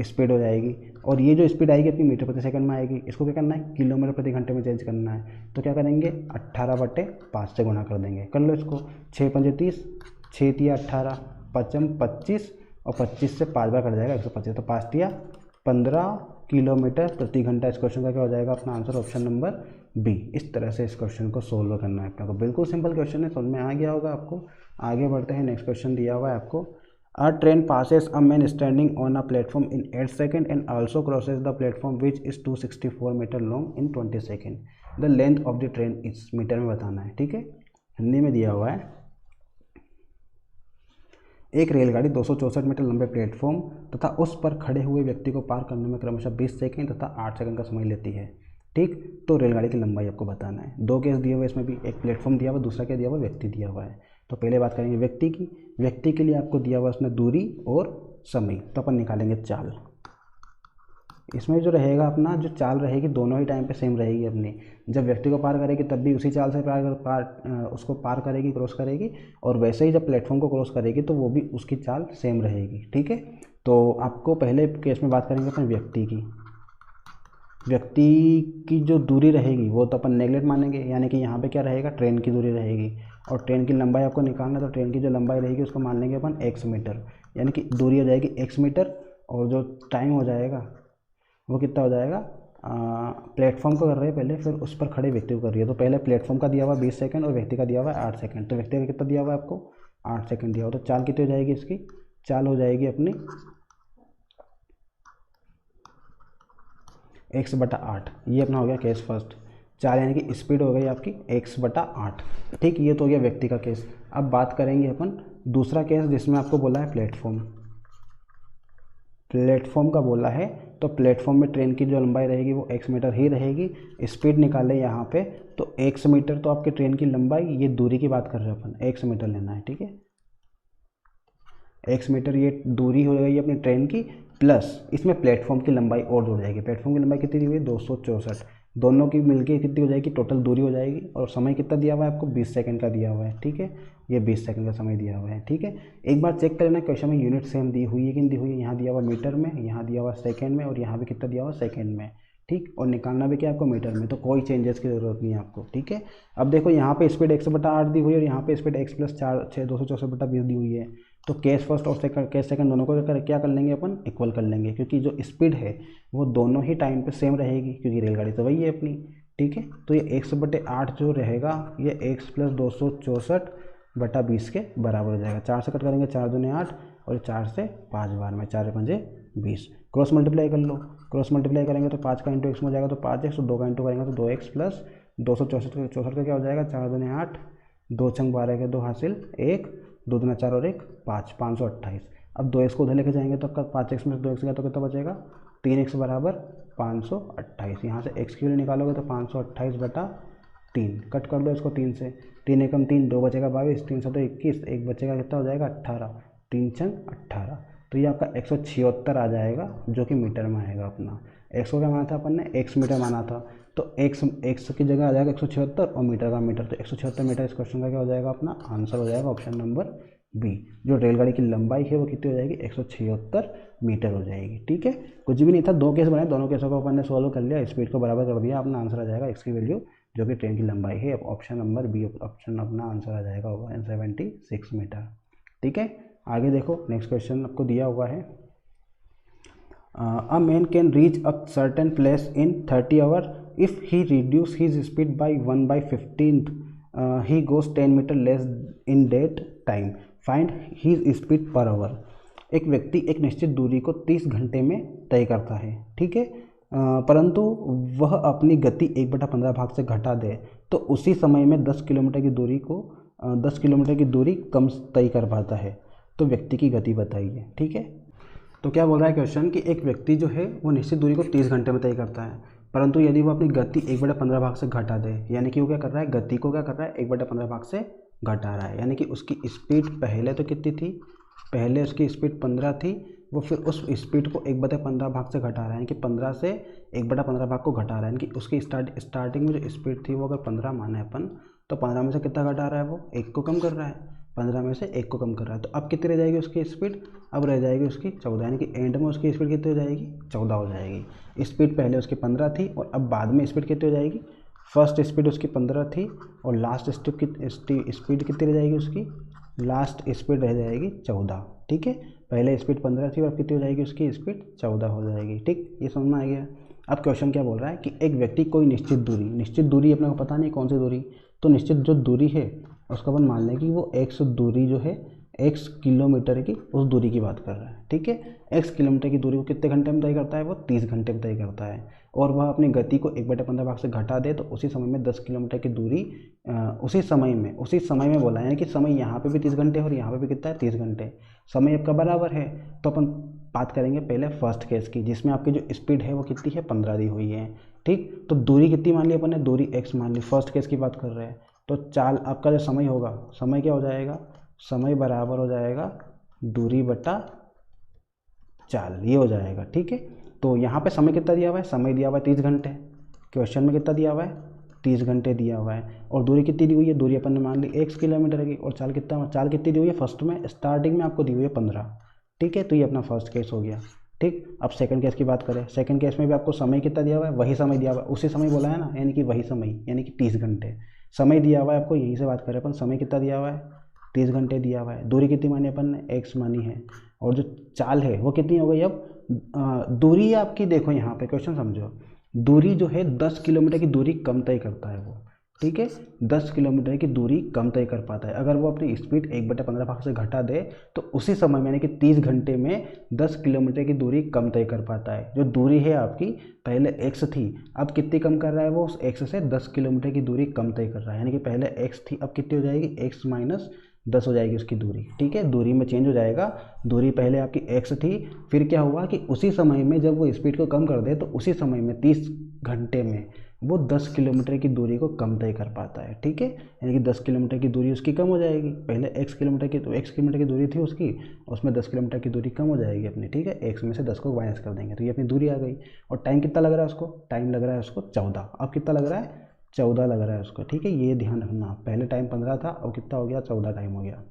स्पीड हो जाएगी, और ये जो स्पीड आएगी अपनी मीटर प्रति सेकंड में आएगी, इसको क्या करना है किलोमीटर प्रति घंटे में चेंज करना है। तो क्या करेंगे 18/5 से गुणा कर देंगे, कर लो इसको, 6 × 5 = 30, 6 × 3 = 18, 5 × 25, और 25 से 5 बार कट जाएगा 125, तो 5 × 3 = 15 किलोमीटर प्रति घंटा। इस क्वेश्चन का क्या हो जाएगा अपना आंसर, ऑप्शन नंबर बी। इस तरह से इस क्वेश्चन को सोल्व करना है अपने को। बिल्कुल सिंपल क्वेश्चन है, समझ में आ गया होगा आपको। आगे बढ़ते हैं। नेक्स्ट क्वेश्चन दिया हुआ है आपको, a train passes a man standing on a platform in 8 seconds and also crosses the platform which is 264 metre long in 20 seconds. The length of the train is, metre में बताना है। ठीक है, हिंदी में दिया हुआ है, एक रेलगाड़ी 264 मीटर लंबे प्लेटफॉर्म तथा उस पर खड़े हुए व्यक्ति को पार करने में क्रमशः 20 सेकंड तथा 8 सेकंड का समय लेती है। ठीक, तो रेलगाड़ी की लंबाई आपको बताना है। दो केस दिए हुए इसमें भी, एक प्लेटफॉर्म दिया हुआ, दूसरा क्या दिया हुआ, व्यक्ति दिया हुआ है। तो पहले बात करेंगे व्यक्ति की। व्यक्ति के लिए आपको दिया हुआ उसमें दूरी और समय, तो अपन निकालेंगे चाल। इसमें जो रहेगा अपना जो चाल रहेगी दोनों ही टाइम पे सेम रहेगी अपनी। जब व्यक्ति को पार करेगी तब भी उसी चाल से उसको पार करेगी, क्रॉस करेगी, और वैसे ही जब प्लेटफॉर्म को क्रॉस करेगी तो वो भी उसकी चाल सेम रहेगी। ठीक है, तो आपको पहले केस में बात करेंगे अपन व्यक्ति की। व्यक्ति की जो दूरी रहेगी वो तो अपन नेगलेक्ट मानेंगे, यानी कि यहाँ पे क्या रहेगा, ट्रेन की दूरी रहेगी, और ट्रेन की लंबाई आपको निकालना, तो ट्रेन की जो लंबाई रहेगी उसको मान लेंगे अपन x मीटर, यानी कि दूरी हो जाएगी x मीटर, और जो टाइम हो जाएगा वो कितना हो जाएगा, प्लेटफॉर्म को कर रहे हैं पहले, फिर उस पर खड़े व्यक्ति को कर रही है, तो पहले प्लेटफॉर्म का दिया हुआ 20 सेकंड और व्यक्ति का दिया हुआ है 8 सेकंड, तो व्यक्ति का कितना दिया हुआ है आपको 8 सेकंड दिया हुआ, तो चाल कितनी हो जाएगी इसकी, चाल हो जाएगी अपनी x/8। ये अपना हो गया केस फर्स्ट, चाल यानी कि स्पीड हो गई आपकी x/8। ठीक, ये तो हो गया व्यक्ति का केस। अब बात करेंगे अपन दूसरा केस जिसमें आपको बोला है प्लेटफॉर्म। प्लेटफॉर्म का बोला है, तो प्लेटफॉर्म में ट्रेन की जो लंबाई रहेगी वो x मीटर ही रहेगी। स्पीड निकाले यहाँ पे, तो x मीटर तो आपके ट्रेन की लंबाई, ये दूरी की बात कर रहे हैं अपन, x मीटर लेना है। ठीक है, x मीटर ये दूरी हो गई अपनी ट्रेन की, प्लस इसमें प्लेटफॉर्म की लंबाई और जुड़ जाएगी। प्लेटफॉर्म की लंबाई कितनी दी हुई है 264, दोनों की मिलके कितनी हो जाएगी टोटल दूरी हो जाएगी, और समय कितना दिया हुआ है आपको 20 सेकंड का दिया हुआ है। ठीक है, ये 20 सेकंड का समय दिया हुआ है। ठीक है, एक बार चेक कर लेना क्वेश्चन में यूनिट सेम दी हुई है कि नहीं दी हुई है, यहाँ दिया हुआ मीटर में, यहाँ दिया हुआ सेकेंड में, और यहाँ भी कितना दिया हुआ सेकेंड में। ठीक, और निकालना भी क्या आपको मीटर में, तो कोई चेंजेस की जरूरत नहीं है आपको। ठीक है, अब देखो यहाँ पे स्पीड x/8 दी हुई है और यहाँ पे स्पीड x + 4 6 264/20 दी हुई है, तो केस फर्स्ट और केस सेकंड दोनों को क्या कर लेंगे अपन, इक्वल कर लेंगे, क्योंकि जो स्पीड है वो दोनों ही टाइम पे सेम रहेगी, क्योंकि रेलगाड़ी तो वही है अपनी। ठीक है, तो ये x/8 जो रहेगा ये x + 264/20 के बराबर हो जाएगा। 4 से कट करेंगे 4 दूनी 8, और 4 से 5 बार में 4 पंजे 20, क्रॉस मल्टीप्लाई कर लो, क्रॉस मल्टीप्लाई करेंगे तो 5 का इंटू x में हो जाएगा तो 5x, तो 2 का इंटू करेंगे तो 2x + 264 का क्या हो जाएगा 4 दूनी 8, 2 छंग 12 के 2 हासिल 1, 2 दूना 4 और 1 5, 528। अब 2x को उधर लेके जाएंगे तो आपका 5x में से 2x गया तो कितना बचेगा 3x बराबर 528। यहाँ से x की वैल्यू निकालोगे तो 528/3, कट कर दो इसको 3 से, 3 एकम 3, 2 बचेगा 22, 3 से तो 21, 1 बचेगा कितना हो जाएगा 18, 3 छंग 18, तो ये आपका 176 आ जाएगा, जो कि मीटर में आएगा अपना। x को क्या माना था अपन ने, x मीटर माना था, तो x की जगह आ जाएगा 176 और मीटर का मीटर, तो 176 मीटर इस क्वेश्चन का क्या हो जाएगा अपना आंसर हो जाएगा ऑप्शन नंबर बी। जो रेलगाड़ी की लंबाई है वो कितनी हो जाएगी 176 मीटर हो जाएगी। ठीक है, कुछ भी नहीं था, 2 केस बनाए, दोनों केसों को अपन ने सॉल्व कर लिया, स्पीड को बराबर कर दिया, अपना आंसर आ जाएगा x की वैल्यू जो कि ट्रेन की लंबाई है, ऑप्शन नंबर बी ऑप्शन अपना आंसर आ जाएगा 176 मीटर। ठीक है, आगे देखो नेक्स्ट क्वेश्चन आपको दिया हुआ है, a man can reach a certain place in 30 hours if he reduce his speed by 1/15th, he goes 10 meter less in that time, find his speed per hour। एक व्यक्ति एक निश्चित दूरी को 30 घंटे में तय करता है। ठीक है, परंतु वह अपनी गति 1/15 भाग से घटा दे तो उसी समय में 10 किलोमीटर की दूरी कम तय कर पाता है, तो व्यक्ति की गति बताइए। ठीक है, तो क्या बोल रहा है क्वेश्चन कि एक व्यक्ति जो है वो निश्चित दूरी को 30 घंटे में तय करता है, परंतु यदि वो अपनी गति 1/15 भाग से घटा दे, यानी कि वो क्या कर रहा है, गति को क्या कर रहा है 1/15 भाग से घटा रहा है, यानी कि उसकी स्पीड पहले तो कितनी थी, पहले उसकी स्पीड 15 थी, वो फिर उस स्पीड को 1/15 भाग से घटा रहा है, यानी कि 15 से 1/15 भाग को घटा रहा है, यानी कि उसकी स्टार्टिंग में जो स्पीड थी वो अगर 15 माने अपन, तो 15 में से कितना घटा रहा है, वो 1 को कम कर रहा है, 15 में से 1 को कम कर रहा है, तो अब कितनी रह जाएगी उसकी स्पीड, अब रह जाएगी उसकी 14, यानी कि एंड में उसकी स्पीड कितनी हो जाएगी 14 हो जाएगी। स्पीड पहले उसकी 15 थी और अब बाद में स्पीड कितनी हो जाएगी, फर्स्ट स्पीड उसकी 15 थी और लास्ट स्पीड कितनी रह जाएगी उसकी, लास्ट स्पीड रह जाएगी 14। ठीक है, पहले स्पीड 15 थी और अब कितनी हो जाएगी उसकी स्पीड 14 हो जाएगी। ठीक, ये समझ में आ गया। अब क्वेश्चन क्या बोल रहा है कि एक व्यक्ति कोई निश्चित दूरी अपने को पता नहीं कौन सी दूरी, तो निश्चित जो दूरी है उसको अपन मान लें कि वो x दूरी जो है x किलोमीटर की, उस दूरी की बात कर रहा है। ठीक है, x किलोमीटर की दूरी को कितने घंटे में तय करता है, वो 30 घंटे में तय करता है, और वह अपनी गति को 1/15 भाग से घटा दे तो उसी समय में 10 किलोमीटर की दूरी उसी समय में बोला है, यानी कि समय यहाँ पे भी 30 घंटे और यहाँ पे भी कितना है 30 घंटे, समय आपका बराबर है। तो अपन बात करेंगे पहले फर्स्ट केस की, जिसमें आपकी जो स्पीड है वो कितनी है 15 दी हुई है। ठीक, तो दूरी कितनी मान ली अपन ने, दूरी x मान ली, फर्स्ट केस की बात कर रहे हैं, तो चाल आपका जो समय होगा, समय क्या हो जाएगा, समय बराबर हो जाएगा दूरी बटा चाल, ये हो जाएगा। ठीक है, तो यहाँ पे समय कितना दिया हुआ है, समय दिया हुआ है 30 घंटे, क्वेश्चन में कितना दिया हुआ है 30 घंटे दिया हुआ है। और दूरी कितनी दी हुई है, दूरी अपन ने मान ली x किलोमीटर की। और चाल कितनी दी हुई है, फर्स्ट में स्टार्टिंग में आपको दी हुई है 15। ठीक है, तो ये अपना फर्स्ट केस हो गया। ठीक, अब सेकंड केस की बात करें, सेकंड केस में भी आपको समय कितना दिया हुआ है, वही समय दिया हुआ है, उसी समय बोला है ना, यानी कि वही समय, यानी कि 30 घंटे समय दिया हुआ है आपको। यहीं से बात करें अपन, समय कितना दिया हुआ है 30 घंटे दिया हुआ है। दूरी कितनी मानी अपन ने, x मानी है। और जो चाल है वो कितनी हो गई, अब दूरी आपकी देखो यहाँ पे क्वेश्चन समझो, दूरी जो है 10 किलोमीटर की दूरी कम तय करता है वो। ठीक है, 10 किलोमीटर की दूरी कम तय कर पाता है। अगर वो अपनी स्पीड 1/15 भाग से घटा दे तो उसी समय यानी कि 30 घंटे में 10 किलोमीटर की दूरी कम तय कर पाता है। जो दूरी है आपकी पहले x थी, अब कितनी कम कर रहा है वो, उस x से 10 किलोमीटर की दूरी कम तय कर रहा है। यानी कि पहले x थी, अब कितनी हो जाएगी, x माइनस 10 हो जाएगी उसकी दूरी। ठीक है, दूरी में चेंज हो जाएगा। दूरी पहले आपकी x थी, फिर क्या हुआ कि उसी समय में जब वो स्पीड को कम कर दे तो उसी समय में 30 घंटे में वो 10 किलोमीटर की दूरी को कम तय कर पाता है। ठीक है, यानी कि 10 किलोमीटर की दूरी उसकी कम हो जाएगी। पहले x किलोमीटर की, तो x किलोमीटर की दूरी थी उसकी, उसमें 10 किलोमीटर की दूरी कम हो जाएगी अपनी। ठीक है, x में से 10 को माइनस कर देंगे तो ये अपनी दूरी आ गई। और टाइम कितना लग रहा है उसको, टाइम लग रहा है उसको 14। अब कितना लग रहा है, 14 लग रहा है उसको। ठीक है, ये ध्यान रखना, पहले टाइम 15 था, अब कितना हो गया, 14 टाइम हो गया।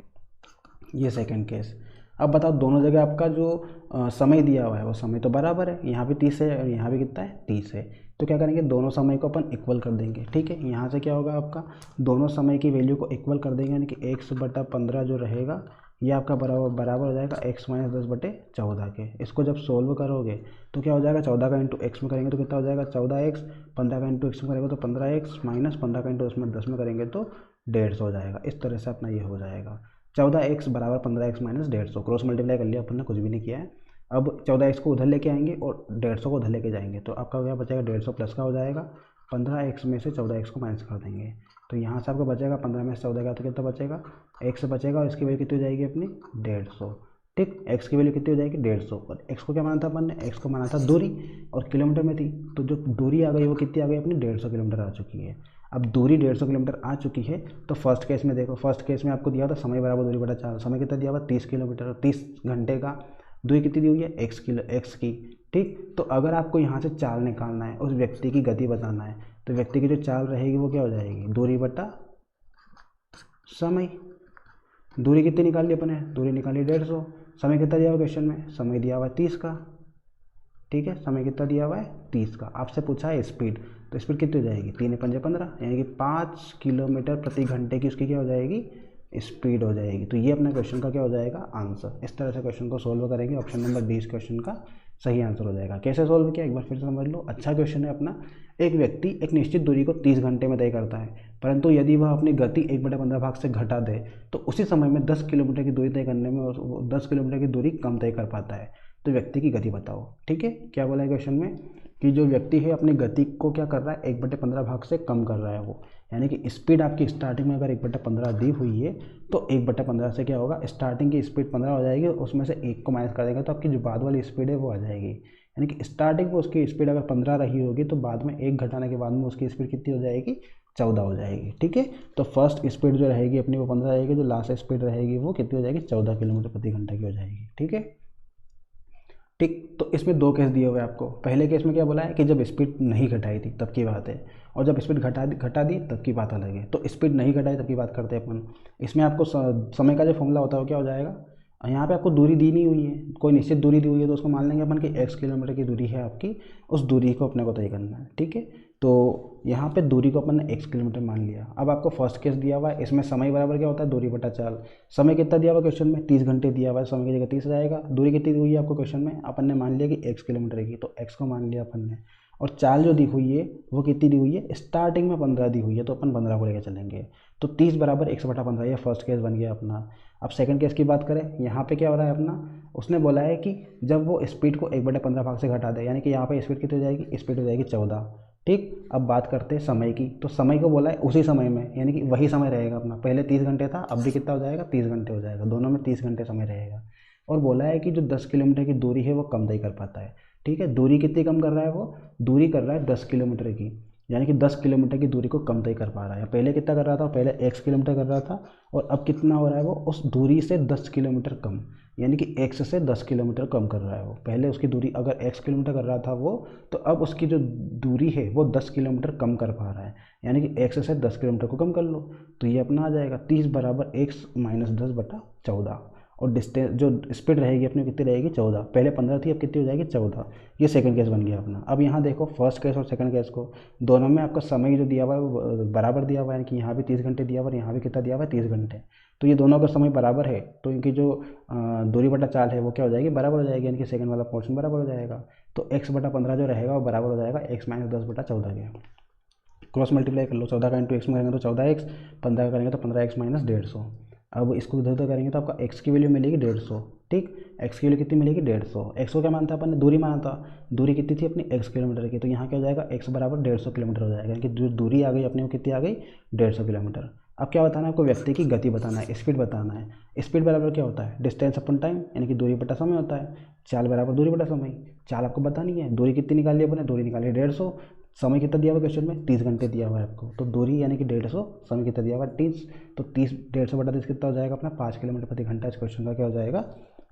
ये सेकंड केस। अब बताओ, दोनों जगह आपका जो समय दिया हुआ है वो समय तो बराबर है, यहाँ भी 30 है और यहाँ भी कितना है 30 है। तो क्या करेंगे, दोनों समय को अपन इक्वल कर देंगे। ठीक है, यहाँ से क्या होगा आपका, दोनों समय की वैल्यू को इक्वल कर देंगे, यानी कि x/15 जो रहेगा ये आपका बराबर हो जाएगा x माइनस 10/14 के। इसको जब सोल्व करोगे तो क्या हो जाएगा, 14 का इंटू x में करेंगे तो कितना हो जाएगा 14x, 15 का इंटू x में करेंगे तो 15x, माइनस 15 का इंटू उसमें 10 में करेंगे तो 150 हो जाएगा। इस तरह से अपना ये हो जाएगा 14x बराबर 15x माइनस 150। क्रॉस मल्टीप्लाई कर लिया अपन ने, कुछ भी नहीं किया है। अब 14x को उधर लेके आएंगे और 150 को उधर लेके जाएंगे तो आपका क्या बचेगा, 150 प्लस का हो जाएगा, 15x में से 14x को माइनस कर देंगे तो यहाँ से आपका बचेगा 15 में से 14 का तो कितना बचेगा, x बचेगा और इसकी वैल्यू कितनी हो जाएगी अपनी 150। ठीक, x की वैल्यू कितनी हो जाएगी 150। और x को क्या माना था अपन ने, x को माना था दूरी और किलोमीटर में थी, तो जो दूरी आ गई वो कितनी आ गई अपनी 150 किलोमीटर आ चुकी है। अब दूरी 150 किलोमीटर आ चुकी है तो फर्स्ट केस में देखो, फर्स्ट केस में आपको दिया था समय बराबर दूरी बटा चाल। समय कितना दिया हुआ 30 किलोमीटर, 30 घंटे का। दूरी कितनी दी हुई है x की। ठीक, तो अगर आपको यहाँ से चाल निकालना है, उस व्यक्ति की गति बताना है, तो व्यक्ति की जो चाल रहेगी वो क्या हो जाएगी, दूरी बटा समय। दूरी कितनी निकाल ली अपने, दूरी निकाली 150। समय कितना दिया हुआ क्वेश्चन में, समय दिया हुआ है 30 का। ठीक है, समय कितना दिया हुआ है 30 का। आपसे पूछा है स्पीड, तो स्पीड कितनी हो जाएगी, 3 × 5 = 15, यानी कि 5 किलोमीटर प्रति घंटे की उसकी क्या हो जाएगी, स्पीड हो जाएगी। तो ये अपने क्वेश्चन का क्या हो जाएगा, आंसर। इस तरह से क्वेश्चन को सोल्व करेंगे, ऑप्शन नंबर डी इस क्वेश्चन का सही आंसर हो जाएगा। कैसे सोल्व किया एक बार फिर से समझ लो। अच्छा क्वेश्चन है अपना, एक व्यक्ति एक निश्चित दूरी को 30 घंटे में तय करता है, परंतु यदि वह अपनी गति 1/15 भाग से घटा दे तो उसी समय में 10 किलोमीटर की दूरी तय करने में 10 किलोमीटर की दूरी कम तय कर पाता है। तो व्यक्ति की गति बताओ। ठीक है, क्या बोला है क्वेश्चन में कि जो व्यक्ति है अपनी गति को क्या कर रहा है, 1/15 भाग से कम कर रहा है वो, यानी कि स्पीड आपकी स्टार्टिंग में अगर 1/15 दी हुई है तो 1/15 से क्या होगा, स्टार्टिंग की स्पीड 15 हो जाएगी, उसमें से 1 को माइनस कर देंगे तो आपकी जो बाद वाली स्पीड है वो आ जाएगी। यानी कि स्टार्टिंग में उसकी स्पीड अगर 15 रही होगी तो बाद में 1 घटाने के बाद में उसकी स्पीड कितनी हो जाएगी, 14 हो जाएगी। ठीक है, तो फर्स्ट स्पीड जो रहेगी अपनी वो 15 रहेगी, जो लास्ट स्पीड रहेगी वो कितनी हो जाएगी, 14 किलोमीटर प्रति घंटा की हो जाएगी। ठीक है, ठीक, तो इसमें 2 केस दिए हुए आपको। पहले केस में क्या बोला है कि जब स्पीड नहीं घटाई थी तब की बात है, और जब स्पीड घटा दी तब की बात अलग है। तो स्पीड नहीं घटाई तब की बात करते हैं अपन। इसमें आपको समय का जो फॉर्मूला होता है वो क्या हो जाएगा, यहाँ पे आपको दूरी दी नहीं हुई है, कोई निश्चित दूरी दी हुई है तो उसको मान लेंगे अपन कि x किलोमीटर की दूरी है आपकी, उस दूरी को अपने को तय करना है। ठीक है, तो यहाँ पे दूरी को अपन ने x किलोमीटर मान लिया। अब आपको फर्स्ट केस दिया हुआ है, इसमें समय बराबर क्या होता है, दूरी बटा चाल। समय कितना दिया हुआ क्वेश्चन में, 30 घंटे दिया हुआ है, समय की जगह 30 जाएगा। दूरी कितनी दी हुई है आपको क्वेश्चन में, अपन ने मान लिया कि x किलोमीटर की, तो x को मान लिया अपन ने। और चाल जो दी हुई है वो कितनी दी हुई है, स्टार्टिंग में 15 दी हुई है, तो अपन 15 को लेकर चलेंगे। तो 30 बराबर 1/15, ये फर्स्ट केस बन गया अपना। अब सेकंड केस की बात करें, यहाँ पे क्या हो रहा है अपना, उसने बोला है कि जब वो स्पीड को 1/15 भाग से घटा दे, यानी कि यहाँ पे स्पीड कितनी हो जाएगी, स्पीड हो जाएगी 14। ठीक, अब बात करते हैं समय की, तो समय को बोला है उसी समय में, यानी कि वही समय रहेगा अपना। पहले 30 घंटे था, अब भी कितना हो जाएगा, 30 घंटे हो जाएगा, दोनों में 30 घंटे समय रहेगा। और बोला है कि जो 10 किलोमीटर की दूरी है वो कम तय कर पाता है। ठीक है, दूरी कितनी कम कर रहा है वो, दूरी कर रहा है 10 किलोमीटर की, यानी कि 10 किलोमीटर की दूरी को कम तय कर पा रहा है। पहले कितना कर रहा था, पहले x किलोमीटर कर रहा था, और अब कितना हो रहा है वो, उस दूरी से 10 किलोमीटर कम। यानी कि x से 10 किलोमीटर कम कर रहा है वो। पहले उसकी दूरी अगर x किलोमीटर कर रहा था वो, तो अब उसकी जो दूरी है वो 10 किलोमीटर कम कर पा रहा है, यानी कि x से 10 किलोमीटर को कम कर लो तो ये अपना आ जाएगा 30 बराबर x माइनस 10/14। और डिस्टेंस जो स्पीड रहेगी अपनी कितनी रहेगी 14, पहले 15 थी अब कितनी हो जाएगी 14। ये सेकंड केस बन गया अपना। अब यहाँ देखो फर्स्ट केस और सेकंड केस को, दोनों में आपका समय जो दिया हुआ है वो बराबर दिया हुआ है, यानी कि यहाँ भी 30 घंटे दिया हुआ है, यहाँ भी कितना दिया हुआ है 30 घंटे। तो ये दोनों का समय बराबर है तो इनकी जो दूरी बटा चाल है वो क्या हो जाएगी, बराबर हो जाएगी, यानी कि सेकंड वाला पोर्शन बराबर हो जाएगा। तो x/15 जो रहेगा वो बराबर हो जाएगा x माइनस 10/14 के। क्रॉस मल्टीप्लाई कर लो, 14 का इंटू एक्स में करेंगे तो 14x, 15 का करेंगे तो 15x माइनस 150। अब इसको इधर उधर करेंगे तो आपका x की वैल्यू मिलेगी 150। ठीक, x की वैल्यू कितनी मिलेगी 150। x को क्या मानता है अपन ने, दूरी माना था। दूरी कितनी थी अपनी x किलोमीटर की, तो यहाँ क्या हो जाएगा x बराबर 150 किलोमीटर हो जाएगा, यानी कि दूरी आ गई अपने को कितनी आ गई 150 किलोमीटर। अब क्या बताना है आपको, व्यक्ति की गति बताना है, स्पीड बताना है। स्पीड बराबर क्या होता है, डिस्टेंस अपन टाइम, यानी कि दूरी बटा समय होता है। चाल बराबर दूरी बटा समय, चाल आपको बतानी है, दूरी कितनी निकाली अपने, दूरी निकाली 150, समय कितना दिया हुआ क्वेश्चन में 30 घंटे दिया हुआ है आपको, तो दूरी यानी कि 150, समय कितना दिया हुआ है 30, तो 30 150/30 कितना हो जाएगा अपना 5 किलोमीटर प्रति घंटा। इस क्वेश्चन का क्या हो जाएगा,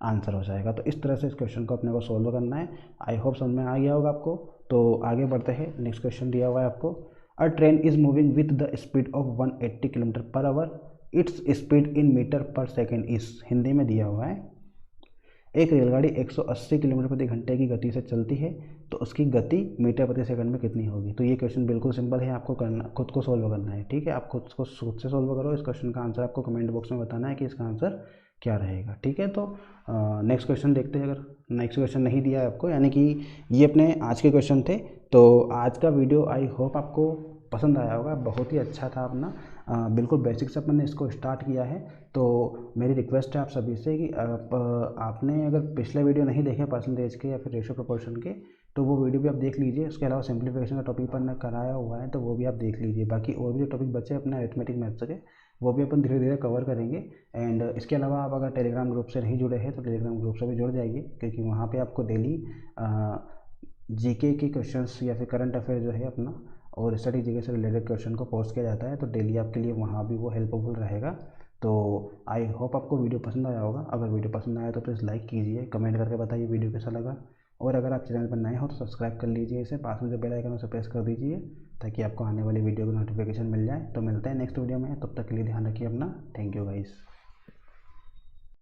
आंसर हो जाएगा। तो इस तरह से इस क्वेश्चन को अपने को सोल्व करना है। आई होप समझ में आ गया होगा आपको। तो आगे बढ़ते हैं, नेक्स्ट क्वेश्चन दिया हुआ है आपको, a train is moving with the speed of 180 kilometre per hour, its speed in metre per second is. Hindi में दिया हुआ है, एक रेलगाड़ी 180 किलोमीटर प्रति घंटे की गति से चलती है तो उसकी गति मीटर प्रति सेकंड में कितनी होगी। तो ये क्वेश्चन बिल्कुल सिंपल है, आपको करना खुद को सोल्व करना है। ठीक है, आप खुद से सोल्व करो। इस क्वेश्चन का आंसर आपको कमेंट बॉक्स में बताना है कि इसका आंसर क्या रहेगा। ठीक है, तो नेक्स्ट क्वेश्चन देखते हैं। अगर नेक्स्ट क्वेश्चन नहीं दिया है आपको, यानी कि ये अपने आज के क्वेश्चन थे। तो आज का वीडियो आई होप आपको पसंद आया होगा, बहुत ही अच्छा था अपना। बिल्कुल बेसिक से अपन ने इसको स्टार्ट किया है। तो मेरी रिक्वेस्ट है आप सभी से कि आपने अगर पिछले वीडियो नहीं देखे परसेंटेज के या फिर रेशियो प्रोपोर्शन के, तो वो वीडियो भी आप देख लीजिए। उसके अलावा सिंप्लीफिकेशन का टॉपिक पर ने कराया हुआ है तो वो भी आप देख लीजिए। बाकी और भी जो टॉपिक बचे अपने अरिथमेटिक मैथ्स के, वो भी अपन धीरे धीरे कवर करेंगे। एंड इसके अलावा आप अगर टेलीग्राम ग्रुप से नहीं जुड़े हैं तो टेलीग्राम ग्रुप से भी जुड़ जाइए, क्योंकि वहाँ पे आपको डेली जीके के क्वेश्चंस या फिर करंट अफेयर जो है अपना और स्टडी जीके से रिलेटेड क्वेश्चन को पोस्ट किया जाता है, तो डेली आपके लिए वहाँ भी वो हेल्पफुल रहेगा। तो आई होप आपको वीडियो पसंद आया होगा। अगर वीडियो पसंद आया तो प्लीज़ लाइक कीजिए, कमेंट करके बताइए वीडियो कैसा लगा। और अगर आप चैनल पर नए हो तो सब्सक्राइब कर लीजिए इसे, पास में जो बेल आइकन है उसे प्रेस कर दीजिए ताकि आपको आने वाली वीडियो की नोटिफिकेशन मिल जाए। तो मिलते हैं नेक्स्ट वीडियो में, तब तक के लिए ध्यान रखिए अपना। Thank you guys.